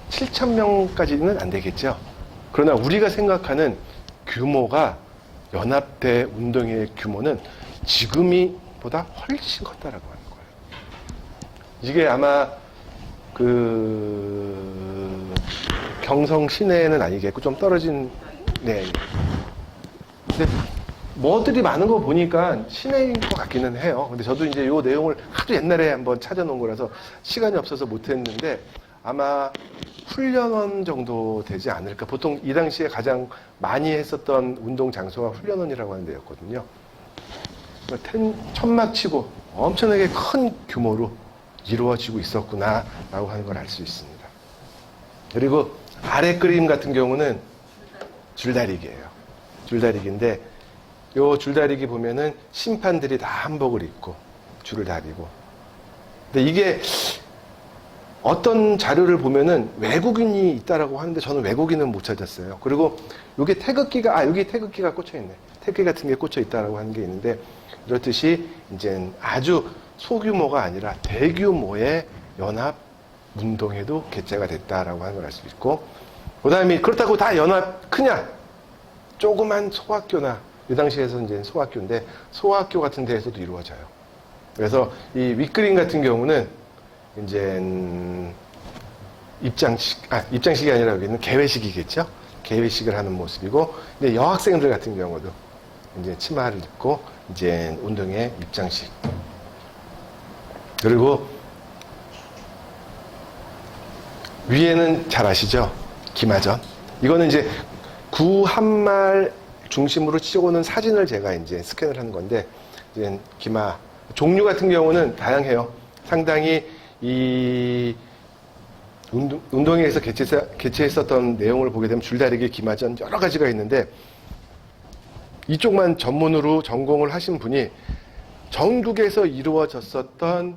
7,000명까지는 안 되겠죠. 그러나 우리가 생각하는 규모가 연합대 운동회의 규모는 지금이 보다 훨씬 컸다라고 하는 거예요. 이게 아마 경성 시내는 아니겠고 좀 떨어진 네. 근데 뭐들이 많은 거 보니까 시내인 것 같기는 해요. 근데 저도 이제 요 내용을 하도 옛날에 한번 찾아놓은 거라서 시간이 없어서 못했는데 아마 훈련원 정도 되지 않을까. 보통 이 당시에 가장 많이 했었던 운동 장소가 훈련원이라고 하는 데였거든요. 천막치고 엄청나게 큰 규모로 이루어지고 있었구나라고 하는 걸 알 수 있습니다. 그리고 아래 그림 같은 경우는 줄다리기예요. 줄다리기인데 요 줄다리기 보면은 심판들이 다 한복을 입고 줄을 다리고. 근데 이게 어떤 자료를 보면은 외국인이 있다라고 하는데 저는 외국인은 못 찾았어요. 그리고 여기 여기 태극기가 꽂혀 있네. 태극기 같은 게 꽂혀 있다라고 하는 게 있는데 이렇듯이 이제 아주 소규모가 아니라 대규모의 연합 운동회도 개최가 됐다라고 하는 걸 알 수 있고, 그 다음에 그렇다고 다 연합 크냐? 조그만 소학교나 이 당시에서 이제 소학교인데 소학교 같은 데에서도 이루어져요. 그래서 이 윗그림 같은 경우는 이제 입장식이 아니라 여기는 개회식이겠죠? 개회식을 하는 모습이고, 근데 여학생들 같은 경우도 이제 치마를 입고 이제 운동회 입장식. 그리고 위에는 잘 아시죠? 기마전. 이거는 이제 구한말 중심으로 찍어오는 사진을 제가 이제 스캔을 한 건데, 이제 기마 종류 같은 경우는 다양해요. 상당히 이 운동회에서 개최했었던 내용을 보게 되면 줄다리기, 기마전 여러 가지가 있는데 이쪽만 전문으로 전공을 하신 분이 전국에서 이루어졌었던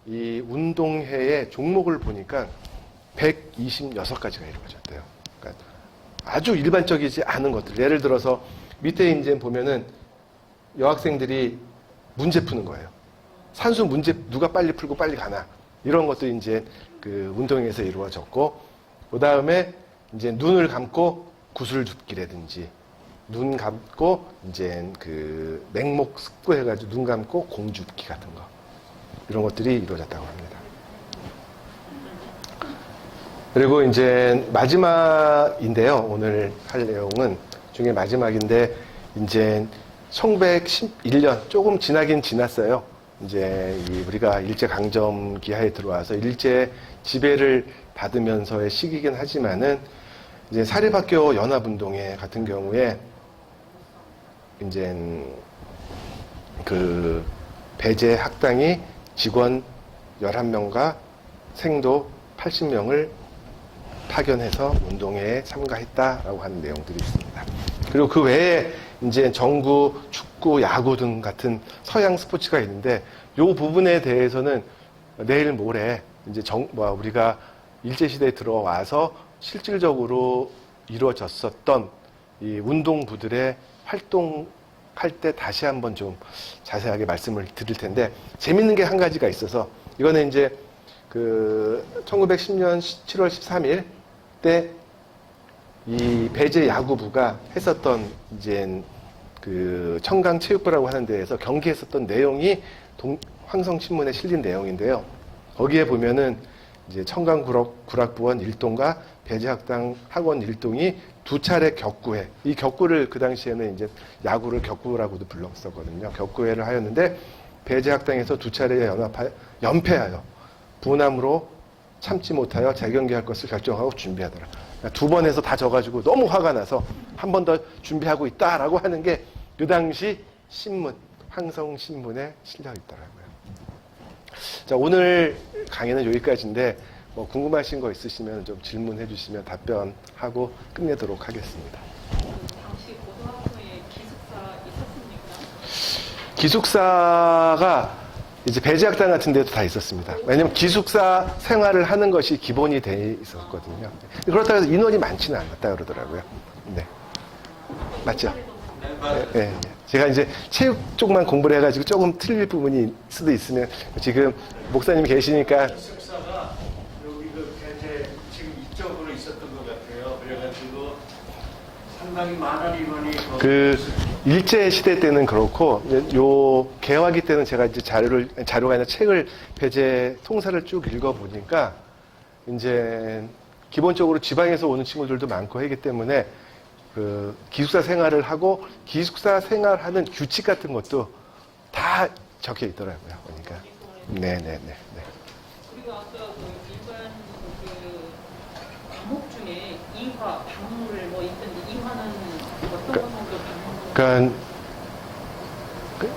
이 운동회의 종목을 보니까 126가지가 이루어졌대요. 그러니까 아주 일반적이지 않은 것들. 예를 들어서 밑에 이제 보면은 여학생들이 문제 푸는 거예요. 산수 문제 누가 빨리 풀고 빨리 가나. 이런 것도 이제 그 운동회에서 이루어졌고, 그 다음에 이제 눈을 감고 구슬줍기라든지, 눈 감고 이제 그 맹목 습고 해가지고 눈 감고 공줍기 같은 거. 이런 것들이 이루어졌다고 합니다. 그리고 이제 마지막인데요. 오늘 할 내용은 중에 마지막인데, 이제 1911년 조금 지나긴 지났어요. 이제 우리가 일제 강점 기하에 들어와서 일제 지배를 받으면서의 시기긴 하지만은 이제 사립학교 연합운동회 같은 경우에 이제 그 배제 학당이 직원 11명과 생도 80명을 파견해서 운동회에 참가했다라고 하는 내용들이 있습니다. 그리고 그 외에 이제 정구, 축구, 야구 등 같은 서양 스포츠가 있는데 이 부분에 대해서는 내일 모레 이제 우리가 일제시대에 들어와서 실질적으로 이루어졌었던 이 운동부들의 활동할 때 다시 한번 좀 자세하게 말씀을 드릴 텐데 재밌는 게 한 가지가 있어서 이거는 이제 그 1910년 7월 13일 때 이 배제 야구부가 했었던 이제 그 청강체육부라고 하는 데에서 경기했었던 내용이 황성신문에 실린 내용인데요. 거기에 보면은 이제 청강구락부원 1동과 배제학당 학원 1동이 두 차례 격구회. 이 격구를 그 당시에는 이제 야구를 격구라고도 불렀었거든요. 격구회를 하였는데 배제학당에서 두 차례 연패하여 분함으로 참지 못하여 재경기할 것을 결정하고 준비하더라. 두 번에서 다 져가지고 너무 화가 나서 한 번 더 준비하고 있다라고 하는 게 그 당시 신문, 황성신문에 실려 있더라고요. 자, 오늘 강의는 여기까지인데 뭐 궁금하신 거 있으시면 좀 질문해 주시면 답변하고 끝내도록 하겠습니다. 당시 고등학교에 기숙사 있었습니까? 기숙사가 이제 배제학당 같은 데도 다 있었습니다. 왜냐면 기숙사 생활을 하는 것이 기본이 돼 있었거든요. 그렇다고 해서 인원이 많지는 않았다 그러더라고요. 네. 맞죠? 네. 제가 이제 체육 쪽만 공부를 해가지고 조금 틀릴 부분이 수도 있으면 지금 목사님이 계시니까 기숙사가 여기 그 배제 지금 이쪽으로 있었던 것 같아요. 그래가지고 상당히 많은 인원이 그 일제 시대 때는 그렇고 요 개화기 때는 제가 이제 자료가 아니라 책을 배제 통사를 쭉 읽어 보니까 이제 기본적으로 지방에서 오는 친구들도 많고 하기 때문에 그 기숙사 생활을 하고 기숙사 생활하는 규칙 같은 것도 다 적혀 있더라고요. 그러니까 네네네. 그리고 아까 그 일반 그 과목 중에 이화, 박물 뭐 있던데 이화는 어떤 과목으로 박물? 그러니까 그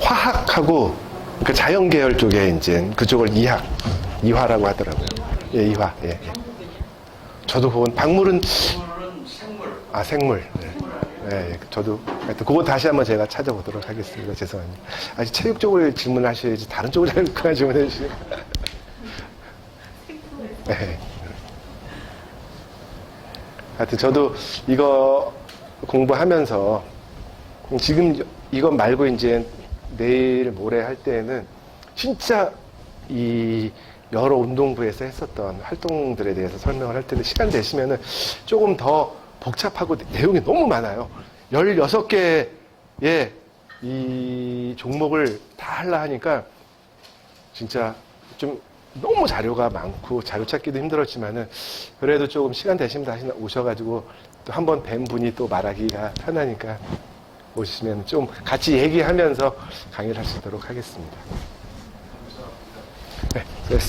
화학하고 그 자연 계열 쪽에 이제 그쪽을 이화라고 하더라고요. 예, 이화. 예. 박물은요? 저도 그건 박물은 박물은 생물. 아 생물. 네. 네, 저도 하여튼 그거 다시 한번 제가 찾아보도록 하겠습니다. 죄송합니다. 아직 체육 쪽을 질문하셔야지 다른 쪽을 그냥 질문해 주시면. 네. 하여튼 저도 이거 공부하면서 지금 이것 말고 이제 내일 모레 할 때는 진짜 이 여러 운동부에서 했었던 활동들에 대해서 설명을 할 텐데 시간 되시면은 조금 더 복잡하고 내용이 너무 많아요. 16개의 이 종목을 다 하려 하니까 진짜 좀 너무 자료가 많고 자료 찾기도 힘들었지만은 그래도 조금 시간 되시면 다시 오셔가지고 또 한 번 뵌 분이 또 말하기가 편하니까 오시면 좀 같이 얘기하면서 강의를 할 수 있도록 하겠습니다. 네, 그렇습니다.